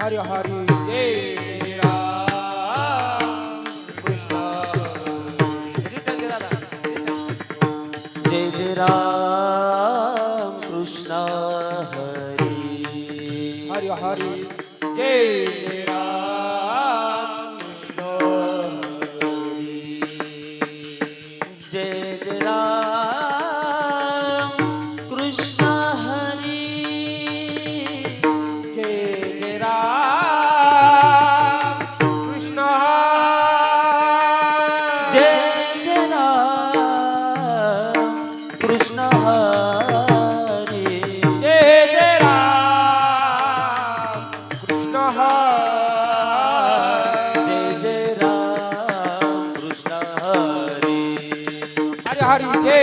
हरी हरी जय Ram Krishna return दे दादा जय जय राम कृष्ण हरी हरी हरी जय राम कृष्ण हरी जय जय राम कृष्ण हरी जय राम कृष्ण जय जय राम कृष्ण हरी जय जय राम कृष्ण जय जय राम कृष्ण हरी हरी हरी जय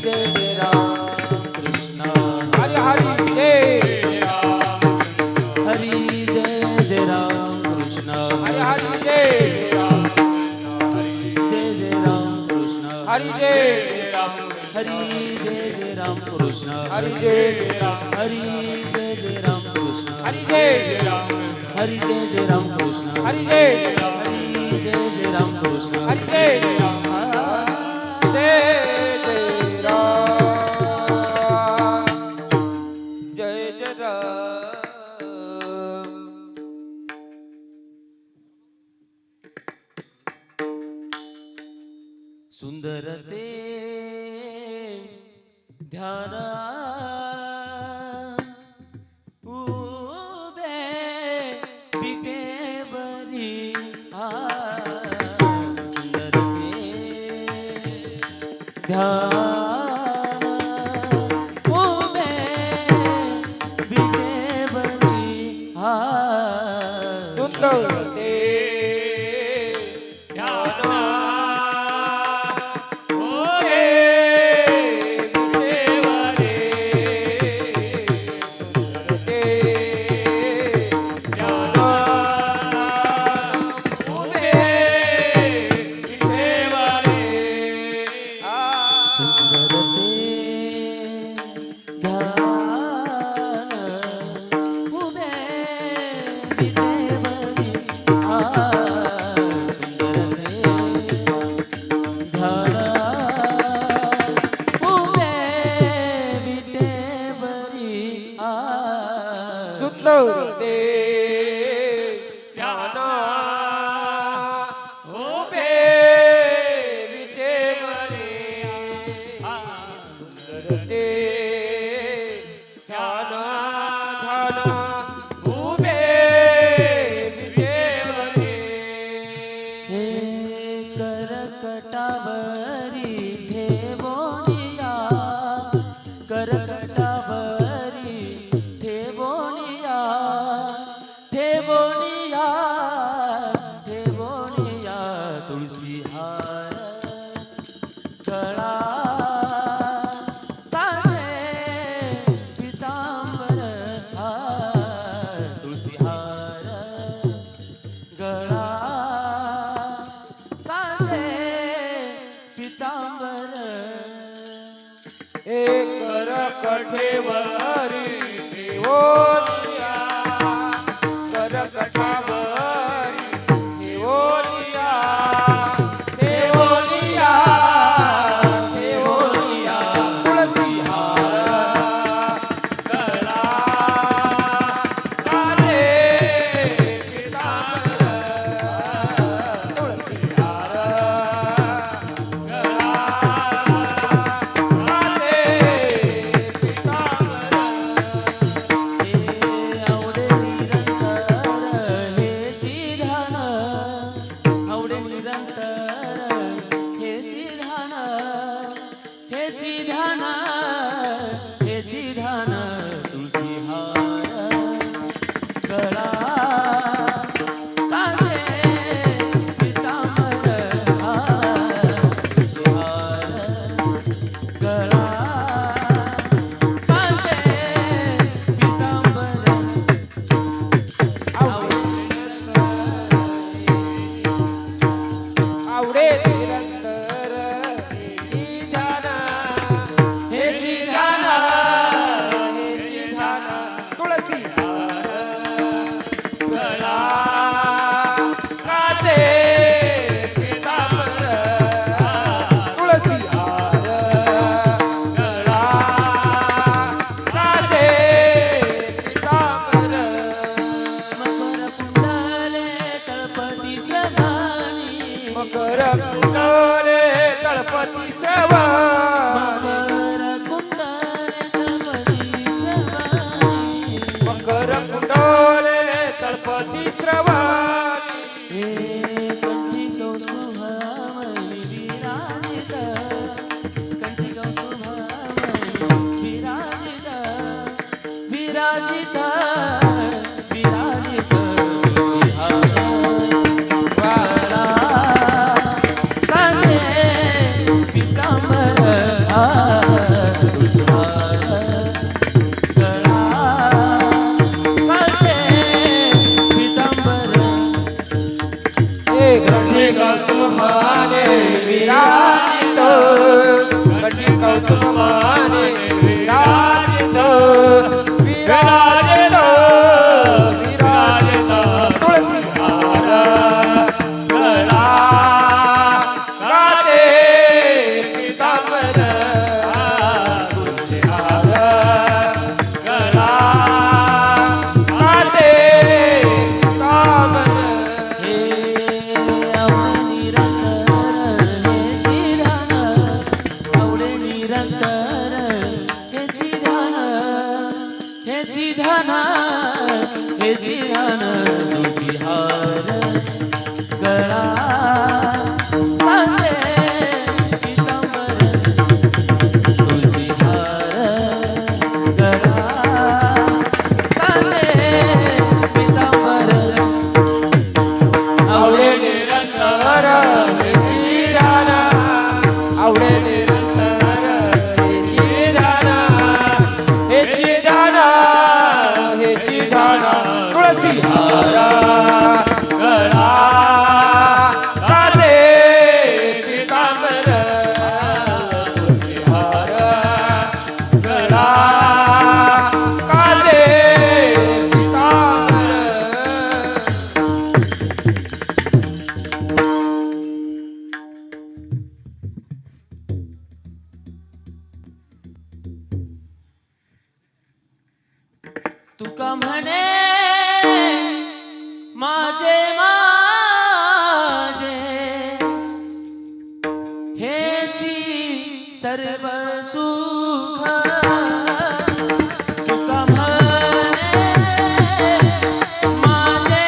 जय जय राम कृष्ण हरी हरी जय हरी जय जय राम कृष्ण हरी हरी जय जय जय राम कृष्ण हरी जय हरी जय जय राम कृष्ण हरी जय हरी जय जय राम कृष्ण हरी जय हरी जय जय राम कृष्ण हरी जय हरी जय जय राम कृष्ण हरी जय जय राम जय जय राम सुंदर ते ध्यान उभे विटेवरी सुंदर ते ध्यान उभे विटेवरी सुंदर ते ध्यान ओरे विटेवरे सुंदर ते ध्यान ओरे विटेवरे सुंदर ते ध्यान उभे विटेवरी सुंदर ते ध्यान उभे विटेवरी सुंदर ते ध्यान उभे विटेवरे सुंदर ते ध्यान उभे विटेवरे हे करकटावरी ठेवोनिया करकटावरी ठेवोनिया ठेवोनिया ठेवोनिया तुळशी हार गळा तासे पितांबर तुळशी हार गळा तासे पितांबर एक करकठेवरी ठेवोनिया करकटावरी ठेवोनिया ठेवोनिया ठेवोनिया तुळसी हार गळा काले पितांबर तुळसी हार गळा काले पितांबर विराजित विराजित तुळशी हार गळा कासे पितांबर तुळशी हार गळा कासे पितांबर घटी कौस्तुभाने विराजित घटी कौस्तुभाने विराजित विराजित विराजित तुळसी हार गळा कासे पितांबर तुळसी हार गळा कासे पितांबर हे जिधान तुळशी हार गळा कासे पितांबर तुळशी हार गळा कासे पितांबर आवडे निरंतर हेची दान आवडे निरंतर हेची दान हेची दान हेची दान तुळसी हार गळा कासे पितांबर तुळसी हार गळा कासे पितांबर तुका म्हणे माझे माझे हेची सर्व सुख तुका म्हणे माझे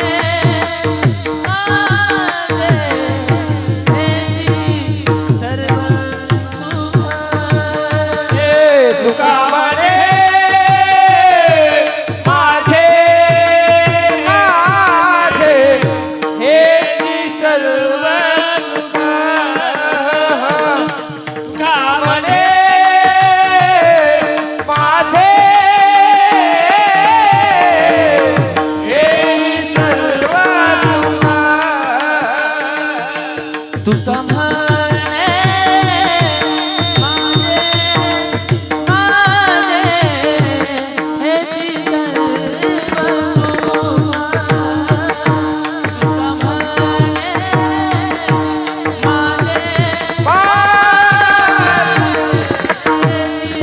माझे हेची सर्व सुख तुका म्हणे माझे माझे हेची सर्व सुख तुका म्हणे माझे हेची सर्व सुख तुका म्हणे माझे माझे हेची सर्व सुख तुका म्हणे माझे हेची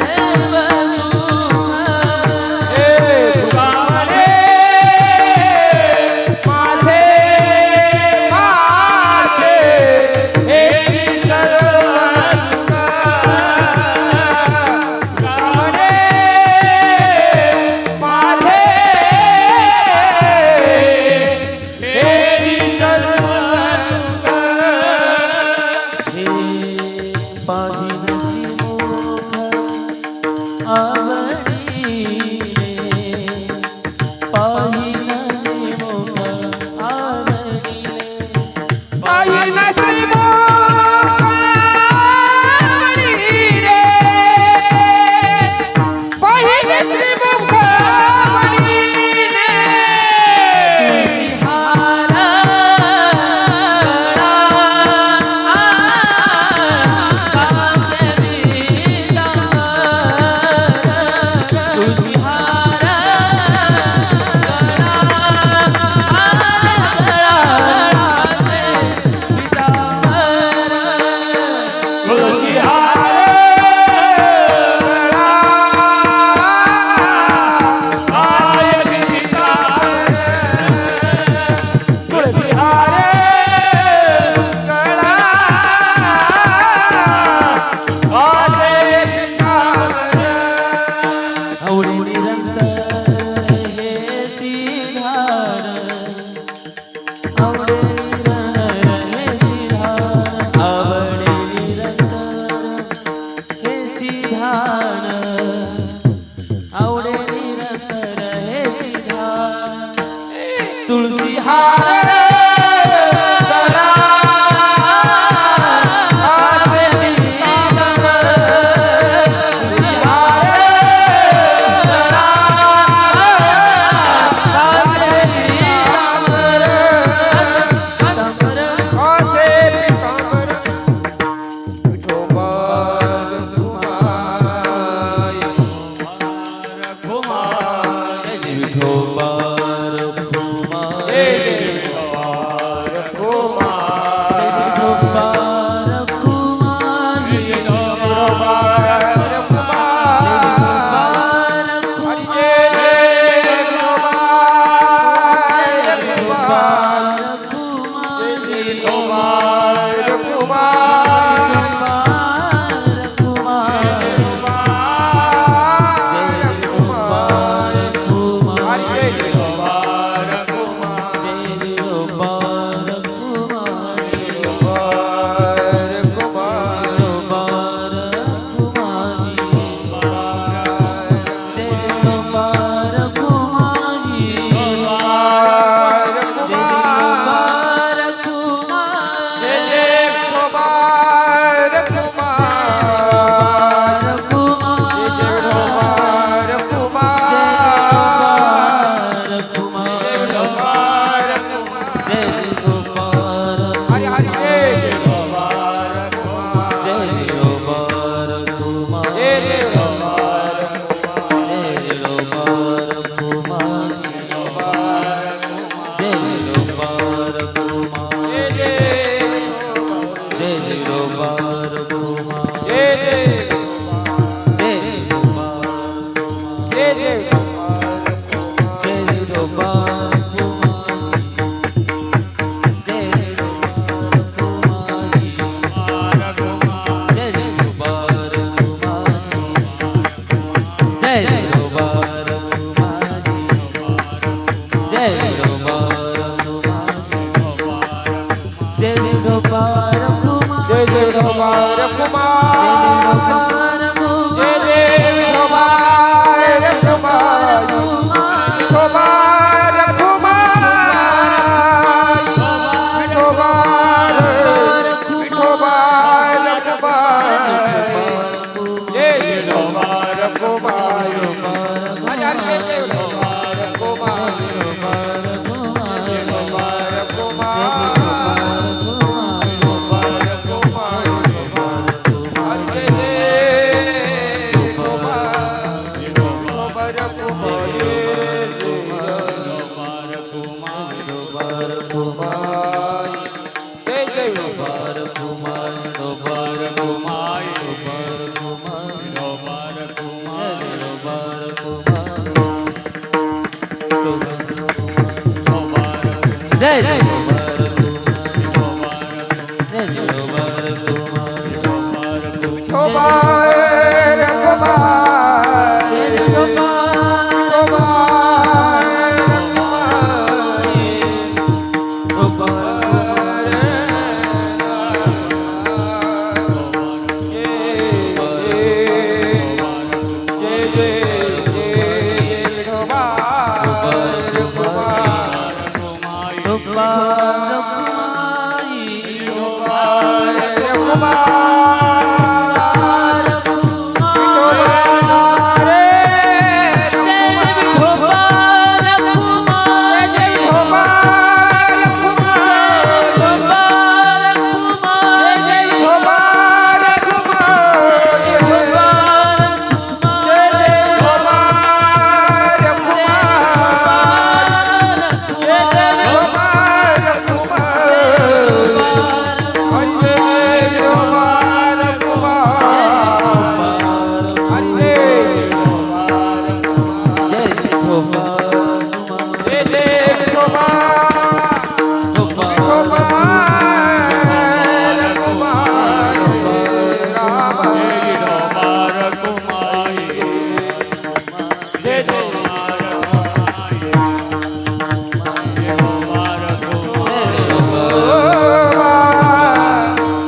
सर्व सुख तुका म्हणे माझे माझे हेची सर्व सुख तुका म्हणे माझे हेची सर्व सुख हे पाहिनसी मोख आवडीले पाहिनसी मोख आवडीले पाहिन श्रीमुखावरीले पाहिन श्रीमुखावरीले तुळशी हार कासे पितांबर तुळशी हार तुळसी हार आय पितांबर तुळसी हार गळा आसे पितांबर आवडी निरंतर हेची धार आवडी निरंतर हेची धार आवडी निरंतर हेची धार आवडी जय जय जय जय कुमार कुमार जय जय कुमार कुमार कुमार कुमार कुमार जय जय कुमार कुमार हरि हरि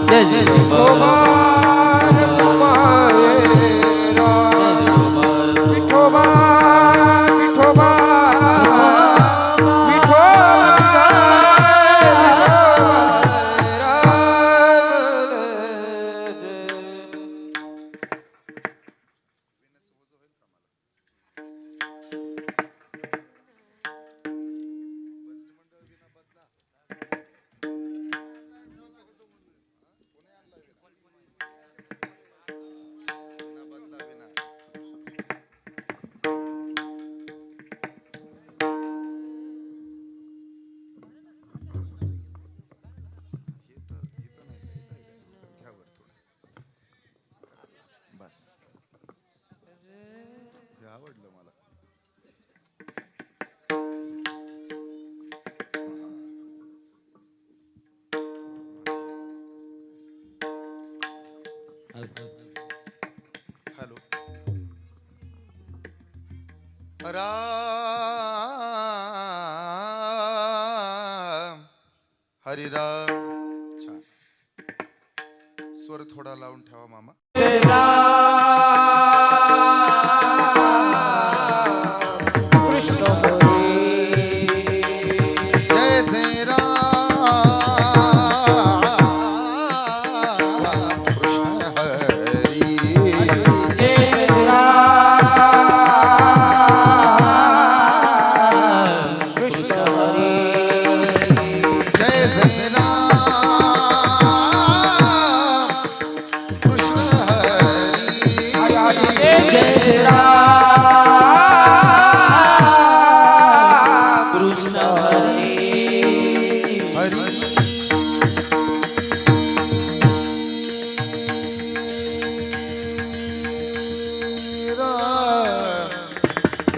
जय जय कुमार कुमार जय जय आवडलं मला. हॅलो राम हरी राम. छान स्वर थोडा लावून ठेवा मामा.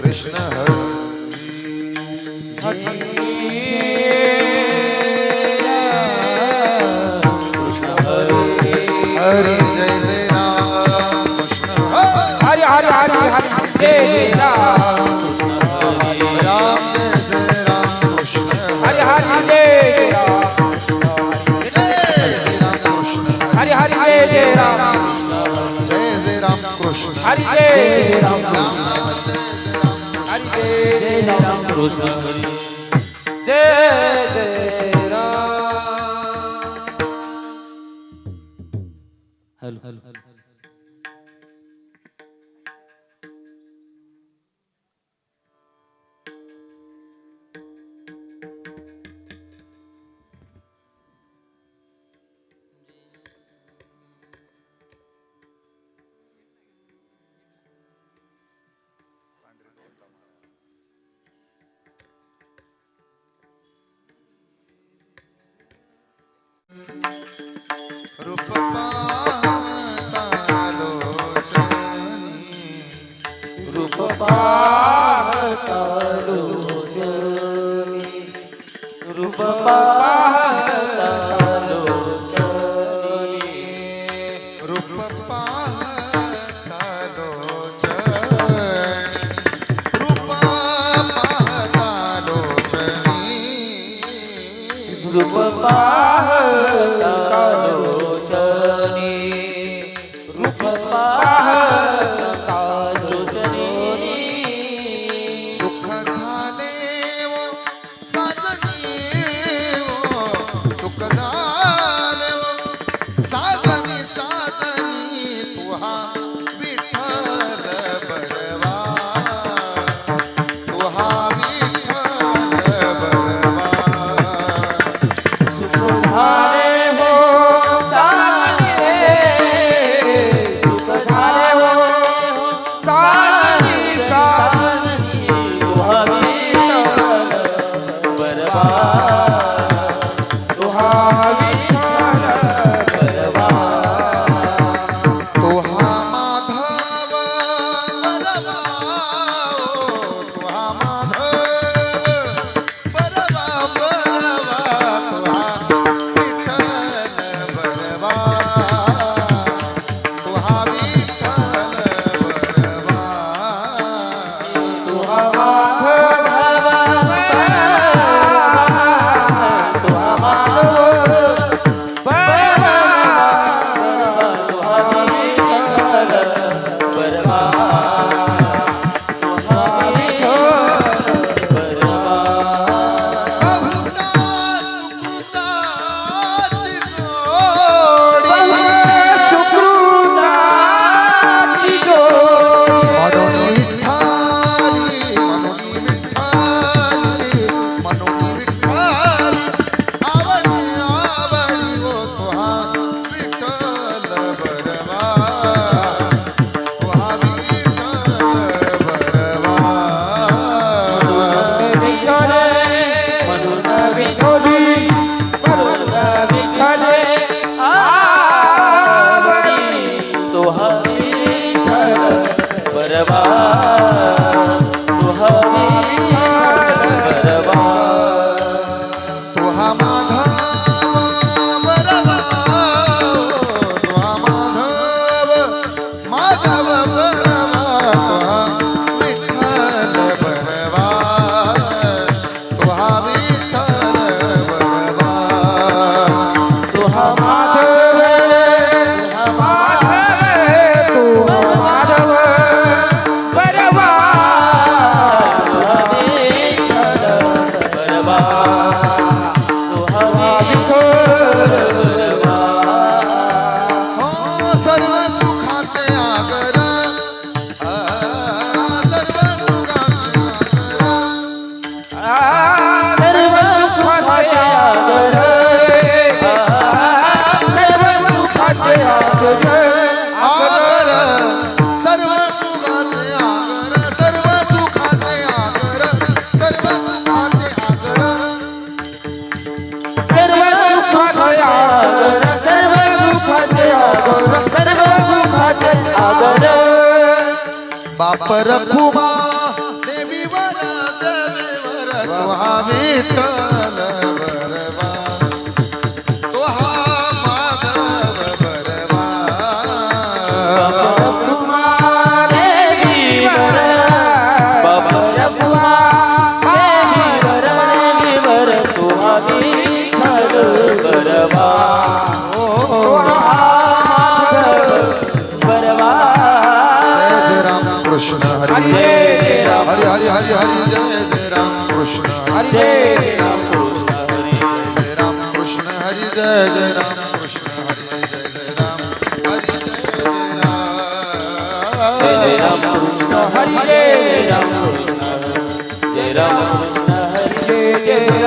कृष्ण हरी हरी जय जय राम कृष्ण हरि हरि हरि हरि जय राम राम जय जय राम कृष्ण हरि हरि जय राम हरि हरि जय जय राम जय जय राम कृष्ण हरि जय राम हरि जय राम कृष्ण हरी जय जय राम हॅलो हॅलो रूप पाहतालोचनी रूप पाहता लोचनी रूप पाहता लोचनी रूप पाहतालोचनी रूप पाहतालोचनी रूप पाहता लोचनी रूप पाहता लोचनी सुख झाले वो साजनी वो सुख झाले वो साजनी साजनी तुहा विठ्ठल बरवा तुहा विठ्ठल बरवा सुख झाले हो साजनी सुख झाले हो साजनी साजनी तुहा विठ्ठल बरवा तुहा विठ्ठल बरवा तुहा माधव बरवा तुहा माधव बरवा बरवा तुहा विठ्ठल बरवा तुहा विठ्ठल बरवा तुहा माधव तुहा माधव तुहा विठ्ठल बरवा तुहा विठ्ठल बरवा बहुना सुकृताची जोडी सुकृताची जोडी मनोनी विठ्ठली मनोनी विठ्ठली मनोनी विठ्ठली आवडी आवडी वो तुहा विठ्ठल बरवा तुहा विठ्ठल बरवा विठ्ठले म्हणून विठोली म्हणून विठ्ठले आवडी तुहा विठ्ठल बरवा तुहा विठ्ठल बरवा तुहा माधव बरवा तुहा माधव माधव बरवा तुहा विठ्ठल बरवा तुहा विठ्ठल बरवा तुहा माधव तुहा माधव तुहा माधव बरवा तुहा विठ्ठल बरवा तुहा विठ्ठल बरवा हो सर्व सुखाचे आगर सर्व सुखाचे आगर सर्व सुखाचे आगर सर्व सुखाचे आगर आगर सर्व सुखाचे आगर सर्व सुखाचे आगर सर्व सुखाचे आगर सर्व सुखाचे आगर सर्व सुखाचे आगर सर्व सुखाचे आगर बाप रखुमा तो हा विठ्ठल बरवा तो हा माधव बरवा तुम्हारे वीर बाबर तुम्हारे वीर तुम्हारी विठ्ठल बरवा बरवा जय राम कृष्ण हरी हरी हरी हरी हरी जय राम कृष्ण हरी जय राम कृष्ण हरी जय राम कृष्ण हरी जय राम कृष्ण हरी जय राम हरी जय राम कृष्ण हरी जय राम कृष्ण जय राम कृष्ण हरी जय राम जय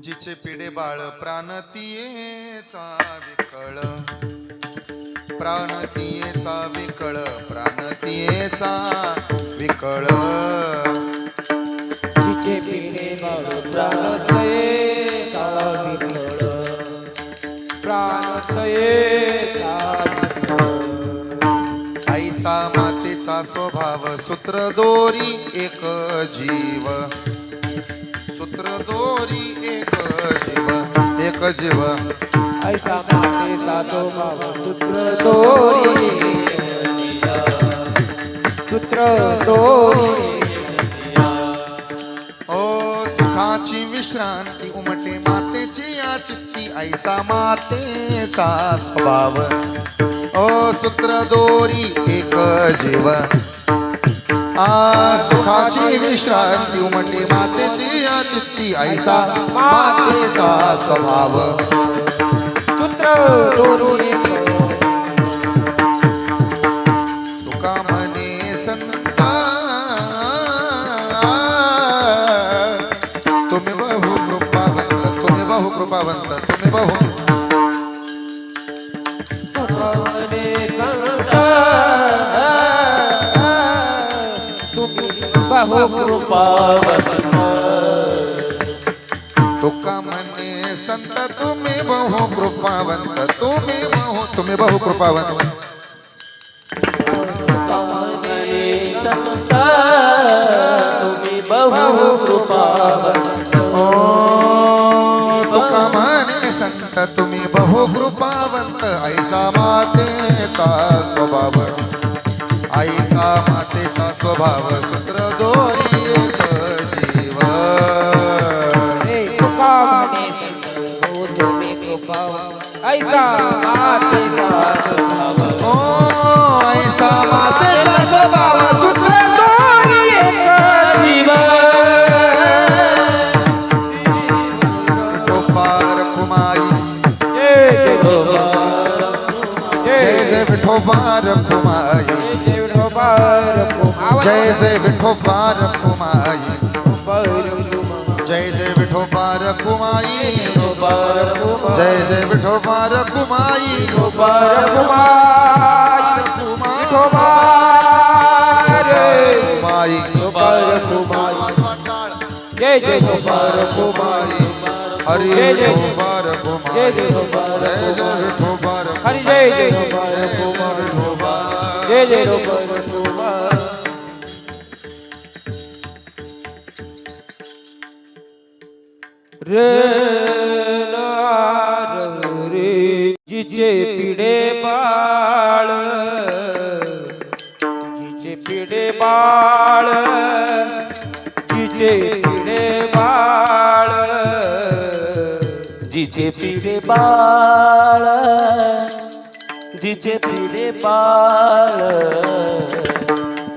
जिचे पिढे बाळ प्राणतीयेचा विकळ प्राणतीयेचा विकळ प्राणतीयेचा विकळ तिचे पिढे बाळ प्राणतये विकळ प्राणतये ऐसा मातेचा स्वभाव सूत्र दोरी एक जीव सूत्र दोरी एक जीव एक जीव ऐसा मातेचा तो भाव सूत्र दोरी सूत्र दोरी ओ सुखाची विश्रांती उमटे मातेची या चित्ती ऐसा मातेचा स्वभाव ओ सूत्र दोरी एक जीव आ सुखाची विश्रांती उमटे मातेची या चित्ती ऐसा मातेचा स्वभाव सूत्र दोरी तुका म्हणे संता तुम्ही बहु कृपावंत तुम्ही बहु कृपावंत तुम्ही बहु तुमने संता तुम्ही बहु कृपावंत तुका म्हणे संत तुम्ही बहु कृपावंत तुम्ही बहु कृपावंत संत तुम्ही बहु कृपावंत ओ तुका म्हणे संत तुम्ही बहु कृपावंत ऐसा मातेचा स्वभाव ऐसा मातेचा स्वभाव सूत्र दोरी एक जीव तुका म्हणे हो तुम्ही कृपा ऐसा मातेचा स्वभाव ओ ऐसा मातेचा स्वभाव सूत्र दोरी एक जीव विठोबार कुमाई जय जय विठोबार कुमाई जय जय विठोबार कुमाई जय जय विठोबार कुमाई जय जय विठोबार कुमाई कुमाई जय जय गोपाल कुमाई हरि विठोबार कुमाई जय जय विठोबार हरि जय जय गोपाल जय जय गोपाल रे रे जिचे पिढे बाळ जिचे पिढे बाळ जिचे पिढे बाळ जिचे पिढे बाळ जिचे पिढे बाळ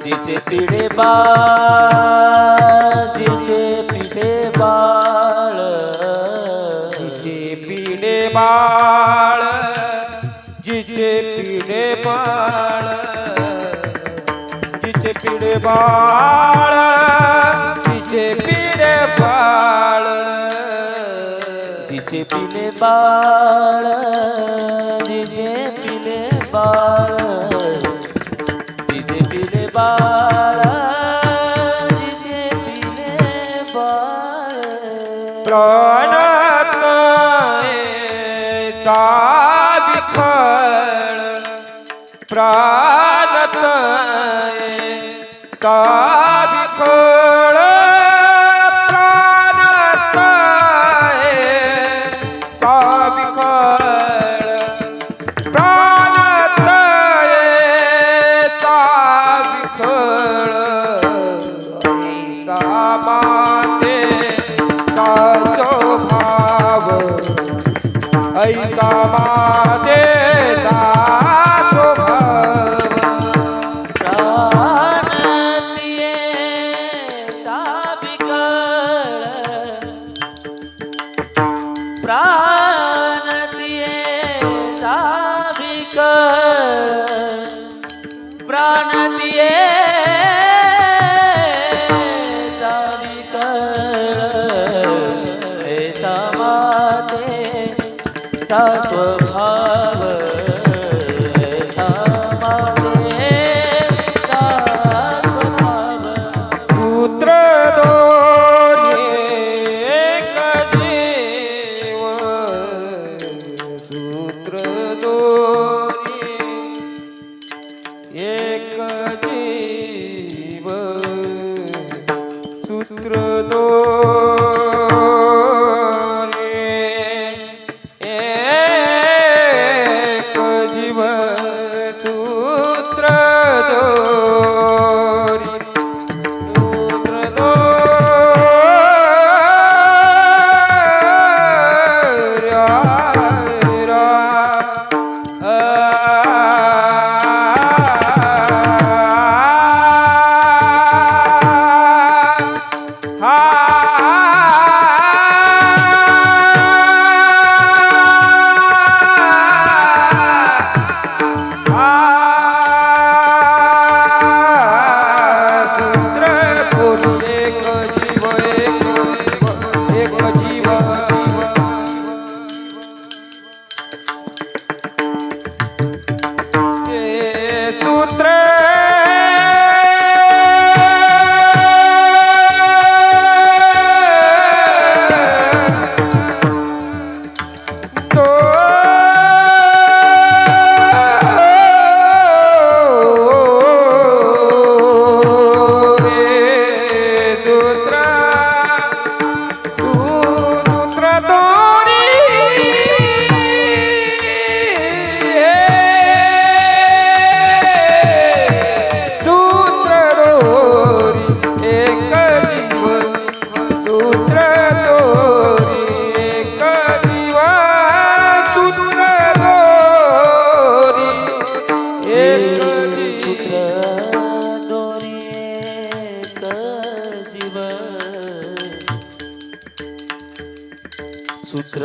जिचे पिढे बाळ जिचे पिढे बाळ जिचे पिढे बाळ जिचे पिढे बाळ जिचे पिढे बाळ जिचे पिढे बाळ जिचे पिढे बाळ जिचे पिढे बाळ जिचे पिढे बाळ जिचे पिढे बाळ प्राणतयेचा विठ्ठल प्राणतये ता विखळ प्राणतये ता विखळ प्राणतये ता विखळ ऐसा माते ता स्वभाव ऐसा मातेचा स्वभाव प्राणतियेचा विकळ प्राणतियेचा विकळ प्राणतियेचा विकळ ऐसा मातेचा स्वभाव ऐसा मातेचा स्वभाव पुत्र दोन्ही एक जीव सूत्र दोन्ही एक जीव सूत्र दोन्ही एक जीव सूत्र दोन्ही सूत्र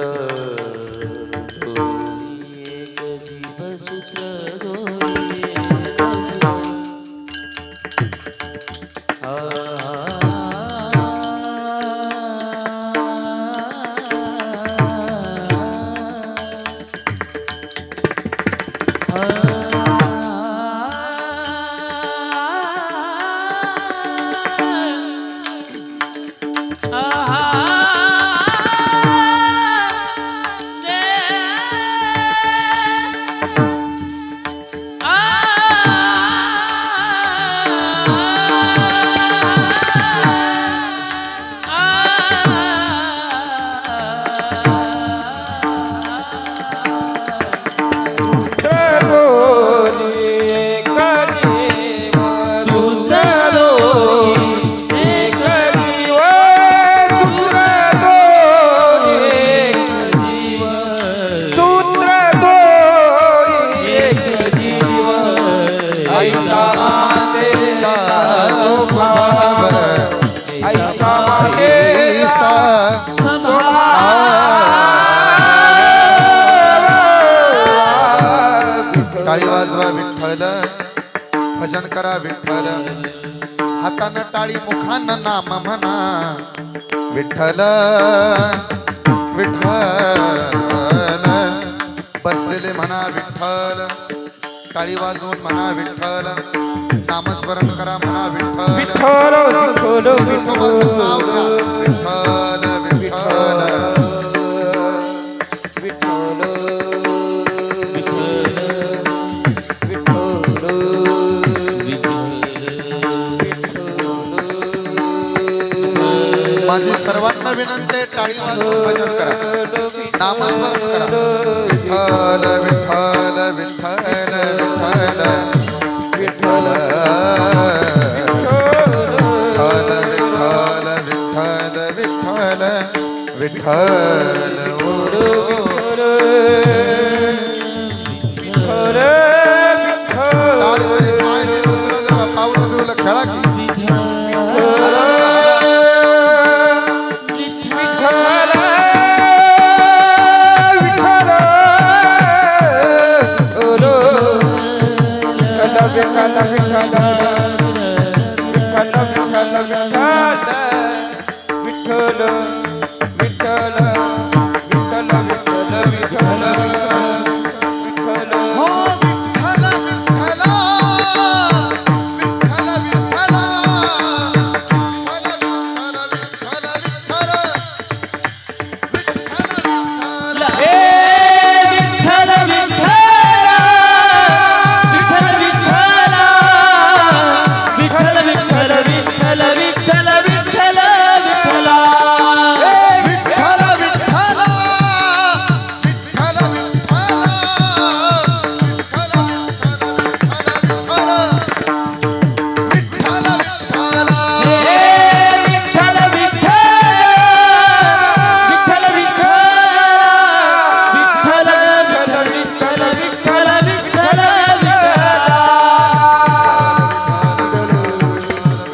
सूत्र दोरी एक जीव सूत्र दोरी एक टाळी वाजवा विठ्ठल, भजन करा विठ्ठल, हातानं टाळी मुखानं नाम म्हणा विठ्ठल विठ्ठल, बसलेले म्हणा विठ्ठल, टाळी वाजवून म्हणा विठ्ठल, नामस्मरण करा म्हणा विठ्ठल विठ्ठल विठोबाचं नाव घ्या विठ्ठल विठ्ठल विठ्ठल विठ्ठल विनंती आहे, टाळी वाजवून भजन करा, नामस्मरण करा. विठ्ठल विठ्ठल विठ्ठल विठ्ठल विठ्ठल विठ्ठल विठ्ठल विठ्ठल टाळीमध्ये पाय फिरवलं जरा, पाऊल फिरवलं, खेळा की. हो विठ्ठल विठ्ठल विठ्ठल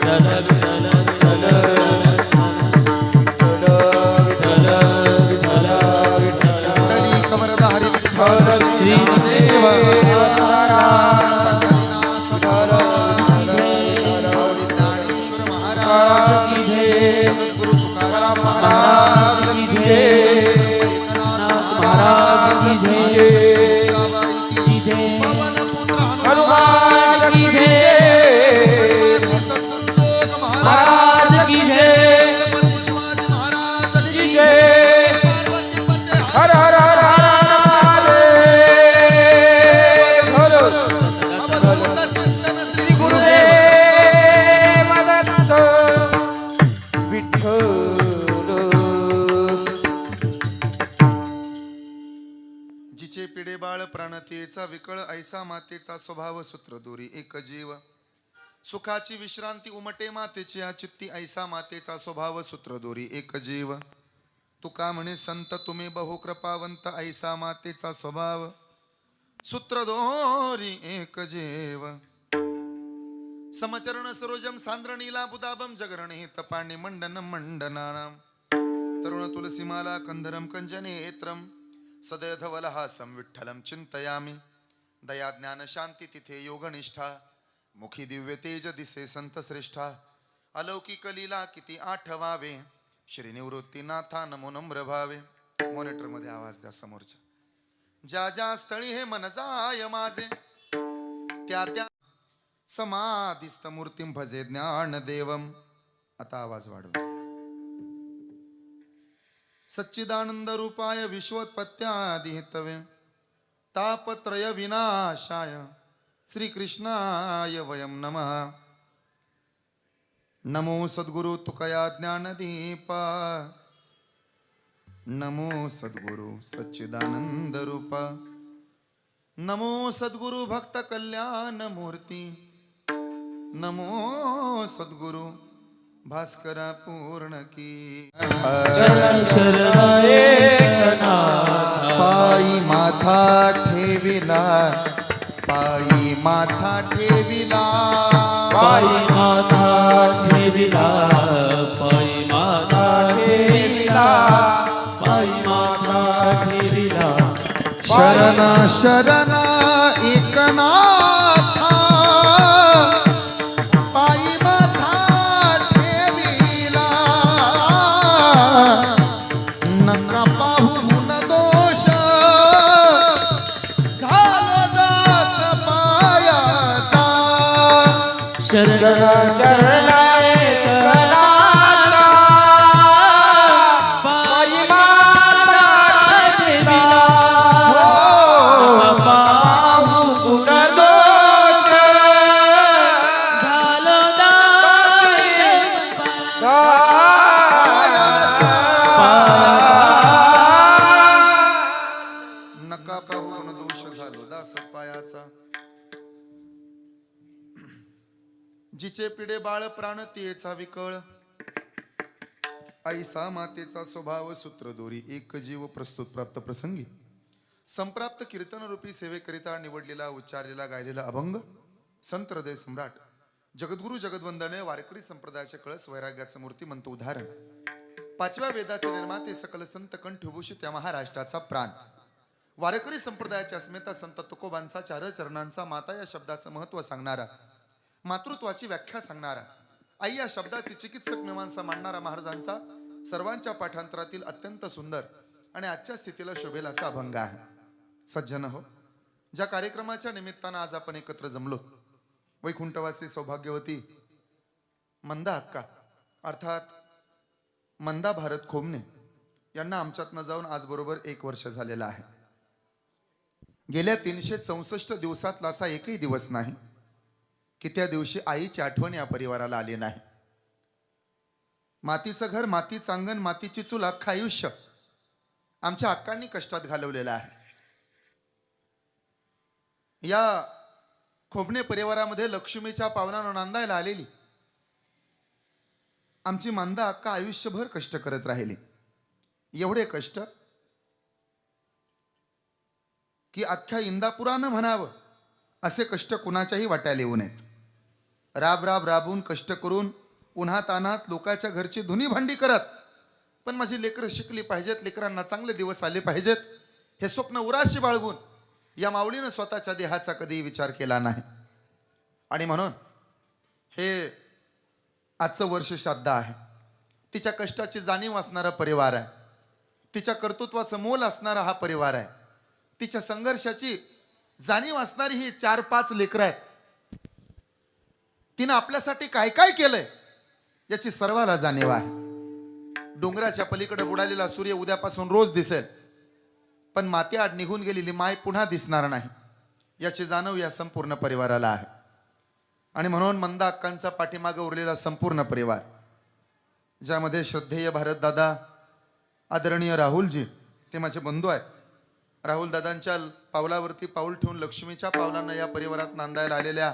विठ्ठल जिचे पिढे बाळ प्राणतेचा विकळ ऐसा मातेचा स्वभाव सूत्र दोरी एक जीव सुखाची विश्रांती उमटे मातेची चित्ती ऐसा मातेचा स्वभाव सूत्र दोरी एक जीव तुका म्हणे संत तुम्ही बहु कृपावंत ऐसा मातेचा स्वभाव सूत्र दोरी एक जीव समचरण सरोजम सांद्रणीला बुदाबम जगरणित पाणी मंडन मंडनानाम तरुण तुलसीमाला कंदरम कंजनेत्रम सदैधवलहासं विठ्ठलं चिंतयामि दया ज्ञान शांती तिथे योगनिष्ठा मुखी दिव्य तेज दिसे संत श्रेष्ठा अलौकिक लीला किती आठवावे श्री निवृत्तीनाथा नमो नम्र भावे. मॉनिटर मध्ये आवाज द्या समोरच्या. ज्या ज्या स्थळी हे मन जाय माझे त्या त्या समाधिस्थ मूर्तीं भजे ज्ञान देवम. आता आवाज वाढव. सच्चिदानंद रूपाय विश्वोत्पत्त्यादि हेतवे तापत्रय विनाशाय श्री कृष्णाय वयम नमः. नमो सद्गुरु तुकया ज्ञानदीपा नमो सद्गुरु सच्चिदानंद रूपा नमो सद्गुरु भक्त कल्याण मूर्ती नमो सद्गुरु भास्करा पूर्ण की. पायी माथा ठेविला पायी माथा ठेविला पायी माथा ठेविला पायी माथा ठेविला पायी माथा ठेविला. शरण शरण एकनाथा पायी माथा ठेविला नका पाहून दोष झाला दास पायाचा. शरण शरण वयाचा जिचे पिढे बाळ प्राण तियेचा विकळ ऐसा मातेचा स्वभाव सूत्रदोरी एक जीव प्रस्तुत प्राप्त प्रसंगी संप्राप्त कीर्तन रूपी सेवेकरिता निवडलेला उच्चारलेला गायलेला अभंग संत हृदय सम्राट जगद्गुरु जगद्वंदने वारकरी संप्रदायाचे कळस वैराग्याचं मूर्तिमंत उदाहरण पाचव्या वेदाचे निर्माते सकल संत कंठभूषित या महाराष्ट्राचा प्राण वारकरी संप्रदायाच्या अस्मिता संत तुकोबांचा चार चरणांचा माता या शब्दाचं महत्व सांगणारा मातृत्वाची व्याख्या सांगणारा आई या शब्दाची चिकित्सक मीमांसा मांडणारा महाराजांचा सर्वांच्या पाठांतरातील अत्यंत सुंदर आणि आजच्या स्थितीला शोभेल असा अभंग आहे. सज्जन हो, ज्या कार्यक्रमाच्या निमित्तानं आज आपण एकत्र जमलो वैकुंठवासी सौभाग्यवती मंदा अक्का अर्थात मंदा भारत खोमने यांना आमच्यातनं जाऊन आज बरोबर 1 वर्ष झालेलं आहे. गेल्या 364 दिवसातला असा एकही दिवस नाही की त्या दिवशी आईची आठवण या परिवाराला आली नाही. मातीचं घर, मातीचं अंगण, मातीची चूल अख्खं आयुष्य आमच्या अक्कांनी कष्टात घालवलेलं आहे. या खोबणे परिवारामध्ये लक्ष्मीच्या पावनानं नांदायला आलेली आमची मंदा अक्का आयुष्यभर कष्ट करत राहिली. एवढे कष्ट की अख्ख्या इंदापुरानं म्हणावं असे कष्ट कुणाच्याही वाट्याला येऊ नयेत. राबून कष्ट करून उन्हात तान्हात लोकांच्या घरची धुनी भांडी करत पण माझी लेकरं शिकली पाहिजेत, लेकरांना चांगले दिवस आले पाहिजेत हे स्वप्न उराशी बाळगून या माऊलीनं स्वतःच्या देहाचा कधी विचार केला नाही. आणि म्हणून हे आजचं वर्ष श्राद्ध आहे. तिच्या कष्टाची जाणीव असणारा परिवार आहे, तिच्या कर्तृत्वाचं मोल असणारा हा परिवार आहे, तिच्या संघर्षाची जाणीव असणारी ही 4-5 लेकरं आहेत. तिनं आपल्यासाठी काय काय केलंय याची सर्वाला जाणीव आहे. डोंगराच्या पलीकडे बुडालेला सूर्य उद्यापासून रोज दिसेल पण मातीआड निघून गेलेली माय पुन्हा दिसणार नाही याची जाणीव या संपूर्ण परिवाराला आहे. आणि म्हणून मंदा अक्कांचा पाठीमागे उरलेला संपूर्ण परिवार ज्यामध्ये श्रद्धेय भारत दादा, आदरणीय राहुलजी ते माझे बंधू आहेत. राहुल दादांच्या पावलावरती पाऊल ठेवून लक्ष्मीच्या पावलांना या परिवारात नांदायला आलेल्या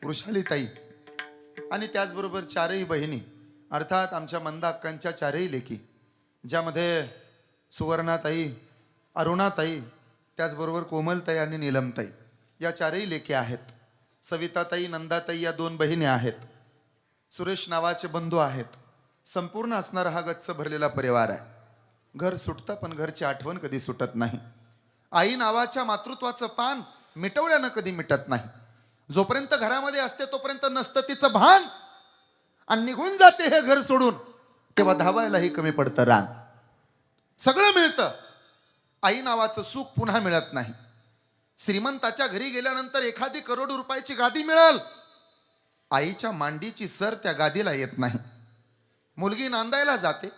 वृषालीताई आणि त्याचबरोबर 4ही बहिणी अर्थात आमच्या मंदा अक्कांच्या 4ही लेकी ज्यामध्ये सुवर्णाताई, अरुणाताई, त्याचबरोबर कोमलताई आणि नीलमताई या 4ही लेकी आहेत. सविताताई, नंदाताई या 2 बहिणी आहेत. सुरेश नावाचे बंधू आहेत. संपूर्ण असणारा हा गच्च भरलेला परिवार आहे. घर सुटतं पण घरची आठवण कधी सुटत नाही. आई नावाच्या मातृत्वाचं पान मिटवल्यानं कधी मिटत नाही. जोपर्यंत घरामध्ये असते तोपर्यंत नसतं तिचं भान आणि निघून जाते हे घर सोडून तेव्हा धावायलाही कमी पडतं रान. सगळं मिळतं, आई नावाचं सुख पुन्हा मिळत नाही. श्रीमंताच्या घरी गेल्यानंतर एखादी करोड रुपयाची गादी मिळेल, आईच्या मांडीची सर त्या गादीला येत नाही. मुलगी नांदायला जाते,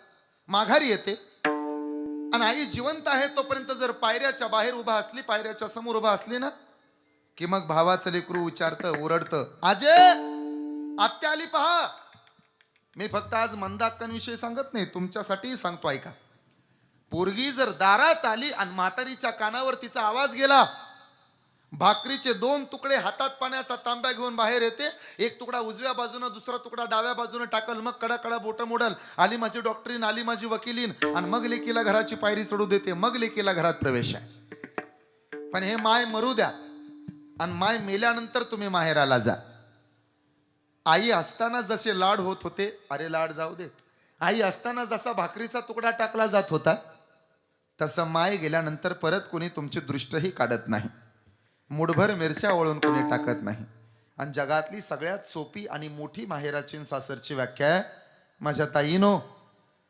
माघारी येते आणि आई जिवंत आहे तोपर्यंत जर पायऱ्याच्या बाहेर उभा असली, पायऱ्याच्या समोर उभा असली ना की मग भावाचं लेकरू विचारतं, ओरडतं, आजे आत्या आली पहा. मी फक्त आज मंदा अक्कांविषयी सांगत नाही, तुमच्यासाठीही सांगतो ऐका. पोरगी जर दारात आली आणि म्हातारीच्या कानावर तिचा आवाज गेला, भाकरीचे 2 तुकडे हातात पाण्याचा तांब्या घेऊन बाहेर येते, एक तुकडा उजव्या बाजूने दुसरा तुकडा डाव्या बाजूने टाकल, मग कडा बोट मोडल, आली माझी डॉक्टरीन, आली माझी वकिलीन आणि मग लेकीला घराची पायरी चढू देते, मग लेकीला घरात प्रवेश आहे. पण हे माय मरू द्या आणि माय मेल्यानंतर तुम्ही माहेराला जा. आई असताना जसे लाड होत होते, अरे लाड जाऊ देत, आई असताना जसा भाकरीचा तुकडा टाकला जात होता तसं माय गेल्यानंतर परत कोणी तुमची दृष्टही काढत नाही, मुठभर मिरच्या वळून कोणी टाकत नाही. आणि जगातली सगळ्यात सोपी आणि मोठी माहेराची आणि सासरची व्याख्या आहे माझ्या ताईनो,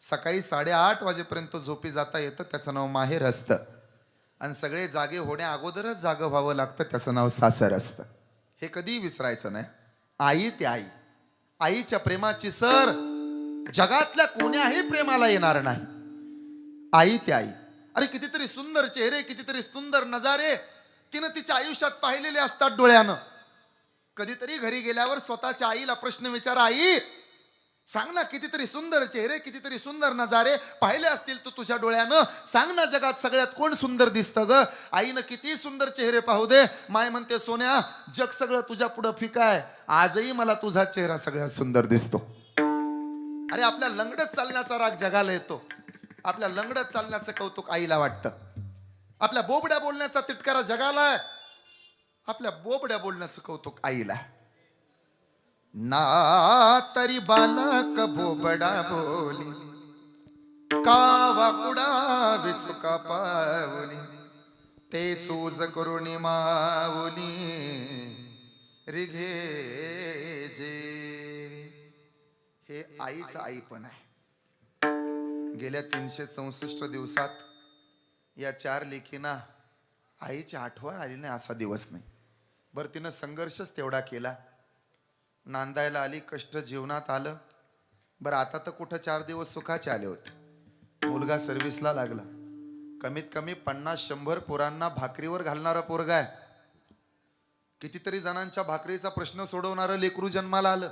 सकाळी 8:30 वाजेपर्यंत झोपी जाता येतं त्याचं नाव माहेर असतं आणि सगळे जागे होण्या अगोदरच जागं व्हावं लागतं त्याचं नाव सासर असतं. हे कधी विसरायचं नाही. आई ते आई, आईच्या प्रेमाची सर जगातल्या कोण्याही प्रेमाला येणार नाही. आई ते आई. अरे कितीतरी सुंदर चेहरे, कितीतरी सुंदर नजारे तिनं तिच्या आयुष्यात पाहिलेले असतात डोळ्यानं. कधीतरी घरी गेल्यावर स्वतःच्या आईला प्रश्न विचारा, आई सांग ना, कितीतरी सुंदर चेहरे, कितीतरी सुंदर नजारे पाहिले असतील तू तुझ्या डोळ्यानं. सांग ना, जगात सगळ्यात कोण सुंदर दिसतं ग? आईनं किती सुंदर चेहरे पाहू दे, माय म्हणते सोन्या जग सगळं तुझ्या पुढं फिका आहे, आजही मला तुझा चेहरा सगळ्यात सुंदर दिसतो. अरे आपल्या लंगडत चालण्याचा राग जगाला येतो, आपल्या लंगडत चालण्याचं कौतुक आईला वाटतं. आपल्या बोबड्या बोलण्याचा तिटकारा जगाला आहे, आपल्या बोबड्या बोलण्याचं कौतुक आईला. ना तरी बालक बोबडा बोली, कावा कुडा विचुका पावली, ते चूज करुणी माऊली रिघे जे. हे आईचं आई पण आहे. गेल्या 364 दिवसात या 4 लेकींना आईची आठवण आली नाही असा दिवस नाही. बरं, तिनं संघर्षच तेवढा केला. नांदायला आली, कष्ट जीवनात आलं. बरं, आता तर कुठं 4 दिवस सुखाचे आले होते. मुलगा सर्व्हिसला लागला. कमीत कमी 50-100 पोरांना भाकरीवर घालणारा पोरगा आहे. कितीतरी जणांच्या भाकरीचा प्रश्न सोडवणारं लेकरू जन्माला आलं.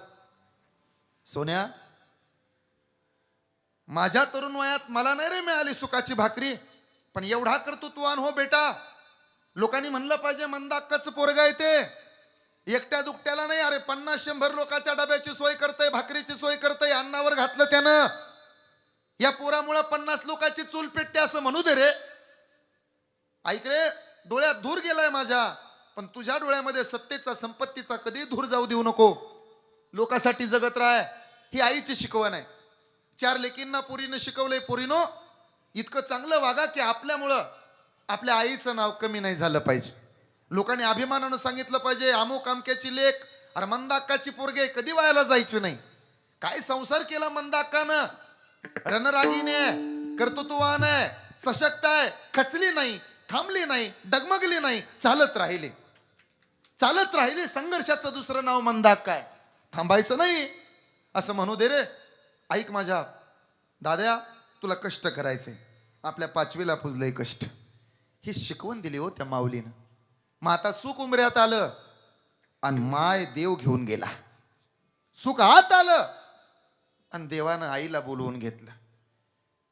सोन्या, माझ्या तरुण वयात मला नाही रे मिळाली सुखाची भाकरी, पण एवढा कर्तृत्वान हो बेटा. लोकांनी म्हणलं पाहिजे मंदाक्काच पोरगा आहे ते. एकट्या दुकट्याला नाही, अरे 50-100 लोकांच्या डब्याची सोय करतय, भाकरीची सोय करतय, अन्नावर घातलं त्यानं. या पोरामुळे 50 लोकांची चूल पेटते असं म्हणू दे रे. ऐक रे, डोळ्यात धूर गेलाय माझ्या, पण तुझ्या डोळ्यामध्ये सत्तेचा संपत्तीचा कधी धूर जाऊ देऊ नको. लोकांसाठी जगत राह, ही आईची शिकवण आहे. 4 लेकींना पोरीनं शिकवलंय, पोरीनो इतकं चांगलं वागा की आपल्यामुळं आपल्या आईचं नाव कमी नाही झालं पाहिजे. लोकांनी अभिमानानं सांगितलं पाहिजे अमुक अमक्याची लेक, अरे मंदाक्काची पोरगे कधी वायाला जायची नाही. काय संसार केला मंदाक्कानं, रणरागीने, कर्तृत्ववान आहे, सशक्त आहे, खचली नाही, थांबली नाही, डगमगली नाही, चालत राहिली. संघर्षाचं दुसरं नाव मंदाक्का आहे. थांबायचं नाही असं म्हणू दे रे. ऐक माझ्या दाद्या, तुला कष्ट करायचे. आपल्या 5वीला पुजलंय कष्ट. ही शिकवण दिली हो त्या माऊलीनं. मग आता सुख उमऱ्यात आलं आणि माय देव घेऊन गेला. सुख आत आलं आणि देवानं आईला बोलवून घेतलं.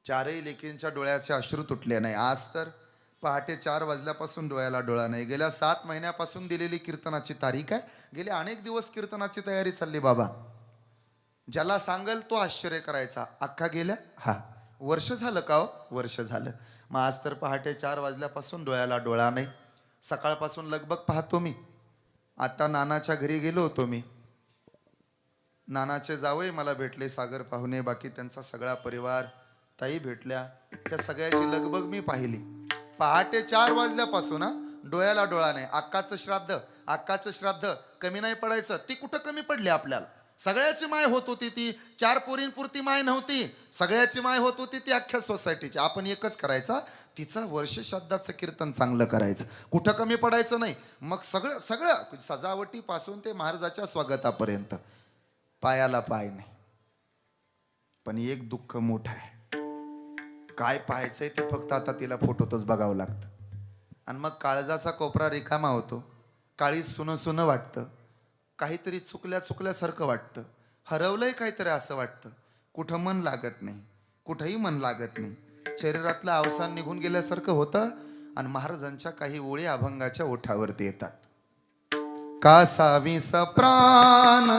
4ही लेकींच्या डोळ्याचे अश्रू तुटले नाही. आज तर पहाटे 4 वाजल्यापासून डोळ्याला डोळा नाही. गेल्या 7 महिन्यापासून दिलेली कीर्तनाची तारीख आहे. गेले अनेक दिवस कीर्तनाची तयारी चालली बाबा. ज्याला सांगल तो आश्चर्य करायचा. अख्खा गेल्या, हा वर्ष झालं का हो? वर्ष झालं. मग आज तर पहाटे 4 वाजल्यापासून डोळ्याला डोळा नाही. सकाळपासून लगबग पाहतो मी. आता नानाच्या घरी गेलो होतो मी. नानाचे जावई मला भेटले, सागर पाहुणे, बाकी त्यांचा सगळा परिवार, ताई भेटल्या. त्या सगळ्याची लगबग मी पाहिली. पहाटे 4 वाजल्यापासून डोळ्याला डोळा नाही. अक्काचं श्राद्ध कमी नाही पडायचं. ती कुठं कमी पडली आपल्याला? सगळ्याची माय होत होती ती. 4 पोरींपुरती माय नव्हती, सगळ्याची माय होत होती ती अख्ख्या सोसायटीची. आपण एकच करायचा, तिचं वर्ष श्राद्धाचं कीर्तन चांगलं करायचं, कुठं कमी पडायचं नाही. मग सगळं सजावटीपासून ते महाराजाच्या स्वागतापर्यंत पायाला पाय नाही. पण एक दुःख मोठं आहे. काय पाहायचंय ते फक्त आता तिला फोटोतच बघावं लागतं. आणि मग काळजाचा कोपरा रिकामा होतो. काळी सुनं वाटतं. काहीतरी चुकल्यासारखं वाटतं. हरवलंय काहीतरी असं वाटतं. कुठं मन लागत नाही, कुठंही मन लागत नाही. शरीरातलं अवसान निघून गेल्यासारखं होतं. आणि महाराजांच्या काही ओळी अभंगाच्या ओठावरती येतात. कासावी सप्राण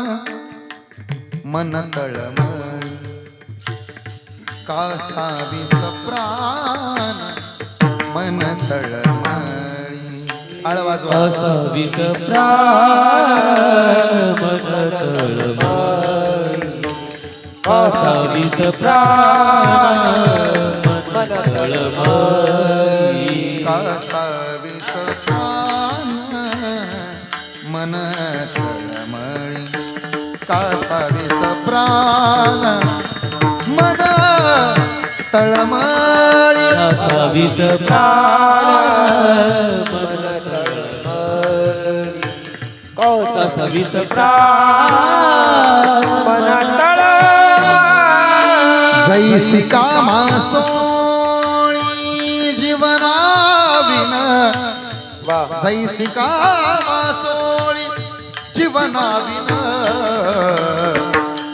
मन तळमळी, कासावी सप्राण मन तळमळी. आळवाज कासावी सप्राण मन तळमळी, कासावी सप्राण मन तळमळी, कासावी सप्राण मन तळमळी, कासावी सप्राण मन तळमळी, कासावी सप्राण मन तळमळी, कासावी सप्राण मन तळमळी. जैसी कामा सोळी जीवनाविन, जैसी कामा सोळी जीवनाविन,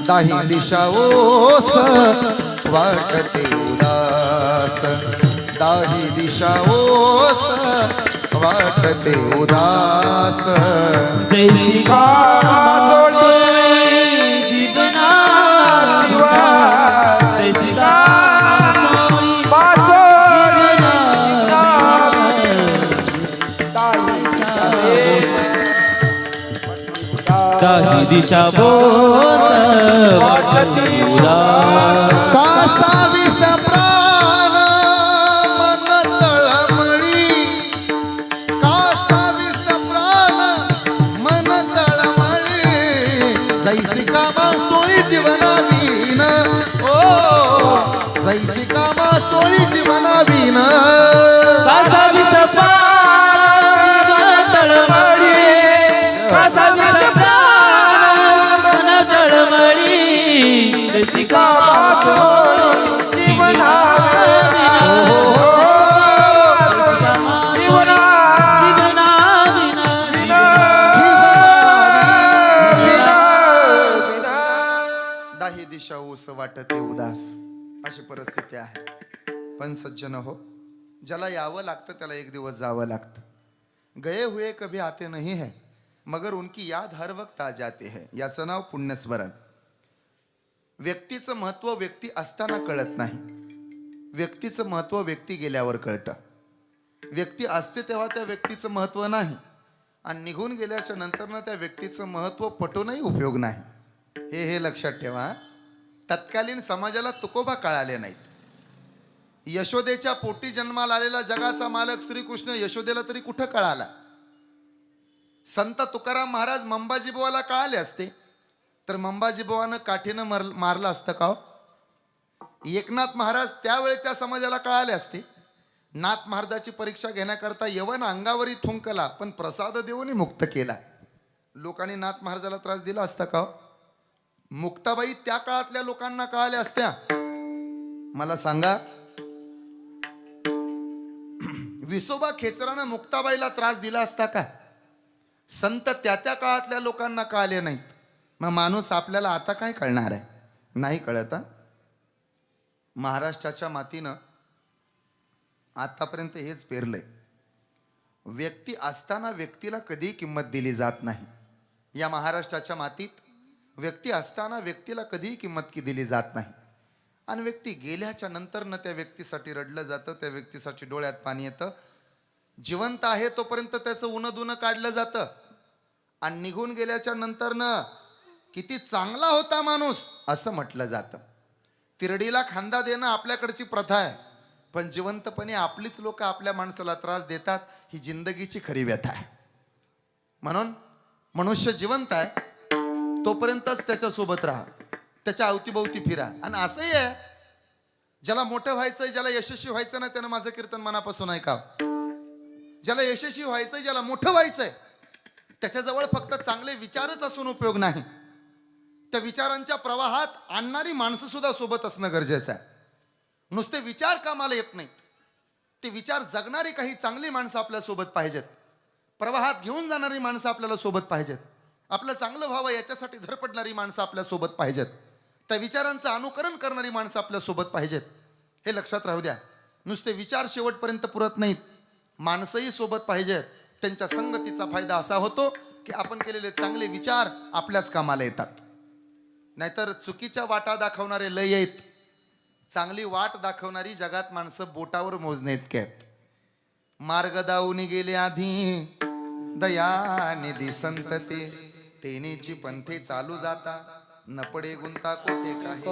दाही दिशा ओस वाटते उदास दाही दिशा ओस वाटते उदास जैसी जीवना जैसी काही दिशा बोस वाटते उदास कासावीस प्राण मन तळमळी कासावीस प्राण मन तळमळी जैसी कामा सोळी जीवनावीन ओ जैसी कामा सोळी जीवनावीन कासा विसपा तळमळी कासा विसपा मन तळमळी जैसी कामा जीवना दाही दिशा ओस वाटते उदास अशी परिस्थिती आहे. पण सज्जन हो, ज्याला यावं लागतं त्याला एक दिवस जावं लागतं. गए हुए कभी आते नहीं है मगर उनकी याद हर वक्त आ जाते है. याचं नाव पुण्यस्मरण. व्यक्तीचं महत्व व्यक्ती असताना कळत नाही, व्यक्तीचं महत्व व्यक्ती गेल्यावर कळतं. व्यक्ती असते तेव्हा त्या व्यक्तीचं महत्व नाही आणि निघून गेल्याच्या नंतर त्या व्यक्तीचं महत्व पटूनही उपयोग नाही. हे लक्षात ठेवा. तत्कालीन समाजाला तुकोबा कळाले नाहीत. यशोदेच्या पोटी जन्माला आलेला जगाचा मालक श्रीकृष्ण यशोदेला तरी कुठं कळाला. संत तुकाराम महाराज मंबाजी बुवाला कळाले असते तर मंबाजी बुवानं काठीनं मारलं असतं का? एकनाथ महाराज त्यावेळेच्या समाजाला कळाले असते. नाथ महाराजाची परीक्षा घेण्याकरता यवन अंगावरी थुंकला पण प्रसाद देऊनही मुक्त केला. लोकांनी नाथ महाराजाला त्रास दिला असता का? मुक्ताबाई त्या काळातल्या लोकांना कळाल्या असत्या? मला सांगा. विसोबा खेचरानं मुक्ताबाईला त्रास दिला असता का? संत त्या काळातल्या लोकांना कळाले नाहीत. मग माणूस आपल्याला आता काय कळणार आहे? नाही कळत. महाराष्ट्राच्या मातीनं आतापर्यंत हेच पेरलंय. व्यक्ती असताना व्यक्तीला कधी किंमत दिली जात नाही. या महाराष्ट्राच्या मातीत व्यक्ती असताना व्यक्तीला कधीही किंमत दिली जात नाही आणि व्यक्ती गेल्याच्या नंतर त्या व्यक्तीसाठी रडलं जातं, त्या व्यक्तीसाठी डोळ्यात पाणी येतं. जिवंत आहे तोपर्यंत त्याचं उनदुनं काढलं जातं आणि निघून गेल्याच्या नंतर किती चांगला होता माणूस असं म्हटलं जातं. तिरडीला खांदा देणं आपल्याकडची प्रथा आहे, पण जिवंतपणे आपलीच लोक आपल्या माणसाला त्रास देतात. ही जिंदगीची खरी व्यथा आहे. म्हणून मनुष्य जिवंत आहे तोपर्यंतच त्याच्यासोबत राहा, त्याच्या अवतीभोवती फिरा. आणि असंही आहे, ज्याला मोठं व्हायचंय, ज्याला यशस्वी व्हायचं नाही त्यानं माझं कीर्तन मनापासून ऐकावं. ज्याला यशस्वी व्हायचंय, ज्याला मोठं व्हायचंय, त्याच्याजवळ फक्त चांगले विचारच असून उपयोग नाही. त्या विचारांच्या प्रवाहात आणणारी माणसं सुद्धा सोबत असणं गरजेचं आहे. नुसते विचार कामाला येत नाहीत, ते विचार जगणारी काही चांगली माणसं आपल्या सोबत पाहिजेत. प्रवाहात घेऊन जाणारी माणसं आपल्याला सोबत पाहिजेत. आपलं चांगलं व्हावं याच्यासाठी धडपडणारी माणसं आपल्या सोबत पाहिजेत. त्या विचारांचं अनुकरण करणारी माणसं आपल्या सोबत पाहिजेत. हे लक्षात राहू द्या. नुसते विचार शेवटपर्यंत पुरत नाहीत, माणसंही सोबत पाहिजेत. त्यांच्या संगतीचा फायदा असा होतो की आपण केलेले चांगले विचार आपल्याच कामाला येतात. नाहीतर चुकीच्या वाटा दाखवणारे लय आहेत, चांगली वाट दाखवणारी जगात माणसं बोटावर मोजणे इतके आहेत. मार्ग दावून गेले आधी दयानिधी संतते, तेनेची पंथे चालू जाता न पडे गुंता कोठे काही.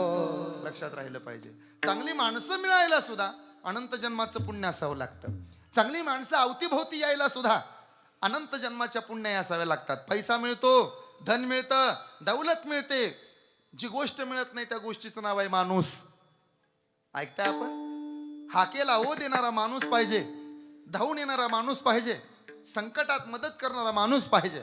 लक्षात राहिलं पाहिजे. चांगली माणसं मिळायला सुद्धा अनंत जन्माचं पुण्य असावं लागतं. चांगली माणसं अवतीभोवती यायला सुद्धा अनंत जन्माच्या पुण्य असाव्या लागतात. पैसा मिळतो, धन मिळतं, दौलत मिळते, जी गोष्ट मिळत नाही त्या गोष्टीचं नाव आहे माणूस. ऐकताय आपण? हाकेला ओ देणारा माणूस पाहिजे, धावून येणारा माणूस पाहिजे, संकटात मदत करणारा माणूस पाहिजे.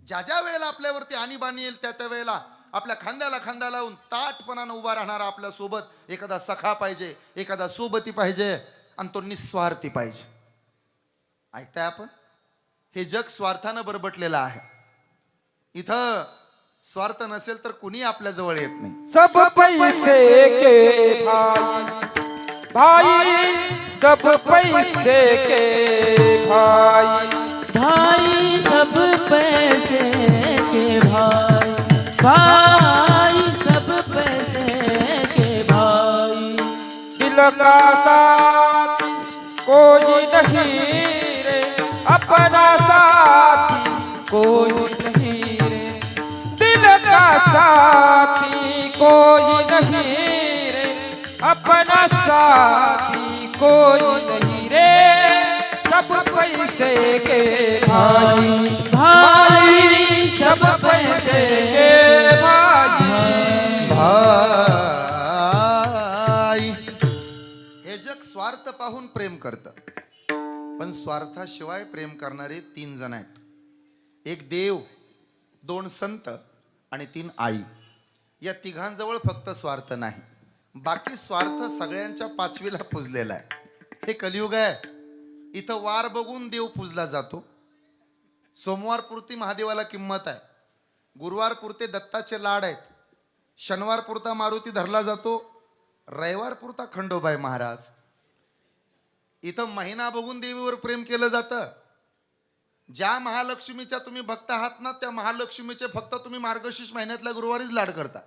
ज्या ज्या वेळेला आपल्यावरती आणीबाणी येईल त्या वेळेला आपल्या खांद्याला खांदा लावून ताटपणानं उभा राहणारा आपल्या सोबत एखादा सखा पाहिजे, एखादा सोबती पाहिजे आणि तो निस्वार्थी पाहिजे. ऐकताय आपण? हे जग स्वार्थानं बरबटलेलं आहे. इथं स्वार्थ नसेल तर कुणी आपल्या जवळ येत नाही. सब पैसे के भाई सब पैसे के भाई भाई सब पैसे के भाई, भाई सब पैसे के भाई। दिल का साथ कोई नहीं रे अपना साथी कोई नहीं रे, दिल का साथी कोई नहीं रे अपना साथी कोई नहीं रे, सब पैसे के भाई भाई सब पैसे के भाई। भाई हे जग स्वार्थ पाहून प्रेम करतं, पण स्वार्थाशिवाय प्रेम करणारे 3 जण आहेत. एक देव, 2 संत आणि 3 आई. या तिघांजवळ फक्त स्वार्थ नाही, बाकी स्वार्थ सगळ्यांच्या 5वीला पुजलेला आहे. हे कलियुग आहे. इथं वार बघून देव पूजला जातो. सोमवार पुरती महादेवाला किंमत आहे, गुरुवार पुरते दत्ताचे लाड आहेत, शनिवार पुरता मारुती धरला जातो, रविवार पुरता खंडोबाई महाराज. इथं महिना बघून देवीवर प्रेम केलं जातं. ज्या महालक्ष्मीच्या तुम्ही भक्त आहात ना, त्या महालक्ष्मीचे फक्त तुम्ही मार्गशीर्ष महिन्यातल्या गुरुवारीच लाड करता.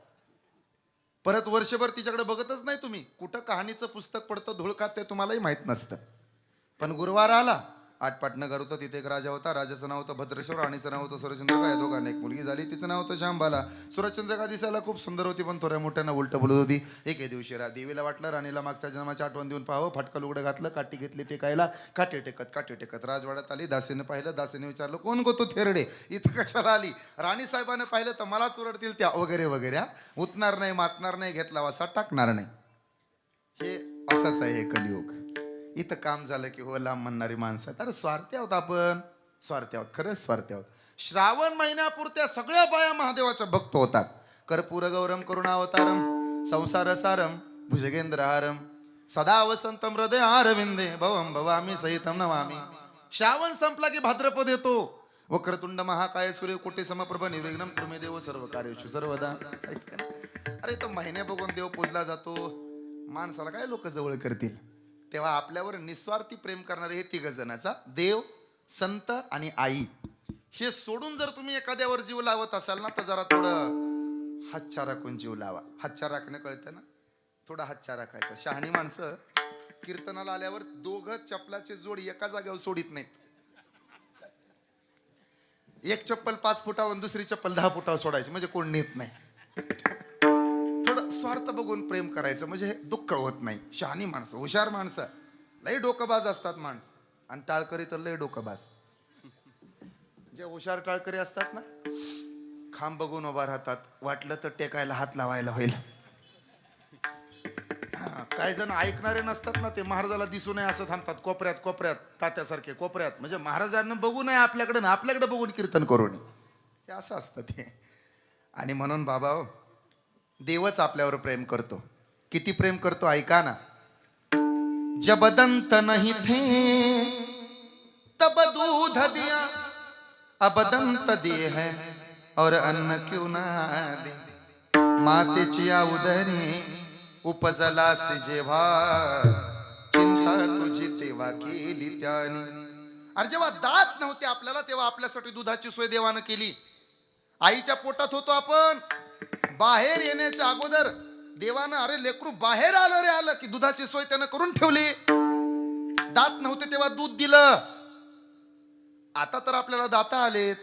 परत वर्षभर तिच्याकडे बघतच नाही तुम्ही. कुठं कहाणीचं पुस्तक पडतं धुळकात ते तुम्हालाही माहित नसतं. पण गुरुवार आला, आटपाट नगर होतं, तिथे एक राजा होता. राजाचं नाव होतं भद्रेश्वर, राणीचं नाव होतं सूर्यचंद्रिका. या दोघांना एक मुलगी झाली, तिचं नाव होतं शांबाला. सूर्यचंद्रिका दिसायला खूप सुंदर होती, पण थोड्या मोठ्यानं उलट बोलत होती. एके दिवशी देवीला वाटलं राणीला मागच्या जन्माची आठवण देऊन पाहावं. फाटका लुगडं घातलं, काठी घेतली टेकायला. काठी टेकत राजवाड्यात आली. दासीनं पाहिलं, दासीने विचारलं कोण गो तो थेरडे, इथं कशाला आली? राणी साहेबानं पाहिलं तर मलाच ओरडतील त्या वगैरे वगैरे. उतणार नाही, मातणार नाही, घेतला वासा टाकणार नाही. हे असंच आहे हे कलियुग. इथं काम झालं की हो लांब म्हणणारी माणसं. तर स्वार्थी आहोत आपण, स्वार्थी आहोत, खरंच स्वार्थी आहोत. श्रावण महिन्यापुरत्या सगळ्या बाया महादेवाच्या भक्त होतात. कर्पूर गौरम करुणावतारम संसार सारम भुजगेंद्रहारम सदा वसंतम हृदय अरविंदे भवम भवामी सहितम नमामि. श्रावण संपला की भाद्रपद येतो. वक्रतुंड महाकाय सूर्यकोटी समप्रभ निर्विघ्नं कुरु देव सर्व कार्येषु सर्वदा. अरे तो महिने बघून देव पूजला जातो. माणसाला काय लोक जवळ करतील? तेव्हा आपल्यावर निस्वार्थी प्रेम करणारे हे 3 जणांचा देव, संत आणि आई. हे सोडून जर तुम्ही एखाद्यावर जीव लावत असाल ना, तर जरा थोडं हातच्या राखून जीव लावा. हातच्या राखणं कळतं ना, थोडा हातच्या राखायचा. शहाणी माणसं कीर्तनाला आल्यावर 2 चप्पलाचे जोड एका जागेवर सोडित नाहीत. एक चप्पल 5 फुटावर, दुसरी चप्पल 10 फुटावर सोडायची, म्हणजे कोण नेत नाही. थोडं स्वार्थ बघून प्रेम करायचं, म्हणजे दुःख होत नाही. शहाणी माणसं, हुशार माणसं लई डोकंबाज असतात माणसं, आणि टाळकरी तर लई डोकंबाज. जे हुशार टाळकरी असतात ना, खांब बघून उभा राहतात, वाटलं तर टेकायला हात लावायला होईल. काही जण ऐकणारे नसतात ना, ते महाराजाला दिसू नये असं थांबतात कोपऱ्यात कोपऱ्यात, तात्यासारखे कोपऱ्यात. म्हणजे महाराजांना बघू नये आपल्याकडे ना, आपल्याकडे बघून कीर्तन करू नये, हे असं असतं ते. आणि म्हणून बाबा हो, देवच आपल्यावर प्रेम करतो. किती प्रेम करतो ऐका ना. जब दंत नहीं थे तब दूध दिया, अब दंत दिए है और अन्न क्यों ना दे. मातेची उदरी उपजला से जेव्हा, चिंता तुझी तेव्हा केली त्याने. अरे जेव्हा दात नव्हते आपल्याला, तेव्हा आपल्यासाठी दुधाची सोय देवानं केली. आईच्या पोटात होतो आपण, बाहेर येण्याच्या अगोदर देवानं अरे लेकरू बाहेर आलं रे आलं की दुधाची सोय त्यानं करून ठेवली. दात नव्हते तेव्हा दूध दिलं. आता तर आपल्याला दाता आलेत.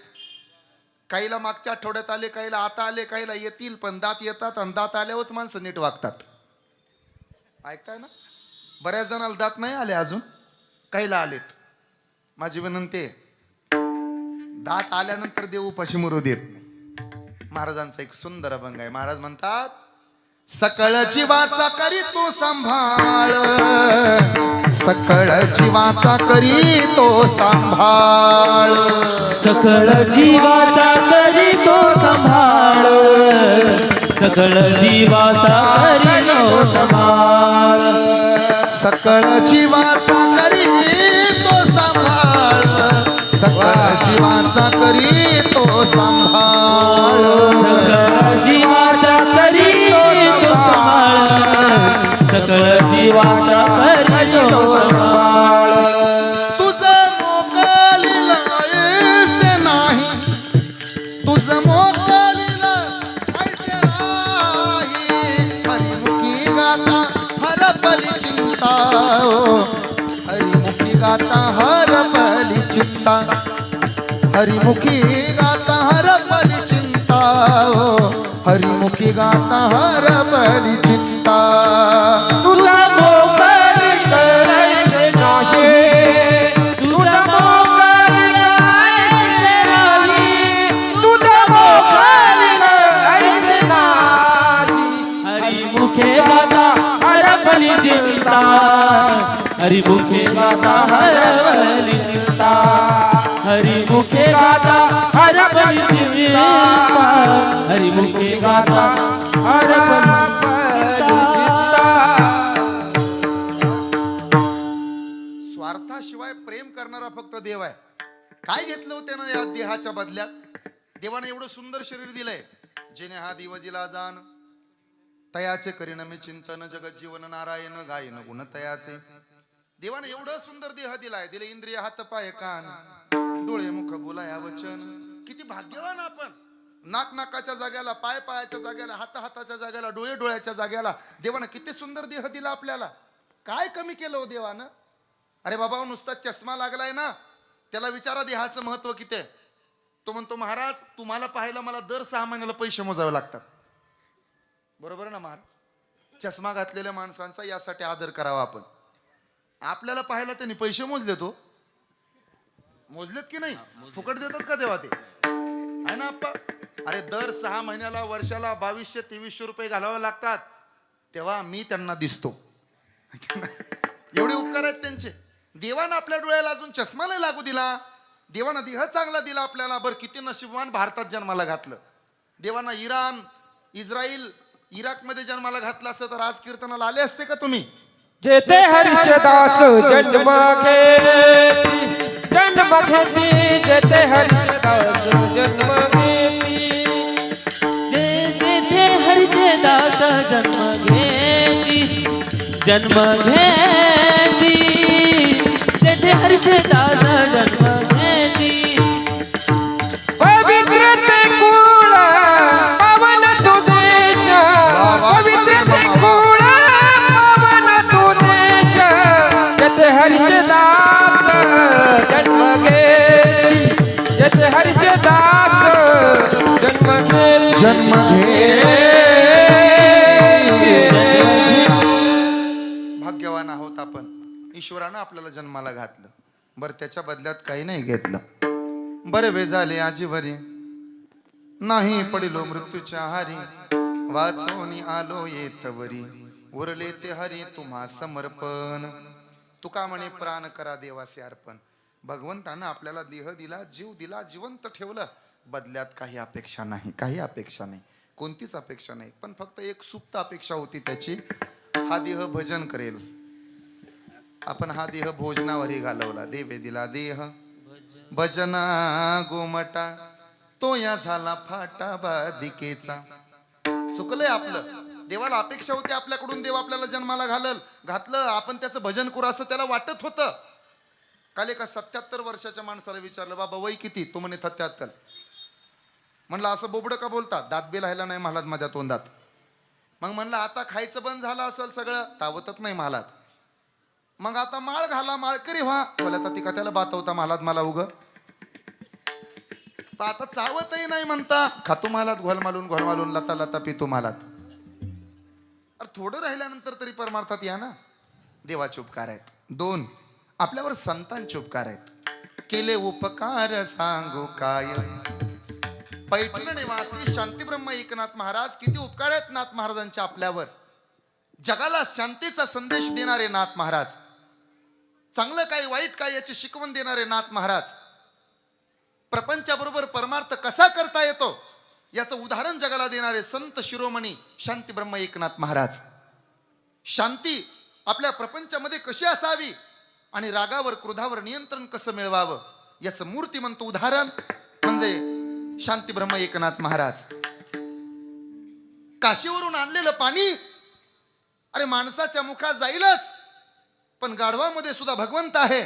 काहीला मागच्या आठवड्यात आले, काहीला आता आले, काहीला येतील. पण दात येतात, आणि दात आल्यावरच माणसं नीट वागतात. ऐकताय ना? बऱ्याच जणांना दात नाही आले अजून, काहीला आलेत. माझी विनंती, दात आल्यानंतर देव उपाशी मरू देत नाही. महाराजांचा एक सुंदर अभंग आहे. महाराज म्हणतात, सकळ जीवाचा करी तो सांभाळ, सकळ जीवाचा करी तो सांभाळ, सकळ जीवाचा करी तो सांभाळ, सकळ जीवाचा करी तो सांभाळ, सकळ जीवाचा करी तो सांभाळ, सकळ जीवाचा करी तो सांभाळ. तुझं मोकळीलं ऐसे राही हरिमुखी गाता हरपली चिंता हरिमुखी गाता हरपली चिंता हरिमुखी गाता हरपली चिंता हरिमुखी गाता हरपली चिंता तुझा मोकर करायचे नाही तुझा मोकर करायचे नाही तुझा मोकर करायचे नाही हरिमुखे गाता हरपली चिंता हरिमुखे गाता हरपली चिंता हरिमुखे गाता हरपली चिंता हरिमुखे गाता हरपली चिंता. स्वार्थाशिवाय प्रेम करणारा फक्त देव आहे. काय घेतलं होतं ना या देहाच्या बदल्यात? देवाने एवढं सुंदर शरीर दिलंय. जेणे हा दिव दिला जाण तयाचे करीन मी चिंतन जगत जीवन नारायण गायन गुण तयाचे. देवाने एवढं सुंदर देह दिलाय. दिले इंद्रिय हात पाय कान डोळे मुख बोलाया वचन. किती भाग्यवान आपण. नाक नाकाच्या जाग्याला पाय पायाच्या जाग्याला हात हाताच्या जाग्याला डोळे डोळ्याच्या जाग्याला देवानं किती सुंदर देह दिला आपल्याला. काय कमी केलं हो देवानं? अरे बाबा नुसता चष्मा लागलाय ना त्याला विचारा देहाचं महत्व किती आहे. तो म्हणतो महाराज तुम्हाला पाहायला मला दर 6 महिन्याला पैसे मोजावे लागतात. बरोबर ना महाराज? चष्मा घातलेल्या माणसांचा यासाठी आदर करावा आपण. आपल्याला पाहायला त्यांनी पैसे मोजले तो मोजलेत की नाही? फुकट देतात का तेव्हा ते आहे ना आप्पा? अरे दर 6 महिन्याला वर्षाला 2200-2300 रुपये घालावे लागतात तेव्हा मी त्यांना दिसतो. एवढे उपकार आहेत त्यांचे. देवानं आपल्या डोळ्याला अजून चष्मा नाही लागू दिला. देवानं देह चांगला दिला आपल्याला. बरं किती नशीबवान भारतात जन्माला घातलं. देवानं इराण इस्रायल इराकमध्ये जन्माला घातलं असतं तर आज कीर्तनाला आले असते का तुम्ही? जेते हरीचे दास जन्म घेती जेते हरीचे दास जन्म घेती जेथे हरीचे दास जन्म घेती जेथे हरीचे दास जन्म घेती पवित्र ते कुळ पावन तो देश पवित्र ते कुळ पावन तो देश जेते हरीचे दास जन्म घेती जेते हरीचे दास जन्म घेती जन्म भाग्यवान आहोत आपण. ईश्वरानं आपल्याला जन्माला घातलं. बरं त्याच्या बदल्यात काही नाही घेतलं. बरे वे झाले आजीवरी नाही पडिलो मृत्यूच्या हारी वाचवणी आलो येतवरी उरले ते हरी तुम्हा समर्पण. तुका म्हणे प्राण करा देवासे अर्पण. भगवंतानं आपल्याला देह दिला जीव दिला जिवंत ठेवलं. बदल्यात काही अपेक्षा नाही. काही अपेक्षा नाही. कोणतीच अपेक्षा नाही. पण फक्त एक सुप्त अपेक्षा होती त्याची. हा देह भजन करेल. आपण हा देह भोजनावरही घालवला. देवे दिला देह भजना गोमटा तो या झाला फाटा बाधिकेचा. चुकलंय आपलं. देवाला अपेक्षा होती आपल्याकडून देव आपल्याला जन्माला घातलं आपण त्याचं भजन करू असं त्याला वाटत होतं. काल एका 77 वर्षाच्या माणसाला विचारलं बाबा वय किती? तो म्हणे 77. म्हणलं असं बोबडं का बोलता? दात बी राहिला नाही महालात माझ्या तोंडात. मग म्हणलं आता खायचं बंद झालं असेल सगळं? तावतच नाही महालात. मग आता माळ घाला माळकरी व्हा. बोला ती का त्याला बातवता महालात मला उग आता चावतही नाही म्हणता. खातो महालात घोलमालून लता लता पितो महालात. अरे थोडं राहिल्यानंतर तरी परमार्थात या ना. देवाचे उपकार आहेत. 2 आपल्यावर संतांचे उपकार आहेत. केले उपकार सांगू काय. पैठण निवासी शांतीब्रह्म एकनाथ महाराज किती उपकार आहेत नाथ महाराजांचे आपल्यावर. जगाला शांतीचा संदेश देणारे नाथ महाराज. चांगलं काय वाईट काय याची शिकवण देणारे नाथ महाराज. प्रपंचाबरोबर परमार्थ कसा करता येतो याचं उदाहरण जगाला देणारे संत शिरोमणी शांतीब्रह्म एकनाथ महाराज. शांती आपल्या प्रपंचामध्ये कशी असावी आणि रागावर क्रोधावर नियंत्रण कसं मिळवावं याचं मूर्तिमंत उदाहरण म्हणजे शांतीब्रह्म एकनाथ महाराज. काशीवरून आणलेलं पाणी अरे माणसाच्या मुखात जाईलच पण गाढवामध्ये सुद्धा भगवंत आहे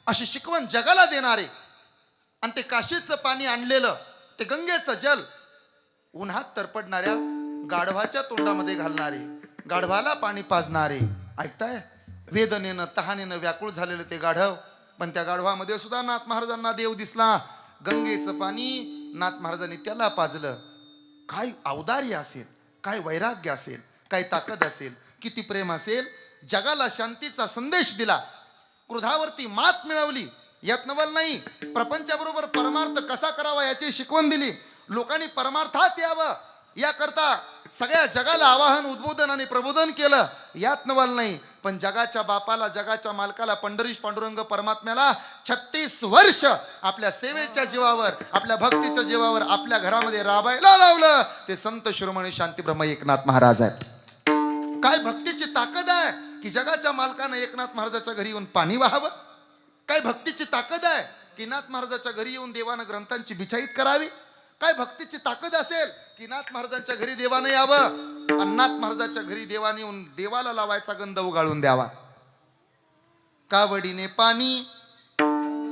अशी शिकवण जगाला देणारे. आणि ते काशीचं पाणी आणलेलं ते गंगेचं जल उन्हात तरपडणाऱ्या गाढवाच्या तोंडामध्ये घालणारे, गाढवाला पाणी पाजणारे. ऐकताय? वेदनेनं तहानेनं व्याकुळ झालेलं ते गाढव, पण त्या गाढवामध्ये सुद्धा नाथ महाराजांना देव दिसला. गंगेचं पाणी नाथ महाराजांनी त्याला पाजलं. काय औदार्य असेल, काय वैराग्य असेल, काय ताकद असेल, किती प्रेम असेल. जगाला शांतीचा संदेश दिला, क्रोधावरती मात मिळवली. यात नवल नाही, प्रपंचाबरोबर परमार्थ कसा करावा याची शिकवण दिली. लोकांनी परमार्थात यावं याकरता सगळ्या जगाला आवाहन, उद्बोधन आणि प्रबोधन केलं. यात नवल नाही, पण जगाच्या बापाला, जगाच्या मालकाला, पंढरीश पांडुरंग परमात्म्याला 36 वर्ष आपल्या सेवेच्या जीवावर, आपल्या भक्तीच्या जीवावर आपल्या घरामध्ये राबायला लावलं. ते संत शिरोमणी शांतीब्रह्म एकनाथ महाराज आहेत. काय भक्तीची ताकद आहे की जगाच्या मालकानं एकनाथ महाराजाच्या घरी येऊन पाणी वाहावं. काय भक्तीची ताकद आहे की नाथ महाराजाच्या घरी येऊन देवानं ग्रंथांची बिछाईत करावी. काय भक्तीची ताकद असेल की नाथ महाराजांच्या घरी देवानं यावं आणि नाथ महाराजाच्या घरी देवाने येऊन देवाला लावायचा गंध उगाळून द्यावा. कावडीने पाणी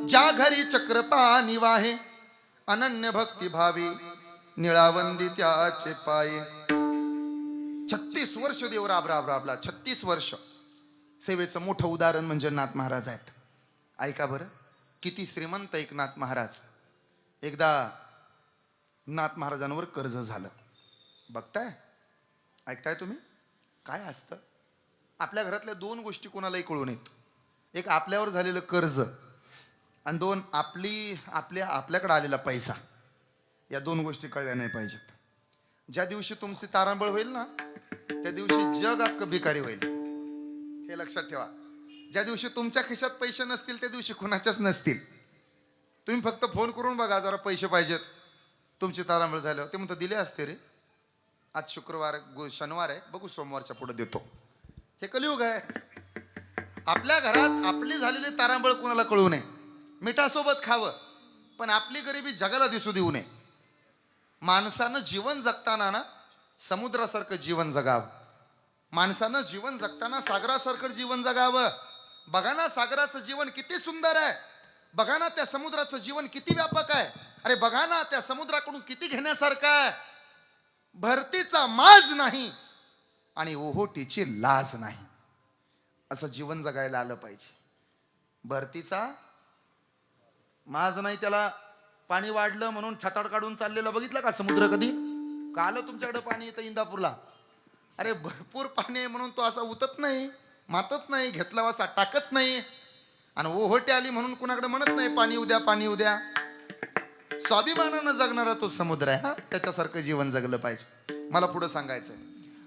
ज्या घरी चक्र पाणी वाहे, अनन्य भक्ती भावी निळावंदी त्याचे पाये. 36 वर्ष देव राबला. 36 वर्ष सेवेचं मोठं उदाहरण म्हणजे नाथ महाराज आहेत. ऐका बरं, किती श्रीमंत एकनाथ महाराज. एकदा नाथ महाराजांवर कर्ज झालं. बघताय, ऐकताय तुम्ही? काय असतं आपल्या घरातल्या 2 गोष्टी कोणालाही कळू नयेत. एक आपल्यावर झालेलं कर्ज आणि 2 आपल्याकडे आलेला पैसा. या 2 गोष्टी कळल्या नाही पाहिजेत. ज्या दिवशी तुमची तारांबळ होईल ना, त्या दिवशी जग अख्खं भिकारी होईल. हे लक्षात ठेवा. ज्या दिवशी तुमच्या खिशात पैसे नसतील त्या दिवशी कुणाच्याच नसतील. तुम्ही फक्त फोन करून बघा, जरा पैसे पाहिजेत, तुमची तारांबळ झाल्यावर. ते म्हणतात दिले असते रे, आज शुक्रवार शनिवार आहे, बघू सोमवारच्या पुढे देतो. हे कलियुग आहे. आपल्या घरात आपली झालेली तारांबळ कोणाला कळू नये. मिठासोबत खावं, पण आपली गरिबी जगाला दिसू देऊ नये. माणसानं जीवन जगताना ना समुद्रासारखं जीवन जगावं. माणसानं जीवन जगताना सागरासारखं जीवन जगावं. बघा ना सागराचं जीवन किती सुंदर आहे. बघा ना त्या समुद्राचं जीवन किती व्यापक आहे. अरे बघा ना त्या समुद्राकडून किती घेण्यासारखं आहे. भरतीचा माज नाही आणि ओहोटीची लाज नाही, असं जीवन जगायला आलं पाहिजे. भरतीचा माज नाही, त्याला पाणी वाढलं म्हणून छताड काढून चाललेलं बघितलं का समुद्र कधी? का आलं तुमच्याकडे पाणी येतं इंदापूरला? अरे भरपूर पाणी आहे म्हणून तो असा उतत नाही, मातत नाही, घेतला वासा टाकत नाही. आणि ओहोटी आली म्हणून कुणाकडे म्हणत नाही पाणी उद्या, पाणी उद्या. स्वाभिमानानं जगणारा तो समुद्र आहे. हा, त्याच्यासारखं जीवन जगलं पाहिजे. मला पुढे सांगायचंय,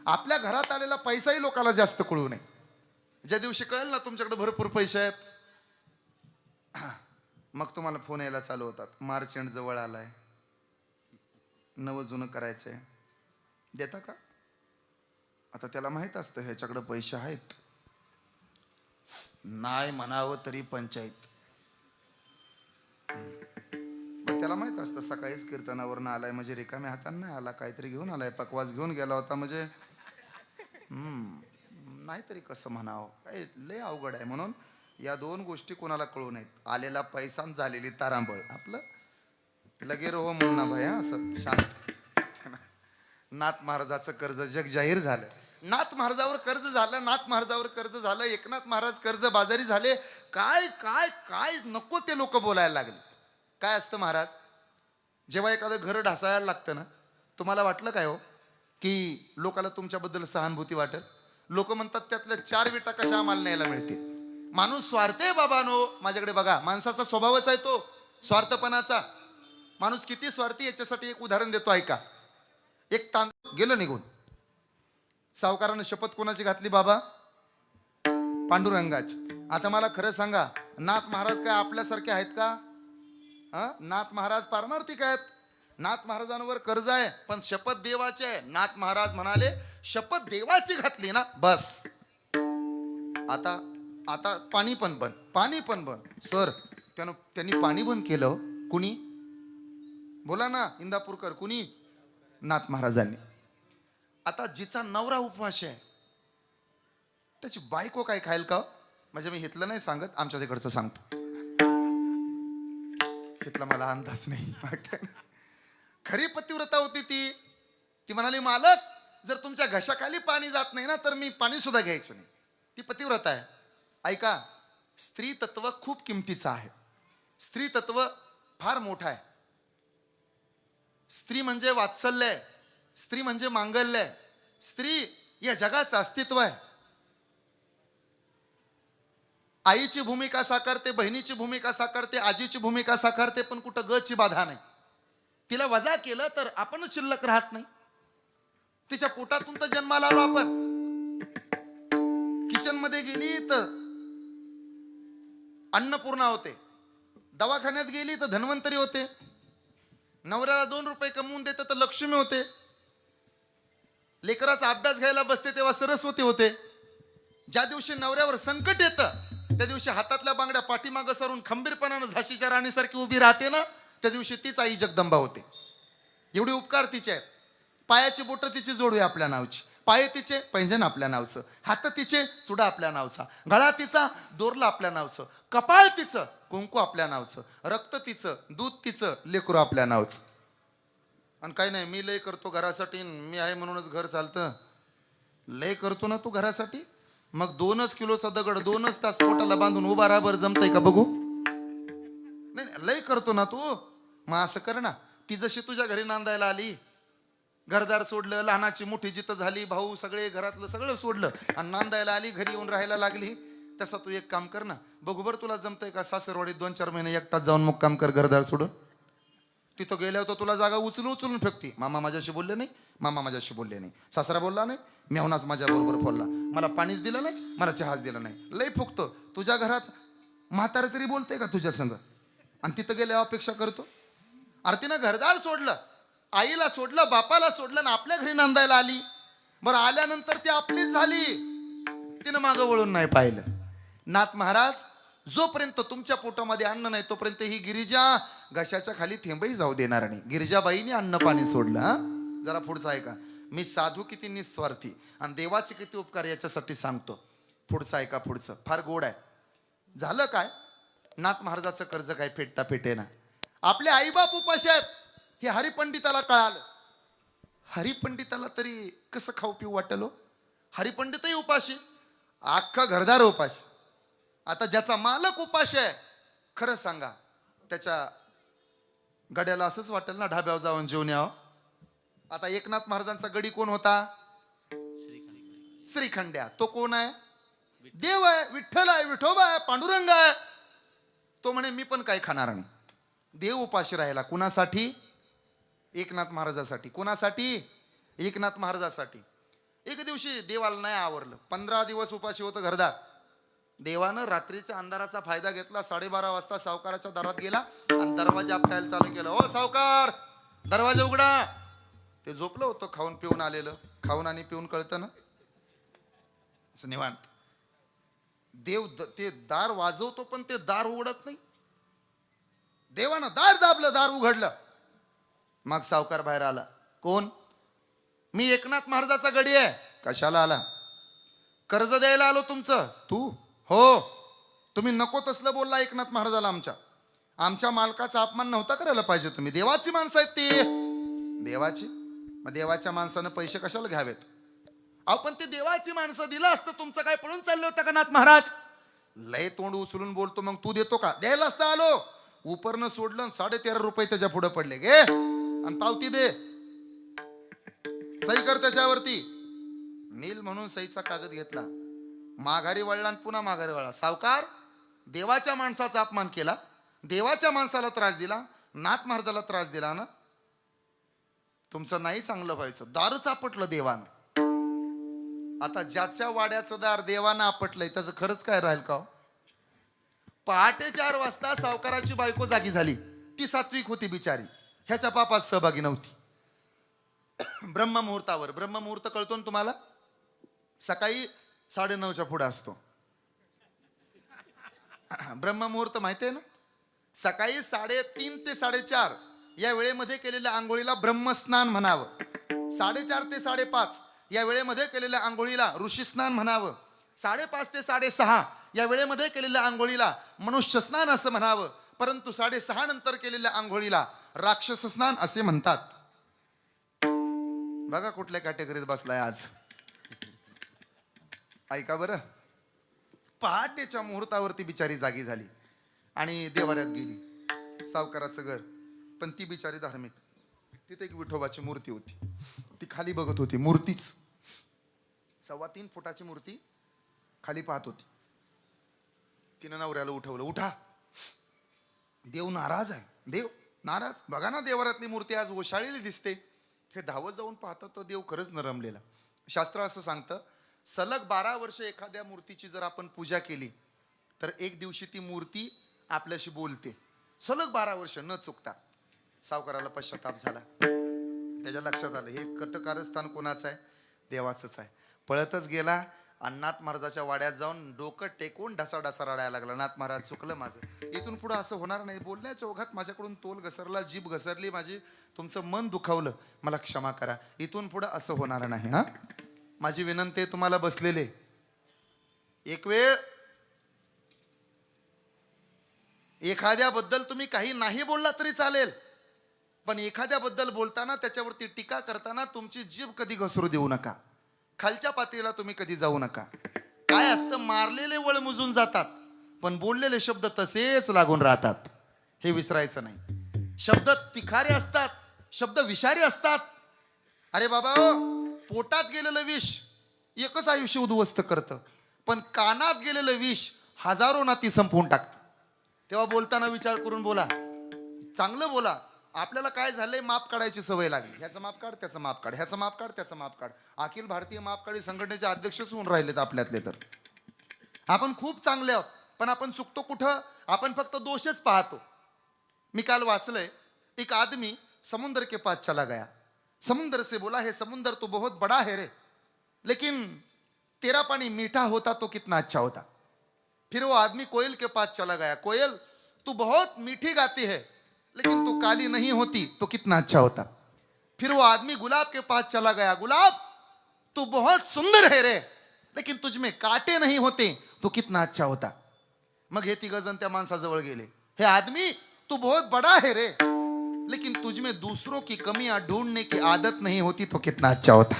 आपल्या घरात आलेला पैसाही लोकांना जास्त कळू नये. ज्या दिवशी कळेल ना तुमच्याकडे भरपूर पैसे आहेत, मग तुम्हाला फोन यायला चालू होतात. मार्च एंड जवळ आलाय, नवं जुनं करायचंय, देता का? आता त्याला माहित असतं ह्याच्याकडे पैसे आहेत. नाही म्हणावं तरी पंचायत. त्याला माहित असतं सकाळीच कीर्तनावरनं आलाय म्हणजे रिकाम्या हाताने नाही आला, काहीतरी घेऊन आलाय. पकवास घेऊन गेला होता म्हणजे नाहीतरी कसं म्हणावं, काय लय अवघड आहे. म्हणून या 2 गोष्टी कोणाला कळू नयेत. आलेला पैसा झालेली तारांबळ. आपलं लगे रहो मुन्ना भाई, असं शांत. नाथ महाराजाचं कर्ज जग जाहीर झालं. नाथ महाराजावर कर्ज झालं, नाथ महाराजावर कर्ज झालं. एकनाथ महाराज कर्ज बाजारी झाले. काय काय काय नको ते लोक बोलायला लागले. काय असतं महाराज, जेव्हा एखादं घर ढासायला लागतं ना, तुम्हाला वाटलं काय हो की लोकाला तुमच्याबद्दल सहानुभूती वाटेल? लोक म्हणतात त्यातल्या 4 विटा कशा आम्हाला न्यायला मिळतील. माणूस स्वार्थ आहे बाबानो. माझ्याकडे बघा, माणसाचा स्वभावच आहे तो स्वार्थपणाचा. माणूस किती स्वार्थी याच्यासाठी एक उदाहरण देतो, ऐका. एक तांदूळ गेलं निघून. सावकारानं शपथ कोणाची घातली बाबा? पांडुरंगाची. आता मला खरं सांगा, नाथ महाराज काय आपल्यासारखे आहेत का? नाथ महाराज पारमार्थिक आहेत. नाथ महाराजांवर कर्ज आहे, पण शपथ देवाची आहे. नाथ महाराज म्हणाले शपथ देवाची घातली ना बस, आता आता पाणी पण बंद, पाणी पण बंद. सर त्यांनी पाणी बंद केलं. कुणी? बोला ना इंदापूरकर, कुणी? नाथ महाराजांनी. आता जिचा नवरा उपवास आहे त्याची बायको काय खाईल का? म्हणजे मी हितलं नाही सांगत, आमच्या तिकडचं सांगतो. हितला मला अंदाज नाही. खरी पतिव्रता होती ती म्हणाली, मालक जर तुमच्या घशाखाली पाणी जात नाही ना तर मी पाणी सुद्धा घ्यायचं नाही. ती पतिव्रता आहे. ऐका, स्त्री तत्व खूप किमतीचं आहे. स्त्री तत्व फार मोठं आहे. स्त्री म्हणजे वात्सल्य आहे. स्त्री म्हणजे मांगल्य आहे. स्त्री या जगाचं अस्तित्व आहे. आईची भूमिका साकारते, बहिणीची भूमिका साकारते, आजीची भूमिका साकारते, पण कुठं गची बाधा नाही. तिला वजा केलं तर आपणच शिल्लक राहत नाही. तिच्या पोटातून तर जन्माला आलो आपण. किचन मध्ये गेली तर अन्नपूर्णा होते, दवाखान्यात गेली तर धन्वंतरी होते, नवऱ्याला 2 रुपये कमवून देते तर लक्ष्मी होते, लेकराचा अभ्यास घ्यायला बसते तेव्हा सरस्वती होते. ज्या दिवशी नवऱ्यावर संकट येतं त्या दिवशी हातातल्या बांगड्या पाठीमागं सरून खंबीरपणानं झाशीच्या राणीसारखी उभी राहते ना, त्या दिवशी तीच आई जगदंबा होते. एवढे उपकार तिचे आहेत. पायाची बोटं तिची जोडूया आपल्या नावची, पाय तिचे पैंजण आपल्या नावचं, हात तिचे चुडा आपल्या नावचा, गळा तिचा दोरला आपल्या नावचं, कपाळ तिचं कुंकू आपल्या नावचं, रक्त तिचं, दूध तिचं, लेकरू आपल्या नावचं. आणि काय नाही, मी लय करतो घरासाठी, मी आहे म्हणूनच घर चालतं. लय करतो ना तू घरासाठी, मग 2 किलोचा दगड 2 तास पोटाला बांधून उभा राहा बरं, जमतंय का बघू? नाही, लय करतो ना तू, मग असं कर ना. ती जशी तुझ्या घरी नांदायला आली, घरदार सोडलं, लहानाची मोठी जिथं झाली, भाऊ सगळे घरातलं सगळं सोडलं आणि नांदायला आली, घरी येऊन राहायला लागली, तसा तू एक काम कर ना. बघू बरं तुला जमतंय का? सासरवाडीत 2-4 महिने एकटाच जाऊन मुक्काम कर घरदार सोडून. तिथं गेल्यावर तर तुला जागा उचलून फेकती. मामा माझ्याशी बोलले नाही, मामा माझ्याशी बोलले नाही, सासरा बोलला नाही, मेहुणाच माझ्या बरोबर बोलला, मला पाणीच दिलं नाही, मला चहाच दिला नाही. लय फुकतो. तुझ्या घरात म्हातारा तरी बोलते का तुझ्या संग? आणि तिथं गेल्यावर अपेक्षा करतो. अरे तिनं घरदार सोडलं, आईला सोडलं, बापाला सोडलं ना आपल्या घरी नांदायला आली. बरं, आल्यानंतर ती आपलीच झाली, तिनं मागं वळून नाही पाहिलं. नाथ महाराज, जोपर्यंत तुमच्या पोटामध्ये अन्न नाही तोपर्यंत ही गिरिजा घशाच्या खाली थेंबही जाऊ देणार नाही. गिरिजाबाईने अन्न पाणी सोडलं. हा, जरा पुढचं ऐका. मी साधू किती निस्वार्थी आणि देवाचे किती उपकार याच्यासाठी सांगतो. पुढचं ऐका, पुढचं फार गोड आहे. झालं काय, नाथ महाराजाचं कर्ज काय फेडता फेटेना. आपले आईबाप उपाशी आहेत हे हरिपंडिताला कळालं. हरिपंडिताला तरी कसं खाऊ पिऊ वाटलो. हरिपंडितही उपाशी, अख्खा घरदार उपाशी. आता ज्याचा मालक उपाशी आहे, खरं सांगा त्याच्या गड्याला असंच वाटेल ना ढाब्यावर जाऊन जेवून यावं. आता एकनाथ महाराजांचा गडी कोण होता? श्रीखंड्या. तो कोण आहे? देव आहे, विठ्ठल आहे, विठोबा आहे, पांडुरंग आहे. तो म्हणे मी पण काय खाणार नाही. देव उपाशी राहिला. कुणासाठी? एकनाथ महाराजासाठी. कोणासाठी? एकनाथ महाराजासाठी. एक दिवशी देवाला नाही आवरलं, 15 दिवस उपाशी होतं घरदार. देवानं रात्रीच्या अंधाराचा फायदा घेतला. 12:30 वाजता सावकाराच्या दारात गेला आणि दरवाजा आपटायला चालू केला. ओ सावकार, दरवाजा उघडा. ते झोपलं होतं, खाऊन पिऊन आलेलं. खाऊन आणि पिऊन कळतं ना, असं निवांत. देव ते दार वाजवतो पण ते दार उघडत नाही. देवानं दार दाबलं, दार उघडलं. मग सावकार बाहेर आला. कोण? मी एकनाथ महाराजाचा गडी आहे. कशाला आला? कर्ज द्यायला आलो तुमचं. तू? हो. तुम्ही नको तसलं बोलला एकनाथ महाराजाला. आमच्या मालकाचा अपमान नव्हता करायला पाहिजे तुम्ही. देवाची माणसं आहेत ती. देवाची? मग देवाच्या माणसानं पैसे कशाला घ्यावेत? अहो पण ते देवाची माणसं दिलं असतं, तुमचं काय पळून चाललं होतं का नाथ महाराज? लय तोंड उचलून बोलतो. मग तू देतो का? द्यायला असतं आलो. उपरनं सोडलं, 13.5 रुपये त्याच्या पुढे पडले. घे आणि पावती दे, सही कर त्याच्यावरती. नील म्हणून सहीचा कागद घेतला, माघारी वळला आणि पुन्हा माघारी वळला. सावकार, देवाच्या माणसाचा अपमान केला, देवाच्या माणसाला त्रास दिला, नाथ महाराजाला त्रास दिला ना, तुमचं नाही चांगलं व्हायचं. दारच आपटलं देवानं. आता ज्याच्या वाड्याचं दार देवानं आपटलंय त्याचं खरंच काय राहील का? पहाटे 4 वाजता सावकाराची बायको जागी झाली. ती सात्विक होती बिचारी, ह्याच्या पापात सहभागी नव्हती. ब्रह्ममुहूर्तावर, ब्रह्ममुहूर्त कळतो ना तुम्हाला? सकाळी 9:30च्या पुढे असतो ब्रह्ममुहूर्त, माहितीये ना? सकाळी 3:30 ते 4:30 या वेळेमध्ये केलेल्या आंघोळीला ब्रह्मस्नान म्हणावं. 4:30 ते 5:30 या वेळेमध्ये केलेल्या आंघोळीला ऋषी स्नान म्हणावं. 5:30 ते 6:30 या वेळेमध्ये केलेल्या आंघोळीला मनुष्य स्नान असं म्हणावं. परंतु 6:30 नंतर केलेल्या आंघोळीला राक्षस स्नान असे म्हणतात. बघा कुठल्या कॅटेगरीत बसलाय आज. ऐका बरं, पहाटेच्या मुहूर्तावरती बिचारी जागी झाली आणि देवाऱ्यात गेली. सावकाराचं घर, पण ती बिचारी धार्मिक. तिथे एक विठोबाची मूर्ती होती, ती खाली बघत होती. मूर्तीच 3.25 फुटाची मूर्ती खाली पाहत होती. तिनं नवऱ्याला उठवलं, उठा, देव नाराज आहे. देव नाराज? बघा ना, देवाऱ्यातली मूर्ती आज ओशाळलेली दिसते. हे धावत जाऊन पाहतं तर देव खरंच नरमलेला. शास्त्र असं सांगतं, सलग 12 वर्ष एखाद्या मूर्तीची जर आपण पूजा केली तर एक दिवशी ती मूर्ती आपल्याशी बोलते. सलग 12 वर्ष न चुकता. सावकाराला पश्चाताप झाला. त्याच्या लक्षात आलं, हे कटकारस्थान कोणाचं आहे? देवाचंच आहे. पळतच गेला आणि नाथ महाराजाच्या वाड्यात जाऊन डोकं टेकून ढसाढसा रडायला लागला. नाथ महाराज, चुकलं माझं, इथून पुढं असं होणार नाही. बोलण्याच्या ओघात माझ्याकडून तोल घसरला, जीभ घसरली माझी, तुमचं मन दुखावलं, मला क्षमा करा. इथून पुढं असं होणार नाही. हा, माझी विनंती आहे तुम्हाला बसलेले, एक वेळ एखाद्याबद्दल तुम्ही काही नाही बोलला तरी चालेल, पण एखाद्याबद्दल बोलताना, त्याच्यावरती टीका करताना तुमची जीभ कधी घसरू देऊ नका. खालच्या पातळीला तुम्ही कधी जाऊ नका. काय असतं, मारलेले वळ मुजून जातात, पण बोललेले शब्द तसेच लागून राहतात. हे विसरायचं नाही. शब्द तिखारे असतात, शब्द विषारी असतात. अरे बाबा, पोटात गेलेलं विष एकच आयुष्य उद्ध्वस्त करतं, पण कानात गेलेलं विष हजारो नाती संपवून टाकतं. तेव्हा बोलताना विचार करून बोला, चांगलं बोला. आपल्याला काय झालंय, माप काढायची सवय लागली. ह्याचं माप काढ, त्याचं माप काढ, ह्याचं माप काढ, त्याचं माप काढ. अखिल भारतीय माप काढी संघटनेचे अध्यक्षच होऊन राहिलेत आपल्यातले. तर आपण खूप चांगले आहोत, पण आपण चुकतो कुठं? आपण फक्त दोषच पाहतो. मी काल वाचलंय, एक आदमी समुद्र के पास चला गया, समुद्र से बोला, है समुद्र तो बहुत बड़ा है रे, लेकिन तेरा पानी मीठा होता तो कितना अच्छा होता. फिर वो आदमी कोयल के पास चला गया, कोयल तू बहुत मीठी गाती है, लेकिन तू काली नहीं होती तो कितना अच्छा होता. फिर वो आदमी गुलाब के पास चला गया, गुलाब तू बहुत सुंदर है रे, लेकिन तुझ में कांटे नहीं होते तो कितना अच्छा होता. मग हे तिघ जण त्या माणसाजवळ गेले. हे आदमी, तू बहुत बड़ा है रे, लेकिन तुझ में दूसरों की कमियां ढूंढने की आदत नहीं होती तो कितना अच्छा होता.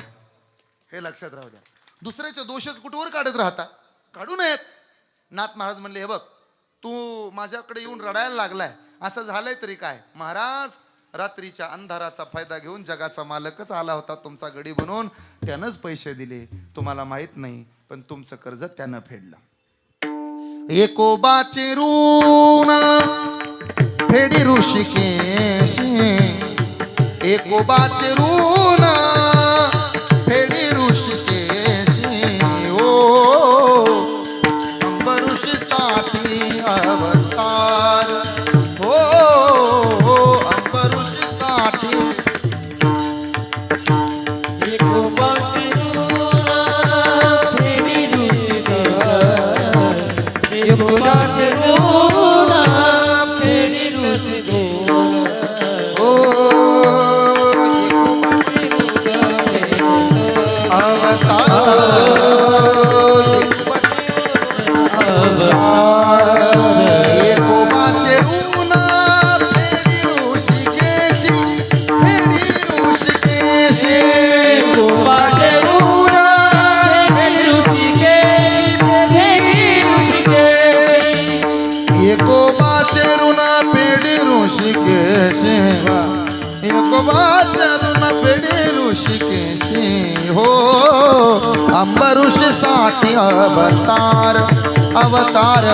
हे लक्षात राहू द्या. दुसऱ्याचे दोषच कुठवर काढत राहता? काढू नयेत. नाथ महाराज म्हणले, हे बघ, तू माझ्याकडे येऊन रडायला लागलाय, असं झालंय तरी काय? महाराज, रात्रीच्या अंधाराचा फायदा घेऊन जगाचा मालकच आला होता तुमचा गडी बनवून, त्यानंच पैसे दिले, तुम्हाला माहित नाही, पण तुमचं कर्ज त्यानं फेडलं. एकोबाचे ऋण फेडी ऋषिकेशी, एकोबाचे ऋण फेडी ऋषिकेशी. ओ अंबऋषी साठी अवतार, हो अंबऋषी साठी. एकोबाचे ऋण फेडी ऋषिकेश, एकोबाचे ऋण फेडी ऋषिकेश. ओ एकोबाचे ऋण अवतार, एकोबाचे ऋण फेडी ऋषिकेशी, फेडी ऋषिकेशी. एकोबाचे ऋण फेडी ऋषिकेश, फेडी ऋषिकेश. एकोबाचे ऋण फेडी ऋषिकेशी, एकोबाचे ऋण फेडी ऋषिकेशी. हो अंबऋषी साठी अवतार, अवतार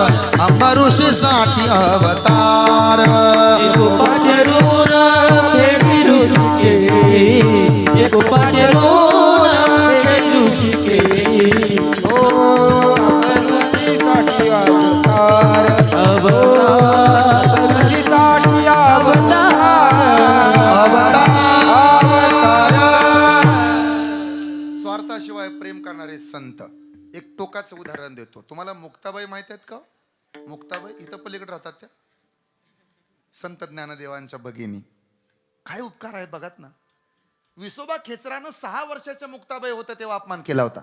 अंबऋषी साठी अवतार. एकोबाचे ऋण फेडी ऋषिकेश, एकोबाचे ऋण फेडी ऋषिकेश. ओ अंबरुषीसाठी अवतार, अवतार, अंबरुषीसाठी अवतार, अवतार. स्वार्थाशिवाय प्रेम करणारे संत. एक टोकाचं उदाहरण देतो तुम्हाला. मुक्ताबाई माहित आहेत का? मुक्ताबाई इथं पलीकडे राहतात त्या, संत ज्ञानदेवांच्या भगिनी. काय उपकार आहे बघात ना. विसोबा खेचरानं 6 वर्षाच्या मुक्ताबाई होत्या तेव्हा अपमान केला होता.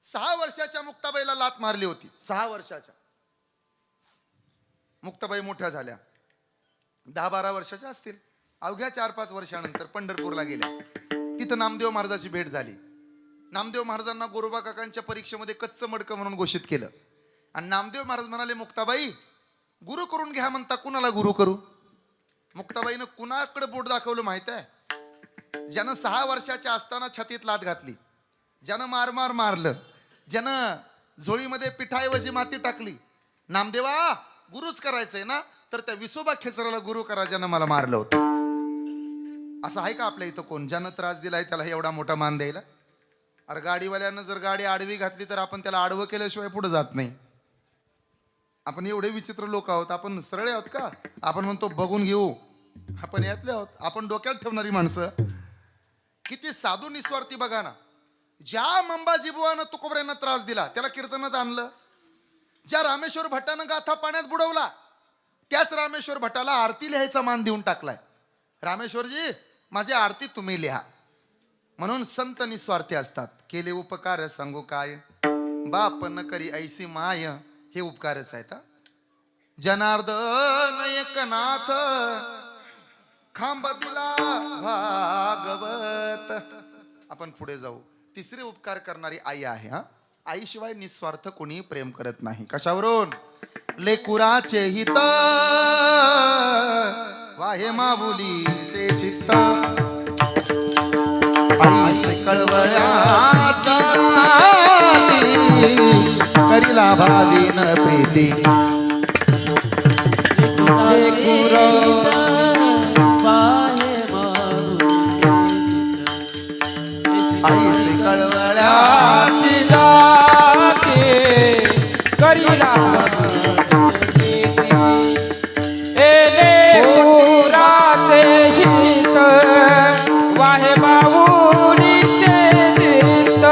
6 वर्षाच्या मुक्ताबाईला लात मारली होती. 6 वर्षाच्या. मुक्ताबाई मोठ्या झाल्या, 10-12 वर्षाच्या असतील. अवघ्या 4-5 वर्षानंतर पंढरपूरला गेल्या. तिथं नामदेव महाराजाची भेट झाली. नामदेव महाराजांना गोरोबा काकांच्या परीक्षेमध्ये कच्चं मडकं म्हणून घोषित केलं. आणि नामदेव महाराज म्हणाले, मुक्ताबाई गुरु करून घ्या म्हणता, कुणाला गुरु करू? मुक्ताबाईनं कुणाकडे बोट दाखवलं माहित आहे? ज्यानं 6 वर्षाच्या असताना छातीत लाथ घातली, ज्यानं मार मारलं, ज्यानं झोळीमध्ये पिठाऐवजी माती टाकली. नामदेवा गुरुच करायचंय ना, तर त्या विसोबा खेचराला गुरु करा, ज्यानं मला मारलं होतं. असं आहे का आपल्या इथं कोण ज्यानं त्रास दिलाय त्याला एवढा मोठा मान द्यायला? अरे गाडीवाल्यानं जर गाडी आडवी घातली तर आपण त्याला आडवं केल्याशिवाय पुढे जात नाही. आपण एवढे विचित्र लोक आहोत. आपण सरळे आहोत का? आपण म्हणतो बघून घेऊ, आपण यातले आहोत. आपण डोक्यात ठेवणारी माणसं. किती साधू निस्वार्थी बघा ना. ज्या मंबाजी बुवानं तुकोबऱ्यांना त्रास दिला त्याला कीर्तनात आणलं. ज्या रामेश्वर भट्टानं गाथा पाण्यात बुडवला त्याच रामेश्वर भट्टाला आरती लिहायचा मान देऊन टाकलाय. रामेश्वरजी माझी आरती तुम्ही लिहा. म्हणून संत निस्वार्थी असतात. केले उपकार सांगू काय, बाप न करी ऐसी माय, हे उपकारच आहेत. जनार्दन एकनाथ खांब दिला भागवत. आपण पुढे जाऊ. तिसरे उपकार करणारी आई आहे. आईशिवाय निस्वार्थ कोणी प्रेम करत नाही. कशावरून? लेकुराचे हित वाहे माऊलीचे चित्त, आई कळवळ्याची करीला भावीन प्रीती. आई कळवळ्याची करीला वाहे माऊलीचे चित्त,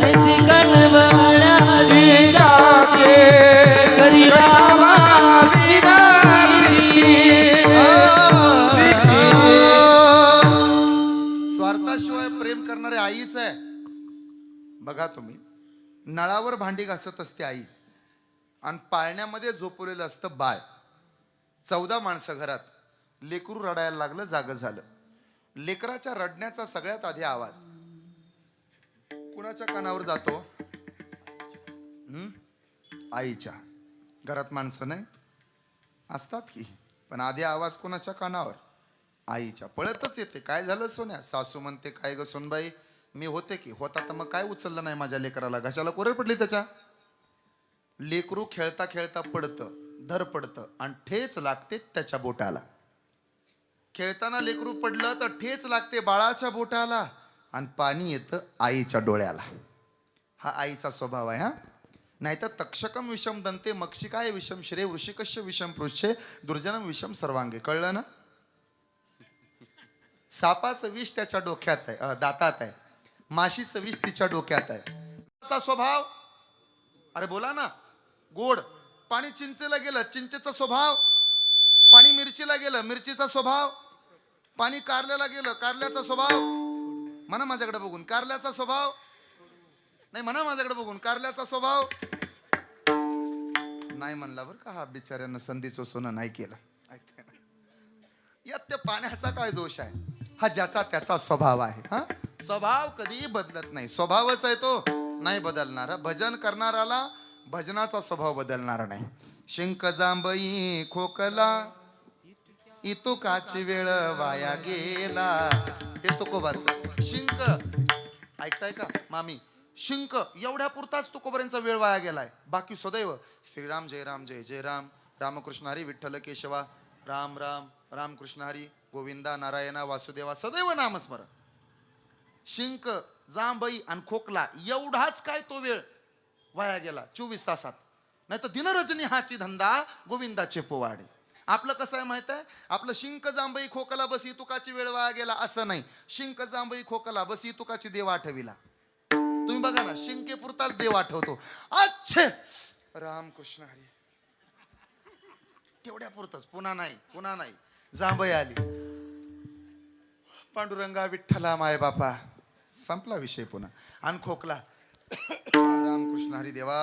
ऐसी कळवळाची जातीये करीला भावीन आईच आहे. बघा तुम्ही, नळावर भांडी घासत असते आई आणि पाळण्यामध्ये झोपवलेलं असतं बाळ. 14 माणसं घरात. लेकरू रडायला लागलं, जागं झालं. लेकराच्या रडण्याचा सगळ्यात आधी आवाज कुणाच्या कानावर जातो? आईच्या. घरात माणसं नाही असतात की, पण आधी आवाज कोणाच्या कानावर? आईच्या. पळतच येते. काय झालं सोन्या? सासू म्हणते, काय ग सोनबाई, मी होते की. होता तर मग काय उचललं नाही माझ्या लेकराला? घशाला कोरड पडली त्याच्या. लेकरू खेळता खेळता पडतं, धर पडतं आणि ठेच लागते त्याच्या बोटाला. खेळताना लेकरू पडलं तर ठेच लागते बाळाच्या बोटाला आणि पाणी येतं आईच्या डोळ्याला. हा आईचा स्वभाव आहे. नाहीतर तक्षकम विषम दंते मक्षिकाय विषम श्रे वृषिकस्य विषम पृच्छे दुर्जनम विषम सर्वांगे. कळलं ना? सापाचं विष त्याच्या डोक्यात आहे, दातात आहे. माशीचं विष तिच्या डोक्यात आहे. स्वभाव, अरे बोला ना. गोड पाणी चिंचेला गेलं, चिंचेचा स्वभाव. पाणी मिरचीला गेलं, मिरचीचा स्वभाव. पाणी कारल्याला गेलं, कारल्याचा स्वभाव. म्हणा माझ्याकडे बघून, कारल्याचा स्वभाव. नाही म्हणा माझ्याकडे बघून, कारल्याचा स्वभाव. नाही म्हणला बरं का. हा बिचाऱ्यानं संधीचं सोनं नाही केलं. यात त्या पाण्याचा काय दोष आहे? हा ज्याचा त्याचा स्वभाव आहे. स्वभाव कधी बदलत नाही. स्वभावच आहे तो, नाही बदलणारा. भजन करणाराला भजनाचा स्वभाव बदलणारा नाही. शिंक जांभई खोकला इतुकाची वेळ वाया गेला. हे तुकोबाचं शिंक. ऐकताय का मामी? शिंक एवढ्या पुरताच तुकोबऱ्यांचा वेळ वाया गेलाय. बाकी सदैव श्रीराम जय राम जय जय राम, रामकृष्ण हरी विठ्ठल केशवा, राम राम रामकृष्ण हरी गोविंदा नारायणा वासुदेवा, सदैव नामस्मरण. शिंक जांभई आणि खोकला एवढाच काय तो वेळ वाया गेला 24 तासात. नाही तर दिनरजनी हाची धंदा गोविंदाचे पोवाडे. आपलं कसं आहे माहित आहे? आपलं शिंक जांभई खोकला बस इतुकाची वेळ वाया गेला असं नाही. शिंक जांभई खोकला बस इतुकाची देव आठविला. तुम्ही बघा ना, शिंके पुरताच देव आठवतो. अच्छे रामकृष्ण हरी तेवढ्या पुरतच, पुन्हा नाही पुन्हा नाही. जांभई आली पांडुरंगा विठ्ठला माय बापा. संपला विषय पुन्हा. आणि खोकला. रामकृष्ण हरी देवा.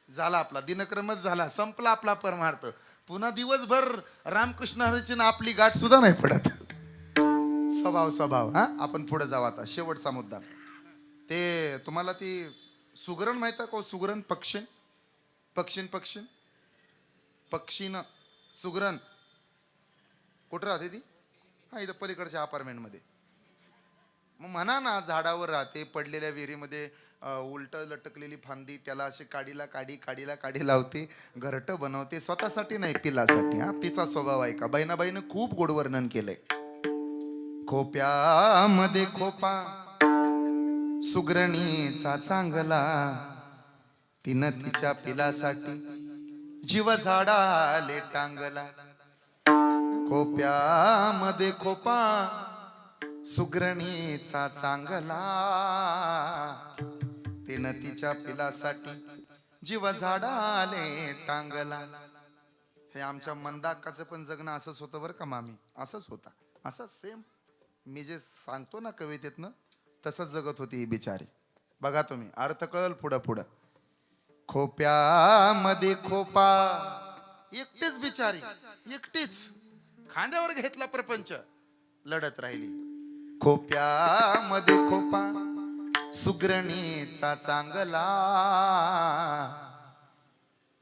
झाला आपला दिनक्रमच झाला. संपला आपला परमार्थ. पुन्हा दिवसभर रामकृष्ण हरीची ना आपली गाठ सुद्धा नाही पडत. स्वभाव हा. आपण पुढे जाऊ आता. शेवटचा मुद्दा. ते तुम्हाला ती सुगरण माहित आहे का? सुगरण पक्षीन सुगरण कुठं राहते ती? हा इथं पलीकडच्या अपार्टमेंट मध्ये. मग म्हणा ना, झाडावर राहते, पडलेल्या विहिरीमध्ये उलट लटकलेली फांदी, त्याला अशी काडीला काडी लावते, घरट बनवते, स्वतःसाठी नाही पिलासाठी. हा तिचा स्वभाव आहे का? बहिणाबाईनं खूप गोड वर्णन केलंय. खोप्यामध्ये खोपा सुगरणीचा चांगला, तिनं तिच्या पिलासाठी जीव झाडाले टांगला. खोप्यामध्ये खोपा सुगरणीचा चांगला, तिनं तिच्या पिलासाठी जीव झाडाले टांगला. हे आमच्या मंदाकाचं पण जगणं असंच होतं बरं का मामी. असंच होता. असं सेम मी जे सांगतो ना कवितेतनं तसंच जगत होती ही बिचारी. बघा तुम्ही, अर्थ कळल पुढं. खोप्यामध्ये खोपा, एकटीच बिचारी, एकटीच खांद्यावर घेतला प्रपंच, लढत राहिली. खोप्यामध्ये खोपा सुगरणीचा चांगला,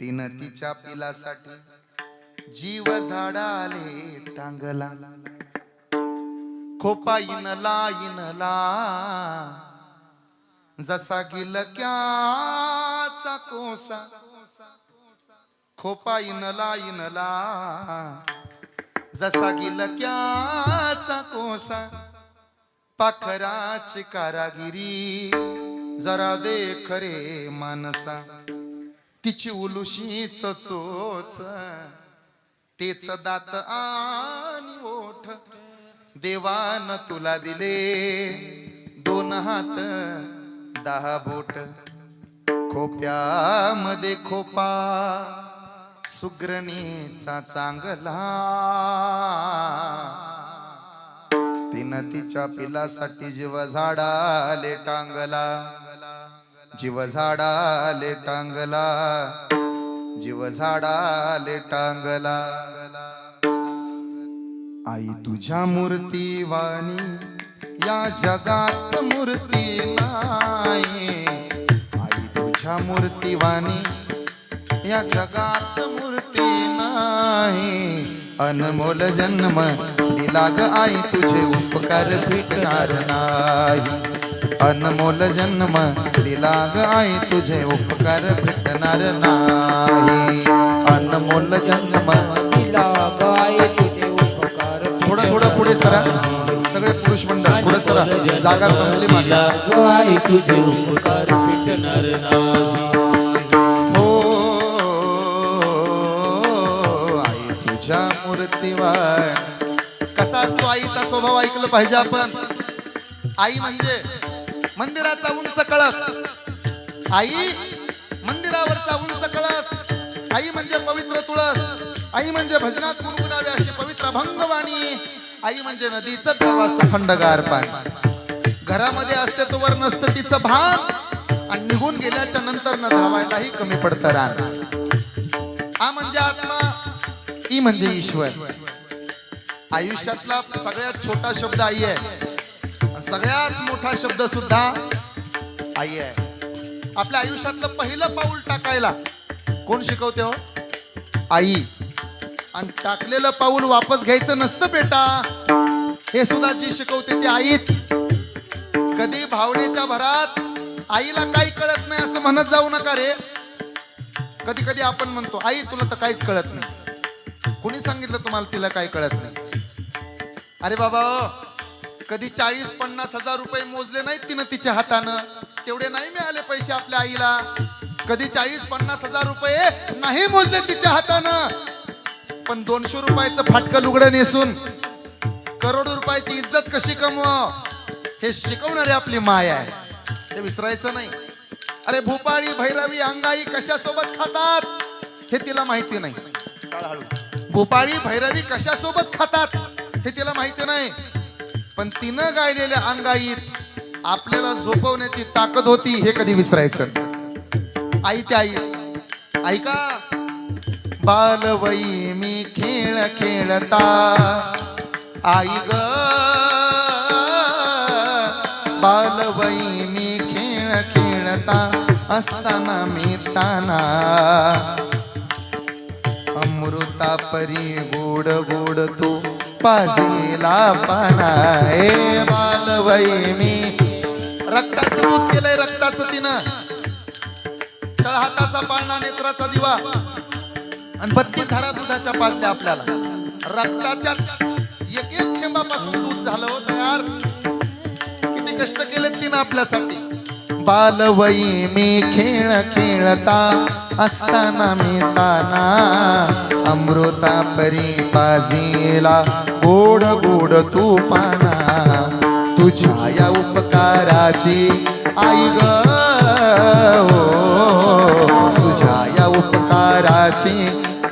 तिनं तिच्या पिलासाठी जीव झाडाले टांगला. खोपा इनला जसा गिलक्याचा कोसा. खोपा इनला जसा गिलक्याचा कोसा. पाखराची कारागिरी जरा देख रे मानसा. तिची उलुशीच चोच, तेच दात आणि ओठ. देवान तुला दिले 2 हात 10 बोट. खोप्यामध्ये खोपा सुगरणीचा चांगला, तिनं तिच्या पिलासाठी जीव झाडाले टांगला. जीव झाडाले टांगला, जीव झाडाले टांगला. आई तुझ्या मूर्ती वाणी या जगात मूर्ती नाही. आई तुझ्या मूर्ती वाणी या जगात मूर्ती नाही. अनमोल जन्म दिला ग आई, तुझे उपकार भेटणार नाही. अनमोल जन्म दिला ग आई, तुझे उपकार भेटणार नाही. अनमोल जन्म दिला ग आई, तुझे उपकार. थोडं पुढे सरा. सगळे पुरुष मंडळ पुढे सरा. जागा संपली माझ्या. आई तुझे उपकार भेटणार नाही. मूर्तीवान कसा असतो आईचा स्वभाव ऐकलं पाहिजे आपण. आई म्हणजे मंदिराचा उंच कळस. आई मंदिरावरचा उंच कळस. आई म्हणजे पवित्र तुळस. आई म्हणजे भजनात गुणगुणावे अशी पवित्र भंगवाणी. आई म्हणजे नदीचं प्रवास थंडगार पाणी. घरामध्ये असते तोवर नसतं तिचं भान, आणि निघून गेल्याच्या नंतर न धावायलाही कमी पडतं रान. आ म्हणजे आत्मा, ई म्हणजे ईश्वर. आयुष्यातला सगळ्यात छोटा शब्द आई आहे, सगळ्यात मोठा शब्द सुद्धा आई आहे. आपल्या आयुष्यातलं पहिलं पाऊल टाकायला कोण शिकवते हो? आई. आणि टाकलेलं पाऊल वापस घ्यायचं नसतं बेटा, हे सुद्धा जी शिकवते ती आईच. कधी भावनेच्या भरात आईला काही कळत नाही असं म्हणत जाऊ नका रे. कधी कधी आपण म्हणतो आई तुला तर काहीच कळत नाही. कोणी सांगितलं तुम्हाला तिला काही कळत नाही? अरे बाबा, कधी 40-50 हजार रुपये मोजले नाहीत तिनं तिच्या हातानं? तेवढे नाही मिळाले पैसे आपल्या आईला. कधी 40-50 हजार रुपये नाही मोजले तिच्या हातानं. पण 200 रुपयाचं फाटकं लुगडं नेसून करोडो रुपयाची इज्जत कशी कमवा हे शिकवणारी आपली माय आहे, ते विसरायचं नाही. अरे भूपाळी, भैरवी, अंगाई कशासोबत खातात हे तिला माहिती नाही. भूपाळी, भैरवी कशासोबत खातात हे तिला माहिती नाही. पण तिनं गायलेल्या अंगाईत आपल्याला झोपवण्याची ताकद होती हे कधी विसरायचं नाही. आई ते आई ऐका. बालवई मी खेळ खेळता आई ग, बालवई मी खेळ खेळता असताना मी ताना, अमृता परी गोड गोड तू पाजेला पाना. ए बालवई मी रक्ताचं दूध केलंय, रक्ताचं तिनं, तळ हाताचा पाळणा, नेत्राचा दिवा आणि 32 धारा दुधाच्या पाजल्या आपल्याला. रक्ताच्या एक एक थेंबापासून दूध झालं हो तयार. किती कष्ट केले तिनं आपल्यासाठी. बालवई मी खेळ खेळता असताना मी ताना, अमृता परी पाजेला गोड गोड तू पाना. तुझ्या या उपकाराची आई ग, तुझ्या या उपकाराची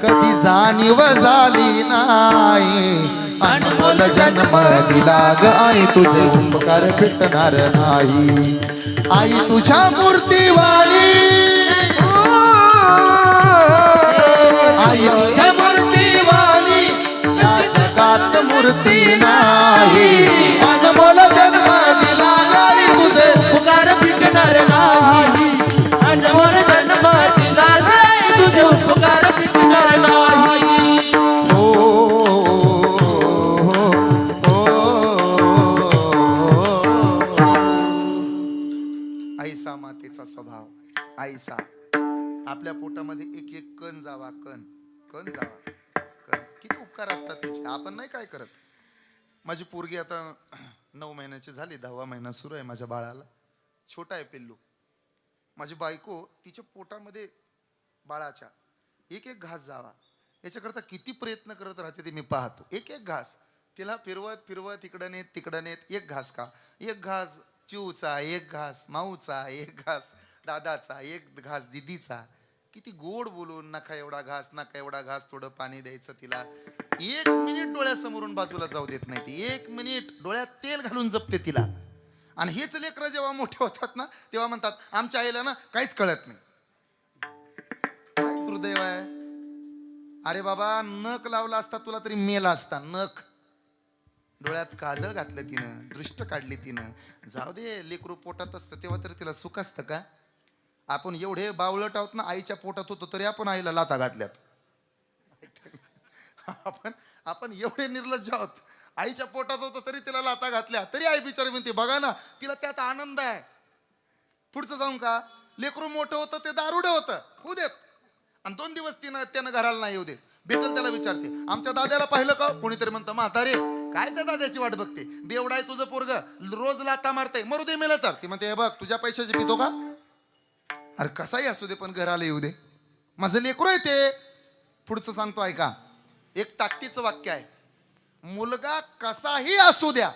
कधी जाणीव झाली नाही. अनमोल जन्म दिला ग आई, तुझे उपकार फिटणार नाही. आई तुझ्या मूर्तीवाणी, आई तुझ्या मूर्तीवाणी या जगात मूर्ती नाही. अनमोल जन्म दिला ग आई, तुझे उपकार फिटणार नाही. अनमोल जन्म दिला आई, तुझे उपकार फिटणार नाही. आईसा मातेचा स्वभाव. आईसा आपल्या पोटामध्ये एक एक कण जावा, कण कण जावा, कण. किती उपकार असतात त्याचे, आपण नाही काय करत. माझी पोरगी आता 9 महिन्याची झाली, 10वा महिना सुरू आहे माझ्या बाळाला. छोटा आहे पिल्लू. माझी बायको तिच्या पोटामध्ये बाळाच्या एक एक घास जावा याच्याकरता किती प्रयत्न करत राहते ते मी पाहतो. एक एक घास तिला फिरवत फिरवत इकडं नेत तिकडं नेत. एक घास का, एक घास चिवचा, एक घास माऊचा, एक घास दादाचा, एक घास दिदीचा. किती गोड बोलून, नका एवढा घास, नका एवढा घास, थोडं पाणी द्यायचं तिला. 1 मिनिट डोळ्यासमोरून बाजूला जाऊ देत नाही ती. 1 मिनिट डोळ्यात तेल घालून जपते तिला. आणि हेच लेकरं जेव्हा मोठे होतात ना तेव्हा म्हणतात आमच्या आईला ना काहीच कळत नाही. काय दुर्दैव आहे. अरे बाबा, नख लावला असता तुला तरी मेला असता. नख डोळ्यात काजळ घातलं तिनं, दृष्ट काढली तिनं. जाऊ दे, लेकरू पोटात असतं तेव्हा तरी तिला सुख असतं का. आपण एवढे बावळट आहोत ना, आईच्या पोटात होतो तरी आपण आईला लाथा घातल्यात. आपण एवढे निर्लज्ज आहोत. आईच्या पोटात होतो तरी तिला लाथा घातल्या, तरी आई बिचारी म्हणते बघा ना तिला त्यात आनंद आहे. पुढचं जाऊन का, लेकरू मोठं होतं ते दारुडं होतं, होऊ देत. आणि 2 दिवस त्यानं घराला नाही येऊ देत. भेटल त्याला विचारते आमच्या दाद्याला पाहिलं का. कोणीतरी म्हणतं म्हातारे काय त्या दाद्याची वाट बघते, बेवडा आहे तुझं पोरग, रोज लाता मारते, मरू दे मेलं तर. ती म्हणते हे बघ तुझ्या पैशाची पितो का. अरे कसाही असू दे पण घराला येऊ दे, माझं लेकरू आहे ते. पुढचं सांगतो ऐका, एक ताकदीचं वाक्य आहे. मुलगा कसाही असू द्या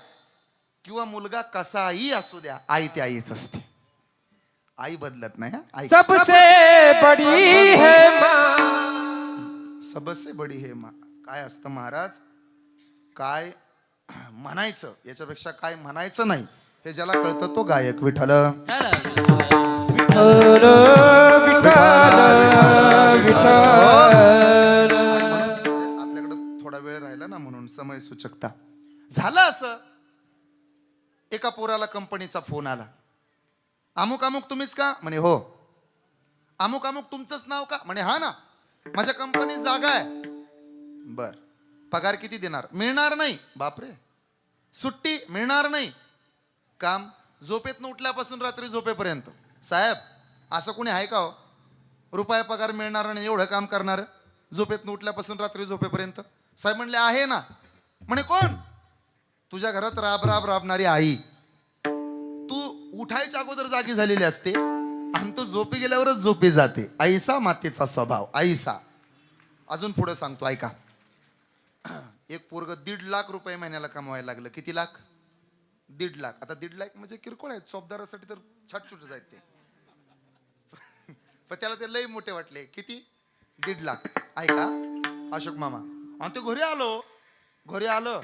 किंवा मुलगा कसाही असू द्या, आई ते आईच असते. आई बदलत नाही. आई सबसे बड़ी है माँ, सबसे बडी हे माँ. काय असतं महाराज, काय म्हणायचं याच्यापेक्षा काय म्हणायचं नाही हे ज्याला कळतं तो गायक. विठ्ठल आपल्याकडे थोडा वेळ राहिला ना म्हणून समय सूचकता. झालं असं, एका पोराला कंपनीचा फोन आला. अमुक अमुक तुम्हीच का म्हणे हो. अमुक अमुक तुमचंच नाव का म्हणे हा ना, माझ्या कंपनीत जागा आहे. बर, पगार किती देणार. मिळणार नाही. बापरे. सुट्टी मिळणार नाही. काम झोपेतनं उठल्यापासून रात्री झोपेपर्यंत. साहेब असं कोणी आहे का हो, रुपये पगार मिळणार आणि एवढं काम करणार झोपेतनं उठल्यापासून रात्री झोपेपर्यंत. साहेब म्हणले आहे ना. म्हणे कोण. तुझ्या घरात राब राब राबणारी आई. तू उठायच्या अगोदर जागी झालेली असते आणि तू झोपी गेल्यावरच झोपी जाते. आईसा मातेचा स्वभाव. आईसा. अजून पुढे सांगतो ऐका. एक पोरग 1.5 लाख रुपये महिन्याला कमवायला लागलं. किती लाख. 1.5 लाख. आता 1.5 लाख म्हणजे किरकोळ आहेत, चौबदारासाठी तर छाटछूट आहेत ते. पण त्याला ते लई मोठे वाटले. किती. 1.5 लाख. ऐका अशोक मामा. आणि ते घरी आलो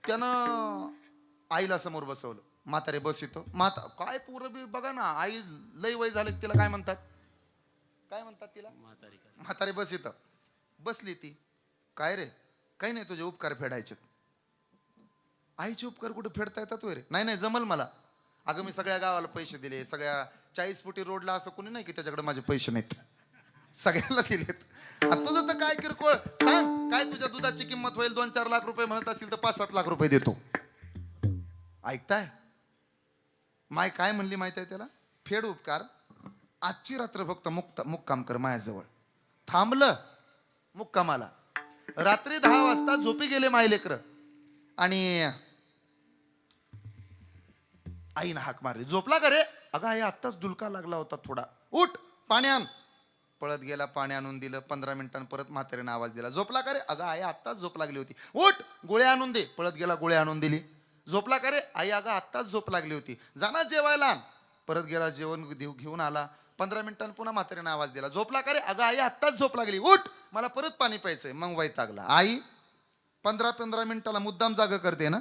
त्यानं आईला समोर बसवलं. म्हातारे बस इथं. काय पोरं बी बघा ना, आई लय वय झालं की तिला काय म्हणतात, काय म्हणतात तिला, म्हातारे बस इथं. बसली ती. काय रे, काही नाही, तुझे उपकार फेडायचे. आईचे उपकार कुठे फेडता येतात रे? नाही नाही जमल मला. अगं मी सगळ्या गावाला पैसे दिले, सगळ्या 40 फुटी रोडला असं कोणी नाही की त्याच्याकडे माझे पैसे नाहीत, सगळ्याला दिलेत. आणि तुझं तर काय किरकोळ, सांग काय तुझ्या दुधाची किंमत होईल? 2-4 लाख रुपये म्हणत असतील तर 5-7 लाख रुपये देतो. ऐकताय? माय काय म्हणली माहिती आहे त्याला? फेड उपकार, आजची रात्र फक्त मुक्काम कर माझ्याजवळ. थांबलं मुक्कामाला. रात्री 10 वाजता झोपी गेले माय लेकर. आणि आईनं हाक मारली, झोपला का रे? अगं आई आत्ताच डुलका लागला होता थोडा, उठ पाणी आण. पळत गेला, पाणी आणून दिलं. 15 मिनिटांनी परत म्हातारीनं आवाज दिला, झोपला का रे? अगं आई आत्ताच झोप लागली होती. उठ गोळ्या आणून दे. पळत गेला, गोळ्या आणून दिली. झोपला का रे? आई अगं आत्ताच झोप लागली होती. जाना जेवायला आण. परत गेला, जेवण घेऊन आला. 15 मिनिटांनी पुन्हा म्हातारीनं आवाज दिला, झोपला का रे? अगं आई आत्ताच झोप लागली, उठ मला परत पाणी प्यायचंय. मग वैतागला. आई 15 मिनिटाला मुद्दाम जागा करते ना.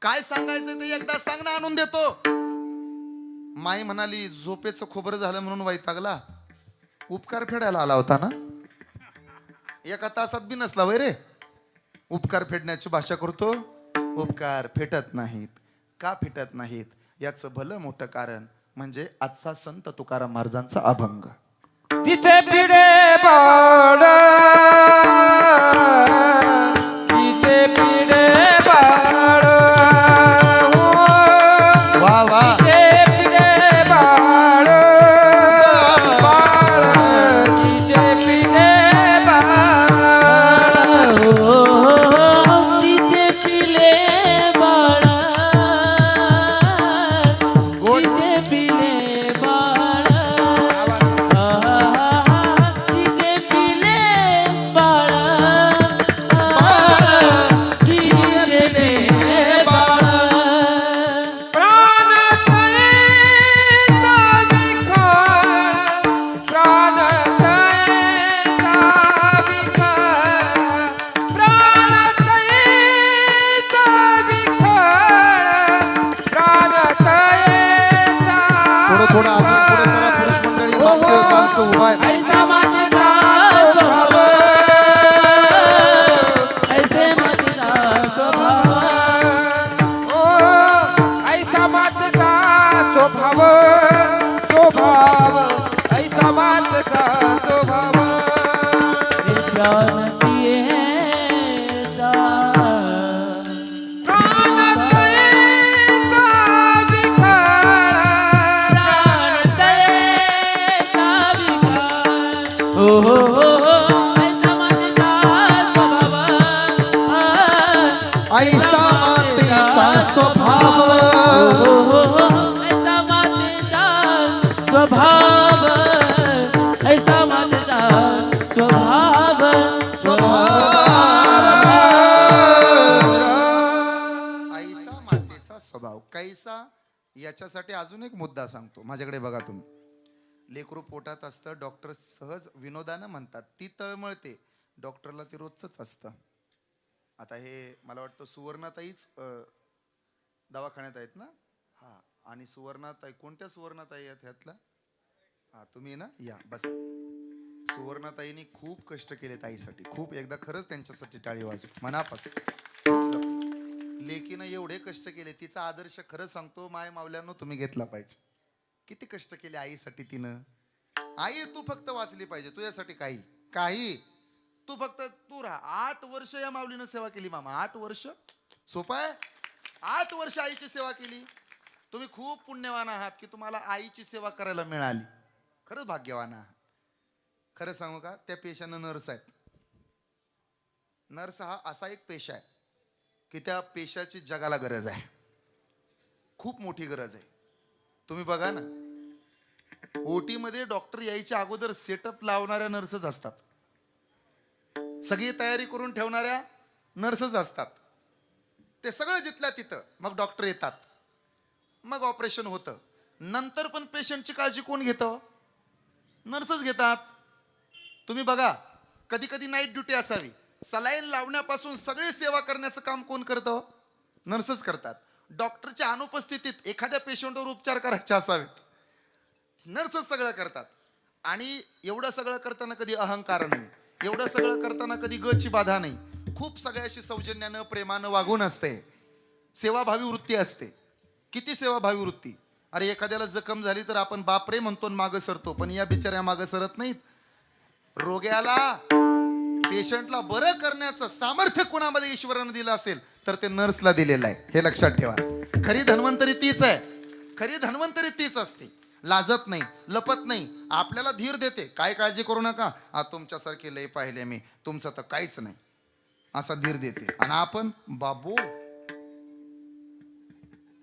काय सांगायचं ते एकदा सांग ना, आणून देतो. माई म्हणाली, झोपेचं खोबरं झालं म्हणून वैतागला, उपकार फेडायला आला होता ना. 1 तासात बी नसला वय रे. उपकार फेडण्याची भाषा करतो. उपकार फेटत नाहीत. का फेटत नाहीत याचं भलं मोठं कारण म्हणजे आजचा संत तुकाराम महाराजांचा अभंग. जिथे पिढे बाळ, जिथे पिढे बाळ, वा वा. जिथे पिढे बाळ, बाळ, जिथे पिढे बाळ, तिचे पिले बाळ, तिचे पिले बाळ, तिचे पिले बाळ, तिचे पिले बाळ. प्राण तळेचा विखार, प्राण तळेचा विखार, प्राण तळेचा विखार, प्राण तळेचा थोडं अजून पुढे जरा पुरुष मंडळी माणसं उभा आहे. ऐसा मातेचा स्वभाव, ऐसे मातेचा स्वभाव, ऐसा मातेचा स्वभाव, स्वभाव, ऐसा मातेचा स्वभाव. प्राण पियेचा, प्राण तळेचा विखार, प्राण तळेचा विकार. हो हो हो हो, ऐसा मातेचा स्वभाव, ऐसा मातेचा स्वभाव, हो हो हो, ऐसा मातेचा स्वभाव, ऐसा मातेचा स्वभाव, ऐसा मातेचा स्वभाव कैसा. याच्यासाठी अजून एक मुद्दा सांगतो. माझ्याकडे बघा तुम्ही. लेकरू पोटात असतं, डॉक्टर सहज विनोदानं म्हणतात ती तळमळते, डॉक्टरला ते रोजच असतं. आता हे मला वाटतं सुवर्णाताईच दवाखान्यात आहेत ना. हा, आणि सुवर्णाताई, कोणत्या सुवर्णाताई आहेत ह्यातल्या? हा तुम्ही ना, या बस. सुवर्णाताईंनी खूप कष्ट केले ताईसाठी, खूप. एकदा खरंच त्यांच्यासाठी टाळी वाजू मनापासून. लेकीनं एवढे कष्ट केले, तिचा आदर्श खरं सांगतो माय मावल्यानं तुम्ही घेतला पाहिजे. किती कष्ट केले आईसाठी तिनं. आई तू फक्त वाचली पाहिजे, तुझ्यासाठी काही काही तू फक्त तू राहा. 8 वर्ष या माऊलीनं सेवा केली मामा. 8 वर्ष सोपं आहे? 8 वर्ष आईची सेवा केली. तुम्ही खूप पुण्यवान आहात की तुम्हाला आईची सेवा करायला मिळाली. खरंच भाग्यवान आहात. खरं सांगू का, त्या पेशानं नर्स आहेत. नर्स हा असा एक पेशा आहे की त्या पेशाची जगाला गरज आहे, खूप मोठी गरज आहे. तुम्ही बघा ना, ओटी मध्ये डॉक्टर यायच्या अगोदर सेटअप लावणाऱ्या नर्सच असतात, सगळी तयारी करून ठेवणाऱ्या नर्सच असतात. ते सगळं जिथल्या तिथं. मग डॉक्टर येतात, मग ऑपरेशन होतं. नंतर पण पेशंटची काळजी कोण घेतं? नर्सच घेतात. तुम्ही बघा, कधी कधी नाईट ड्युटी असावी, सलाईन लावण्यापासून सगळी सेवा करण्याचं काम कोण करतं? नर्सच करतात. डॉक्टरच्या अनुपस्थितीत एखाद्या पेशंटवर उपचार करायचे असावेत, नर्सच सगळं करतात. आणि एवढं सगळं करताना कधी अहंकार नाही, एवढं सगळं करताना कधी गची बाधा नाही, खूप सगळ्याशी सौजन्यानं प्रेमानं वागून असते, सेवाभावी वृत्ती असते. किती सेवाभावी वृत्ती. अरे एखाद्याला जखम झाली तर आपण बापरे म्हणतो मागं सरतो, पण या बिचाऱ्या मागं सरत नाहीत. रोग्याला, पेशंटला बरं करण्याचं सामर्थ्य कोणामध्ये ईश्वरानं दिलं असेल तर ते नर्सला दिलेलं आहे. हे लक्षात ठेवा. खरी धन्वंतरी तीच आहे, खरी धन्वंतरी तीच असते. लाजत नाही, लपत नाही, आपल्याला धीर देते. काय काळजी करू नका, तुमच्यासारखे लय पाहिले मी, तुमचं तर काहीच नाही, असा धीर देते. आणि आपण बाबू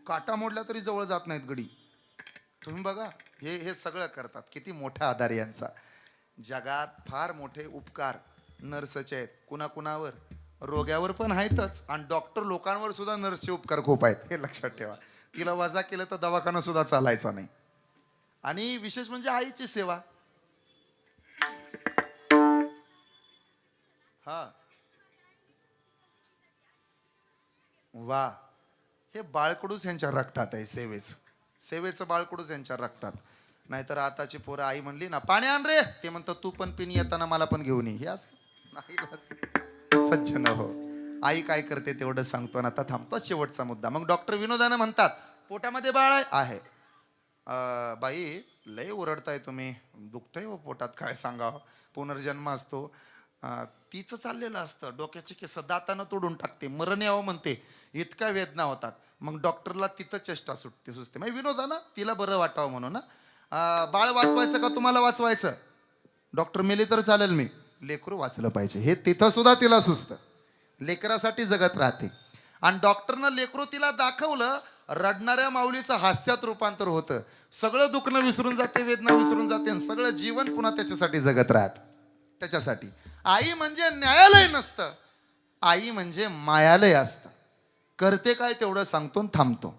काटा मोडला तरी जवळ जात नाहीत गडी. तुम्ही बघा, हे सगळं करतात. किती मोठा आधार यांचा. जगात फार मोठे उपकार नर्सचे आहेत. कुणाकुणावर, रोग्यावर पण आहेतच, आणि डॉक्टर लोकांवर सुद्धा नर्सचे उपकार खूप आहेत. हे लक्षात ठेवा. तिला वजा केलं तर दवाखाना सुद्धा चालायचा नाही. आणि विशेष म्हणजे आईची सेवा. हा वा, हे बाळकडूच यांच्या रक्तात आहे. सेवेचं बाळकडूच यांच्या रक्तात. नाहीतर आताची पोरं आई म्हणली ना पाणी आण रे, ते म्हणतं तू पण पिणी येताना मला पण घेऊन ये. हे असं नाही. सज्जन हो, आई काय करते तेवढं सांगतो. आणि आता थांबतो शेवटचा मुद्दा. मग डॉक्टर विनोदानं म्हणतात पोटामध्ये बाळ आहे. बाई लय ओरडताय तुम्ही, दुखतंय हो पोटात, काय सांगावं, पुनर्जन्म असतो. तिचं चाललेलं असतं, डोक्याचे केस दातानं तोडून टाकते, मरण यावं म्हणते, इतक्या वेदना होतात. मग डॉक्टरला तिथं चेष्टा सुचते. मग विनोदानं तिला बरं वाटावं म्हणून ना, बाळ वाचवायचं का तुम्हाला वाचवायचं? डॉक्टर मेले तर चालेल, मी लेकरू वाचलं पाहिजे, हे तिथं सुद्धा तिला सुचतं. लेकरासाठी जगत राहते. आणि डॉक्टरनं लेकरू तिला दाखवलं, रडणाऱ्या माऊलीचं हास्यात रूपांतर होतं. सगळं दुखणं विसरून जाते, वेदना विसरून जाते, आणि सगळं जीवन पुन्हा त्याच्यासाठी जगत राहत. त्याच्यासाठी आई म्हणजे न्यायालय नसतं, आई म्हणजे मायालय असतं. करते काय तेवढं सांगतो, थांबतो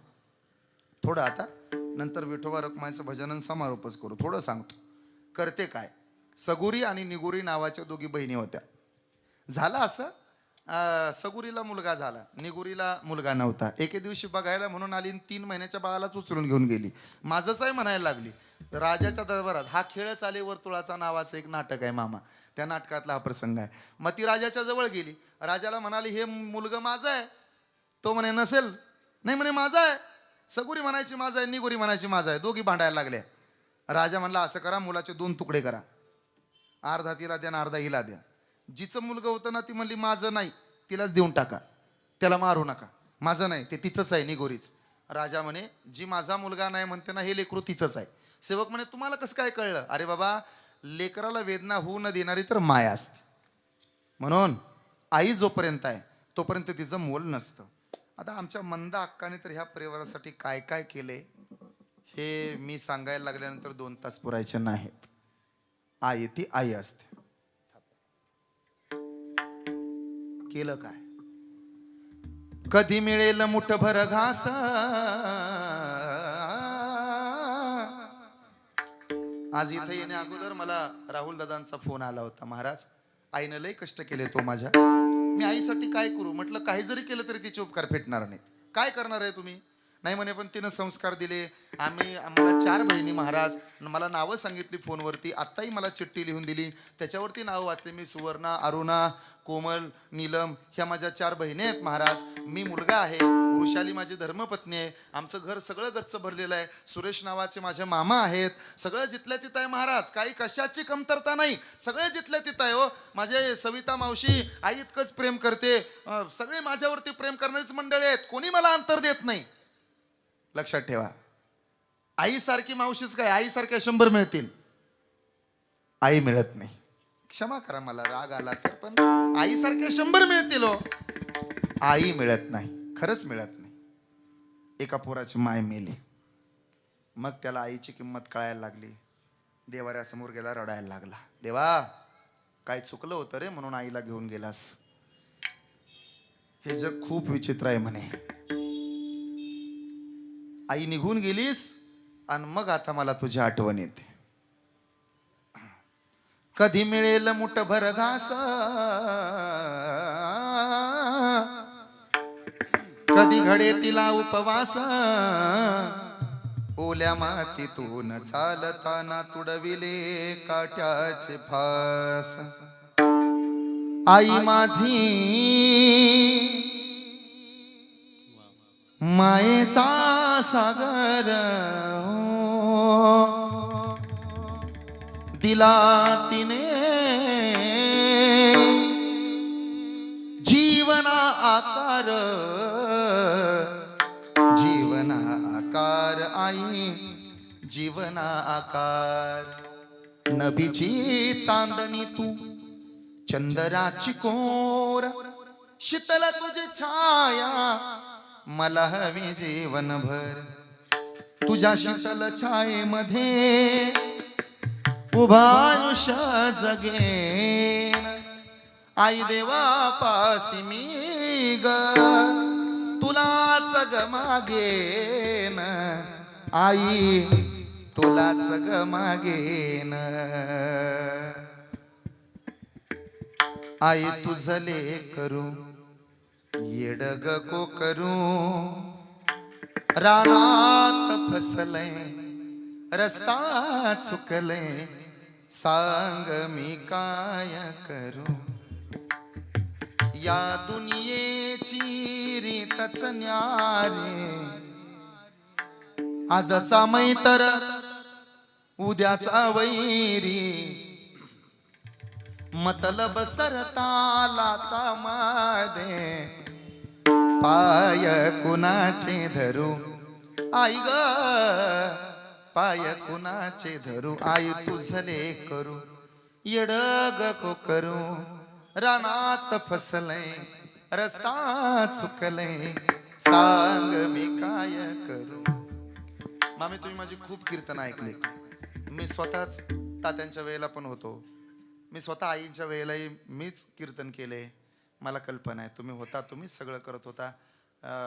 थोडं. आता नंतर विठोबा रखुमाईचं भजन समारोपच करू. थोडं सांगतो करते काय. सगुरी आणि निगुरी नावाच्या दोघी बहिणी होत्या. झालं असं, सगुरीला मुलगा झाला, निगुरीला मुलगा नव्हता. एके दिवशी बघायला म्हणून आली, 3 महिन्याच्या बाळालाच उचलून घेऊन गेली. माझंच आहे म्हणायला लागली. राजाच्या दरबारात हा खेळ चाले वर्तुळाचा नावाचं एक नाटक आहे मामा, त्या नाटकातला हा प्रसंग आहे. मग ती राजाच्या जवळ गेली. राजाला म्हणाली हे मुलगा माझा आहे. तो म्हणे नसेल, नाही म्हणे माझा आहे. सगुरी म्हणायची माझा आहे, निगुरी म्हणायची माझा आहे. दोघी भांडायला लागल्या. राजा म्हणला असं करा, मुलाचे 2 तुकडे करा, अर्धा तिला द्या आणि अर्धा हिला द्या. जिचं मुलगा होतं ना ती म्हणली माझं नाही, तिलाच देऊन टाका, त्याला मारू नका, माझं नाही, ते तिचंच आहे, निगोरीच. राजा म्हणे जी माझा मुलगा नाही म्हणते ना हे लेकरू तिचंच आहे. सेवक म्हणे तुम्हाला कसं काय कळलं? अरे बाबा, लेकराला वेदना होऊ न देणारी तर माया असते. म्हणून आई जोपर्यंत आहे तोपर्यंत तिचं मोल नसतं. आता आमच्या मंदा अक्काने तर ह्या परिवारासाठी काय काय केले हे मी सांगायला लागल्यानंतर 2 तास पुरायचे नाहीत. आई ती आई असते. केलं काय? कधी मिळेल मुठभर घास, आज इथे येण्या अगोदर मला राहुल दादांचा फोन आला होता. महाराज आईनं लय कष्ट केले तो माझ्या, मी आईसाठी काय करू? म्हटलं काही जरी केलं तरी तिचे उपकार फेटणार नाहीत. काय करणार आहे तुम्ही? नाही म्हणे पण तिनं संस्कार दिले. आम्हाला 4 बहिणी महाराज, मला नावं सांगितली फोनवरती, आत्ताही मला चिठ्ठी लिहून दिली, त्याच्यावरती नावं वाचले मी. सुवर्णा, अरुणा, कोमल, नीलम ह्या माझ्या 4 बहिणी आहेत महाराज. मी मुलगा आहे, वृषाली माझी धर्मपत्नी आहे, आमचं घर सगळं गच्च भरलेलं आहे. सुरेश नावाचे माझे मामा आहेत, सगळं जिथल्या तिथं आहे महाराज, काही कशाची कमतरता नाही, सगळे जिथल्या तिथं आहे. हो माझे सविता मावशी आई इतकंच प्रेम करते, सगळे माझ्यावरती प्रेम करणारीच मंडळी आहेत, कोणी मला अंतर देत नाही. लक्षात ठेवा, आईसारखी मावशीच काय, आईसारख्या 100 मिळतील, आई मिळत नाही. क्षमा करा मला राग आला तर, पण आईसारख्या 100 मिळतील हो, आई मिळत नाही, खरंच मिळत नाही. एका पोराची माय मेली, मग त्याला आईची किंमत कळायला लागली. देवाऱ्यासमोर गेला, रडायला लागला. देवा काय चुकलं होतं रे म्हणून आईला घेऊन गेलास? हे जग खूप विचित्र आहे म्हणे. आई निघून गेलीस आणि मग आता मला तुझी आठवण येते. कधी मिळेल मुठभर घास, कधी घडे तिला उपवास ओल्या मातीतून चालताना तुडविले काट्याचे फास आई माझी मायेचा सागर दिला तिने जीवना आकार जीवना आकार आई जीवना आकार नभीची चांदणी तू चंद्राची कोर शीतल तुझी छाया मला हवी जीवनभर तुझ्या शीतल छायेमध्ये उभा आयुष्य जगेन आई देवा पासी मी ग तुलाच ग मागेन आई तुलाच ग मागेन आई तुझले करू येडग को करू रानात फसले रस्ता चुकले सांग मी काय करू या दुनियेची रीतच न्यारे आजचा मैतर उद्याचा वैरी मतलब सरता लाता मादे पाय कुणाचे धरू आई ग पाय कुणाचे धरू आई तुझले करू येडग को करू रानात फसले रस्ता चुकले सांग मी काय करू मामी तुम्ही माझी खूप कीर्तन ऐकले मी स्वतःच तात्यांच्या वेळेला पण होतो मी स्वतः आईच्या वेळेलाही मीच कीर्तन केले मला कल्पना आहे तुम्ही होता तुम्हीच सगळं करत होता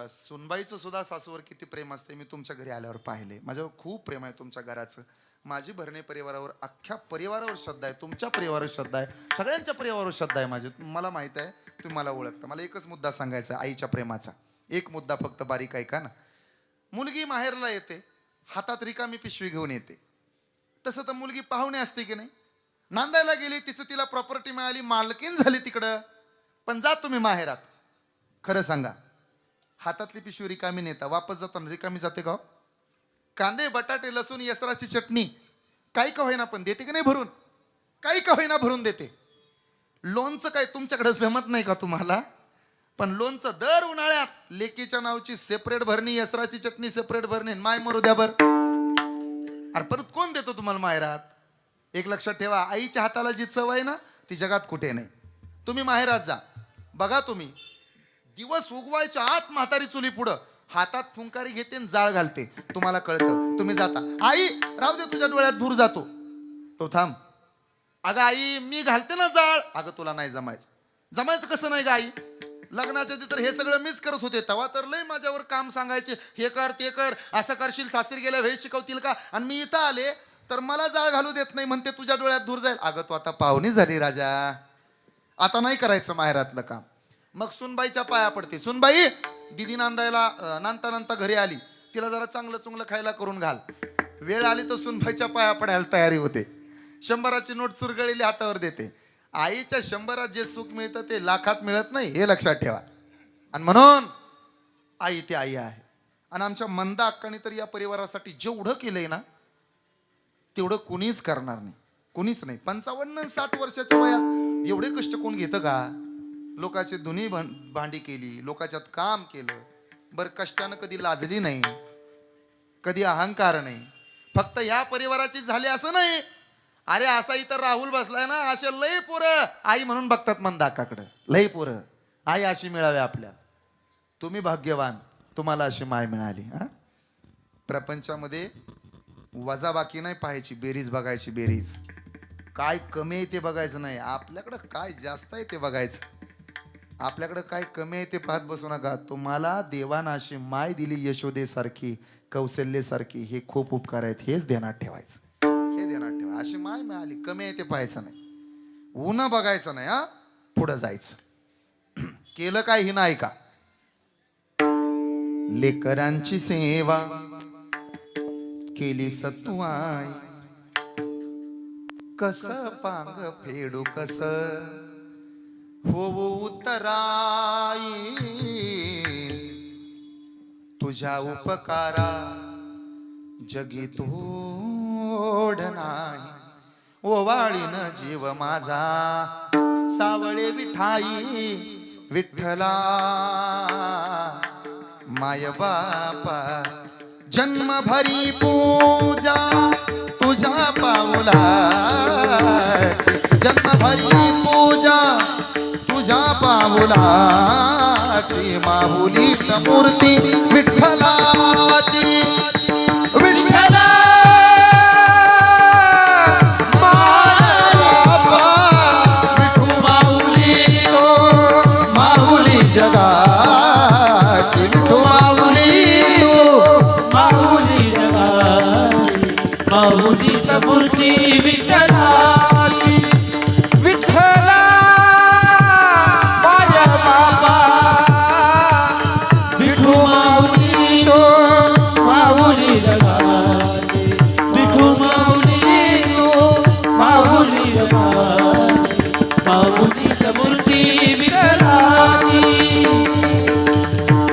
सुनबाईचं सुद्धा सासूवर किती प्रेम असते मी तुमच्या घरी आल्यावर पाहिले माझ्यावर खूप प्रेम आहे तुमच्या घराचं माझी भरणे परिवारावर अख्ख्या परिवारावर श्रद्धा आहे तुमच्या परिवारावर श्रद्धा आहे सगळ्यांच्या परिवारावर श्रद्धा आहे माझी मला माहित आहे तुम्ही मला ओळखता मला एकच मुद्दा सांगायचा आईच्या प्रेमाचा एक मुद्दा फक्त बारीक ऐका ना मुलगी माहेरला येते हातात रिकामी पिशवी घेऊन येते तसं तर मुलगी पाहुणे असते की नाही नांदायला गेली तिचं तिला प्रॉपर्टी मिळाली मालकीन झाली तिकडं पण जा तुम्ही माहेरात खरं सांगा हातातली पिशवी रिकामी नेता वापस जाताना रिकामी जाते का कांदे बटाटे लसूण यसराची चटणी काही का होईना पण देते की नाही भरून काही का होईना भरून देते लोणचं काय तुमच्याकडे जमत नाही का तुम्हाला पण लोणचं दर उन्हाळ्यात लेकीच्या नावची सेपरेट भरणी यसराची चटणी सेपरेट भरणी माय मरू द्या बर अरे परत कोण देतो तुम्हाला माहेरात एक लक्षात ठेवा आईच्या हाताला जी चव आहे ना ती जगात कुठे नाही तुम्ही माहेरात जा बघा तुम्ही दिवस उगवायच्या आत म्हातारी चुली पुढं हातात फुंकारी घेते आणि जाळ घालते तुम्हाला कळतं तुम्ही जाता आई राहू दे तुझ्या डोळ्यात धूर जातो तो थांब अगं आई मी घालते ना जाळ अगं तुला नाही जमायचं कसं नाही ग आई लग्नाच्या आधी तर हे सगळं मीच करत होते तेव्हा तर लय माझ्यावर काम सांगायचे हे कर ते कर असं करशील सासरी गेल्या वेळ शिकवतील का आणि मी इथं आले तर मला जाळ घालू देत नाही म्हणते तुझ्या डोळ्यात धूर जाईल अगं तू आता पाहुणी झाली राजा आता नाही करायचं माहेरातलं काम मग सुनबाईच्या पाया पडते सुनबाई दिदी नांदा घरी आली तिला जरा चांगलं चुंगलं खायला करून घाल वेळ आली तर सुनबाईच्या पाया पडायला तयारी होते 100ची नोट चुरगळलेली हातावर देते आईच्या 100 जे सुख मिळतं ते लाखात मिळत नाही हे लक्षात ठेवा आणि म्हणून आई ती आई आहे आणि आमच्या मंदा अक्काने तर या परिवारासाठी जेवढं केलंय ना तेवढं कुणीच करणार नाही कुणीच नाही 55-60 वर्षाच्या वयात एवढे कष्ट कोण घेतं का लोकांची धुनी भांडी केली लोकांच्यात काम केलं बरं कष्टानं कधी लाजली नाही कधी अहंकार नाही फक्त ह्या परिवाराची झाली असं नाही अरे असा इथं राहुल बसलाय ना असे लई पोरं आई म्हणून बघतात मंदाकाकडं लई पोरं आई अशी मिळावी आपल्या तुम्ही भाग्यवान तुम्हाला अशी माय मिळाली हा प्रपंचामध्ये वजाबाकी नाही पाहायची बेरीज बघायची बेरीज काय कमी आहे ते बघायचं नाही आपल्याकडं काय जास्त आहे ते बघायचं आपल्याकडं काय कमी आहे ते पाहत बसू नका तुम्हाला देवानं अशी माय दिली यशोदेसारखी कौशल्यसारखी हे खूप उपकार आहेत हेच ध्यानात ठेवायचं हे ध्यानात ठेवा अशी माय मिळाली कमी आहे ते पाहायचं नाही ऊन बघायचं नाही हा पुढं जायचं केलं काय ही नाही का लेकरांची सेवा केली सत्वाई, कस पांग फेडू कस होऊ उतराई, तुझ्या उपकारा जगी तोड नाही, ओवाळीन जीव माझा सावळे विठाई विठ्ठला, माय बापा जन्मभरी पूजा तुझ्या पाऊलाची, जन्मभरी पूजा तुझ्या पाऊलाची, माहुलीत मूर्ती विठ्ठलाची, विठ्ठला विठू माऊली माऊली जगाची, विठू माऊली जगाची, माऊलीत मूर्ती विठ्ठलाची, विठ्ठला माझ्या बाबा, विठू माऊली माऊली जगाची, विठू माऊली माऊली जगाची, माऊलीत मूर्ती विठ्ठलाची,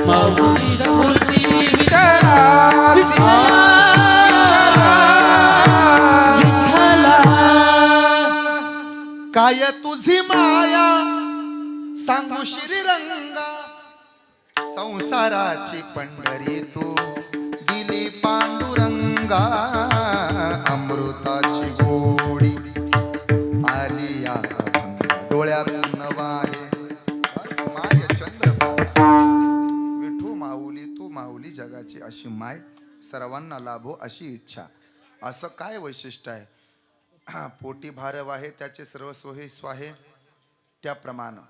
माऊलीत मूर्ती विठ्ठलाची, काय तुझी माया सांगू श्रीरंगा, संसाराची पंढरी तू दिली पांडुरंगा, अमृताची गोडी आली या डोळ्यातून वाहे, माय चंद्रभागा, विठू माऊली तू माऊली जगाची, अशी माय सर्वांना लाभो अशी इच्छा. असं काय वैशिष्ट्य आहे? पोटी भारव आहे त्याचे सर्व सोहे स्वाहे, त्याप्रमाणे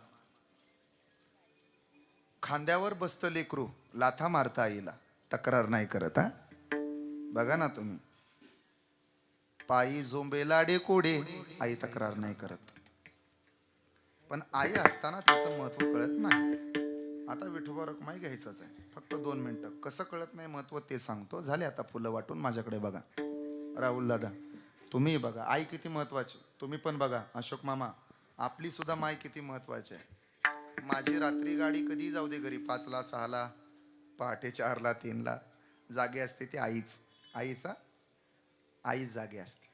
खांद्यावर बसतं लेकरू लाथा मारता आईला तक्रार नाही करत. हा बघा ना तुम्ही, पायी झोंबे लाडे कोडे आई तक्रार नाही करत, पण आई असताना त्याचं महत्व कळत नाही. आता विठोबा रखमाई घ्यायचंच आहे, फक्त 2 मिनिटं. कसं कळत नाही महत्व ते सांगतो. झाले आता फुलं वाटून, माझ्याकडे बघा. राहुल दादा तुम्ही बघा, आई किती महत्वाची. तुम्ही पण बघा अशोक मामा, आपली सुद्धा माय किती महत्वाची आहे. माझी रात्री गाडी कधी जाऊ दे घरी, 5ला 6ला पहाटे 4ला 3ला जागे असते ती आईच जागे असते.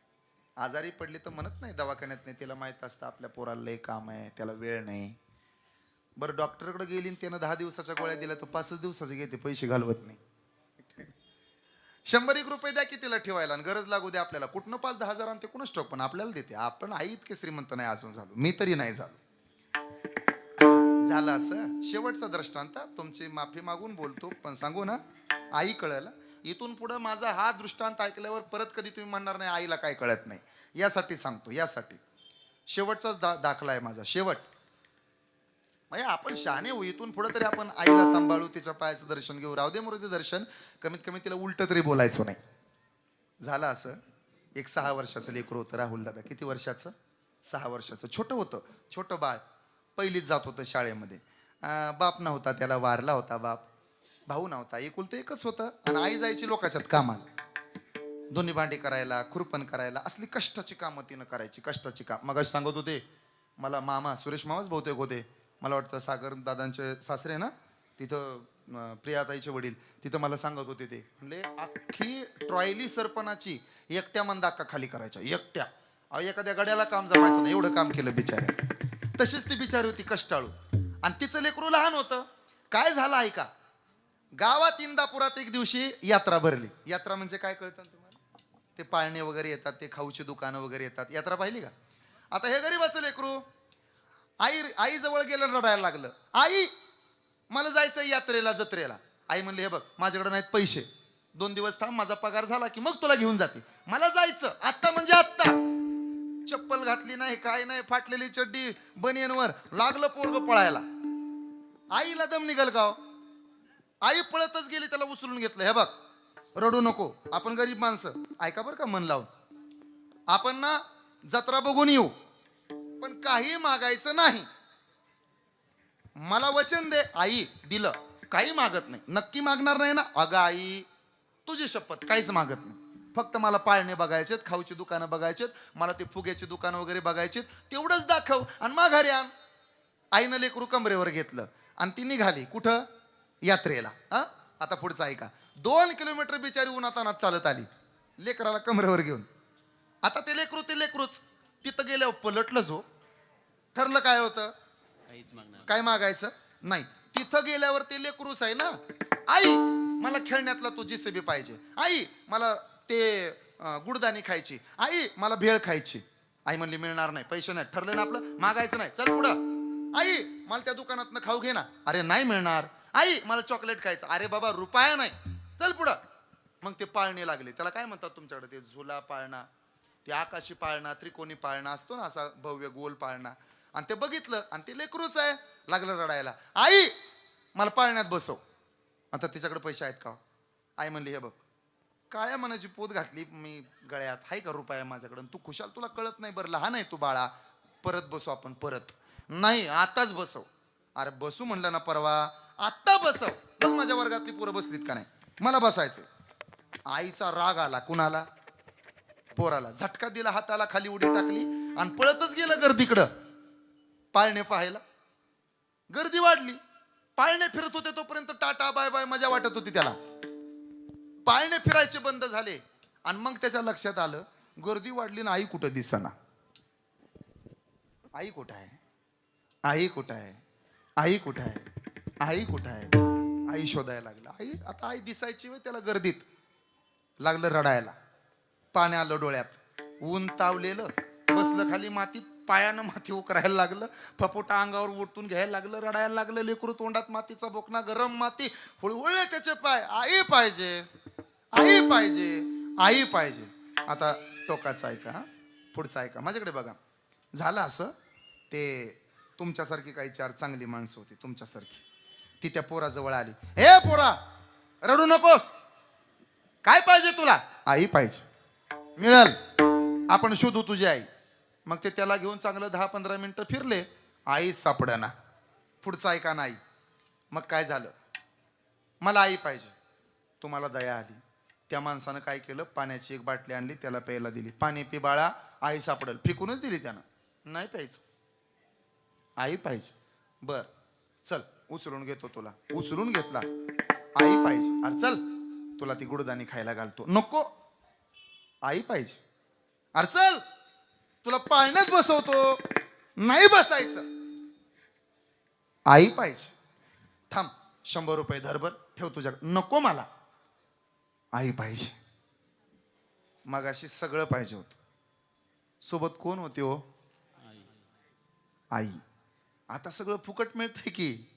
आजारी पडली तर म्हणत नाही दवाखान्यात नाही, तिला माहित असतं आपल्या पोराला लय काम आहे, त्याला वेळ नाही. बरं डॉक्टरकडे गेली त्यानं 10 दिवसाच्या गोळ्या दिल्या तर 5 दिवसाचे घेते, पैसे घालवत नाही. 100 रुपये द्या की तिला ठेवायला, आणि गरज लागू द्या आपल्याला. कुठनं 5-10 हजार आणते कुणाच ठाऊक, पण आपल्याला देते. आपण आई इतके श्रीमंत नाही अजून झालो, मी तरी नाही झालो. झालं असं शेवटचा दृष्टांत, तुमची माफी मागून बोलतो, पण सांगू ना आई कळलं. इथून पुढे माझा हा दृष्टांत ऐकल्यावर परत कधी तुम्ही म्हणणार नाही आईला काय कळत नाही. यासाठी सांगतो, यासाठी शेवटचाच दाखला आहे माझा, शेवट. म्हणजे आपण शहाणे होऊ, इथून पुढे तरी आपण आईला सांभाळू, तिच्या पायाचं दर्शन घेऊ. राहू दे मुरुदे दर्शन, कमीत कमी तिला उलट तरी बोलायचं नाही. झालं असं, एक 6 वर्षाचं लेकरू होतं राहुल दादा. किती वर्षाचं? 6 वर्षाचं. छोटं होतं, छोटं बाळ. पहिलीच जात होतं शाळेमध्ये. बाप नव्हता त्याला, वारला होता बाप. भाऊ नव्हता, एकुलतं एकच होतं. आणि आई जायची लोकांच्यात कामाला, दोन्ही भांडी करायला, खुरपण करायला, असली कष्टाची कामं तिनं करायची, कष्टाची काम. मग सांगत होते मला मामा, सुरेश मामाच बहुतेक होते, मला वाटतं सागर दादांचे सासरे ना तिथं, प्रियाताईचे वडील तिथं, मला सांगत होते ते म्हणले अख्खी ट्रॉयली सरपणाची एकट्या मंदाक्का खाली करायच्या, एकट्या. एखाद्या गड्याला काम जमायचं नाही, एवढं काम केलं बिचाऱ्या. तशीच ती बिचारी होती कष्टाळू. आणि तिचं लेकरू लहान होतं. काय झालं ऐका, गावात इंदापुरात एक दिवशी यात्रा भरली. यात्रा म्हणजे काय कळतं तुम्हाला? ते पाळणे वगैरे येतात, ते खाऊची दुकानं वगैरे येतात. यात्रा पाहिली का? आता हे गरीबाचं लेकरू आई जवळ गेलं, रडायला लागलं. आई मला जायचं यात्रेला, जत्रेला. आई म्हणली हे बघ माझ्याकडे नाहीत पैसे, 2 दिवस थांब, माझा पगार झाला की मग तुला घेऊन जाते. मला जायचं आत्ता म्हणजे आत्ता. चप्पल घातली नाही, काय नाही, फाटलेली चड्डी बनियनवर लागलं पोरग पळायला. आईला दम निघल का? आई पळतच गेली, त्याला उचलून घेतलं. हे बघ रडू नको, आपण गरीब माणसं, ऐका बरं का मन लावून. आपण ना जत्रा बघून येऊ, पण काही मागायचं नाही. मला वचन दे. आई दिलं. काही मागत नाही. नक्की मागणार नाही ना? अगं आई तुझी शपथ काहीच मागत नाही. फक्त मला पाळणे बघायचेत, खाऊची दुकानं बघायचेत, मला ते फुग्याची दुकानं वगैरे बघायचेत, तेवढंच दाखव आणि माघारी आण. आईनं लेकरू कमरेवर घेतलं आणि ती निघाली कुठं? यात्रेला. आता पुढचं ऐका. 2 किलोमीटर बिचारी उन्हातानात चालत आली लेकराला कमरेवर घेऊन. आता ते लेकरूच तिथं गेल्यावर पलटलंच हो. ठरलं काय होतं? काय मागायचं नाही. तिथं गेल्यावर ते लेकरूच आहे ना. आई मला खेळण्यातला तो जिसेबी पाहिजे. आई मला ते गुडदाणी खायची. आई मला भेळ खायची. आई म्हणली मिळणार नाही, पैसे नाही. ठरलं ना आपलं, मागायचं नाही, चल पुढं. आई मला त्या दुकानातनं खाऊ घे ना. अरे नाही मिळणार. आई मला चॉकलेट खायचं. अरे बाबा रुपया नाही, चल पुढं. मग ते पाळणे लागले. त्याला काय म्हणतात तुमच्याकडे? ते झुला पाळणा, ते आकाशी पाळणा, त्रिकोणी पाळणा असतो ना, असा भव्य गोल पाळणा. आणि ते बघितलं आणि ते लेकरूच आहे. लागलं रडायला. आई मला पाळण्यात बसव. आता तिच्याकडे पैसे आहेत का? आई म्हणली हे बघ, काळ्या मनाची पोत घातली मी गळ्यात, हाय का रुपया माझ्याकडे? तू खुशाल, तुला कळत नाही. बरं लहान आहे तू बाळा, परत बसू आपण. परत नाही, आताच बसव. अरे बसू म्हणलं ना परवा, आत्ता बसव. बस माझ्या वर्गातली पोरं बसलीत का नाही? मला बसायचं. आईचा राग आला. कुणाला? पोराला. झटका दिला, हाताला खाली उडी टाकली आणि पळतच गेलं गर्दीकडं पाळणे पाहायला. गर्दी वाढली. पाळणे फिरत होते तोपर्यंत टाटा बाय बाय मजा वाटत होती त्याला. पाळणे फिरायचे बंद झाले आणि मग त्याच्या लक्षात आलं गर्दी वाढली ना आई कुठं दिसना. आई कुठं आहे? आई कुठं आहे? आई कुठं आहे? आई कुठं आहे? आई शोधायला लागला. आई आता आई दिसायची वेळ त्याला गर्दीत. लागलं रडायला. पाणी आलं डोळ्यात. ऊन तावलेलं. बसलं खाली मातीत. पायानं माती उकरायला लागलं. फपोटा अंगावर ओतून घ्यायला लागलं. रडायला लागलं लेकरू. तोंडात मातीचा बोकना, गरम माती. हुळहुळले त्याचे पाय. आई पाहिजे, आई पाहिजे, आई पाहिजे. आता टोकाचं ऐका, पुढचं ऐका, माझ्याकडे बघा. झालं असं, ते तुमच्यासारखी काही 4 चांगली माणसं होती तुमच्यासारखी. ती त्या पोराजवळ आली. हे पोरा रडू नकोस, काय पाहिजे तुला? आई पाहिजे. मिळेल, आपण शोधू तुझी आई. मग ते त्याला घेऊन चांगलं 10-15 मिनिटं फिरले. आई सापडेना. पुढचं ऐका ना. आई मग काय झालं? मला आई पाहिजे. तुम्हाला दया आली. त्या माणसानं काय केलं? पाण्याची एक बाटली आणली, त्याला प्यायला दिली. पाणी पी बाळा, आई सापडेल. फेकूनच दिली त्यानं. नाही प्यायचं, आई पाहिजे. बर चल उचलून घेतो तुला. उचलून घेतला. आई पाहिजे. अरे चल तुला ती गुडदाणी खायला घालतो. नको, आई पाहिजे. अरे चल तुला पाळण्यात बसवतो. नाही बसायचं, आई पाहिजे. थांब 100 रुपये धरबर ठेव तुझ्याकडे. नको मला, आई पाहिजे. मगाशी सगळं पाहिजे होतं. सोबत कोण होते हो? आई. आता सगळं फुकट मिळतंय की,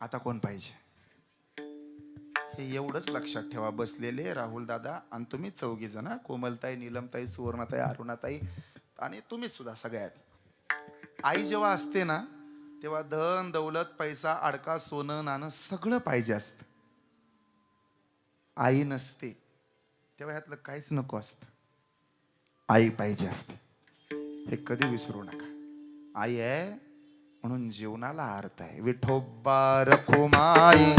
आता कोण पाहिजे? हे एवढंच लक्षात ठेवा. बसलेले राहुल दादा आणि तुम्ही 4घी जण, कोमलताई, नीलमताई, सुवर्णाताई, अरुणाताई आणि तुम्ही सुद्धा सगळ्यात. आई जेव्हा असते ना तेव्हा धन दौलत, पैसा, अडका, सोनं नाणं सगळं पाहिजे असतं. आई नसते तेव्हा ह्यातलं काहीच नको असतं. आई पाहिजे असते. हे कधी विसरू नका. आई आहे म्हणून जीवनाला अर्थ आहे. विठोबा रखुमाई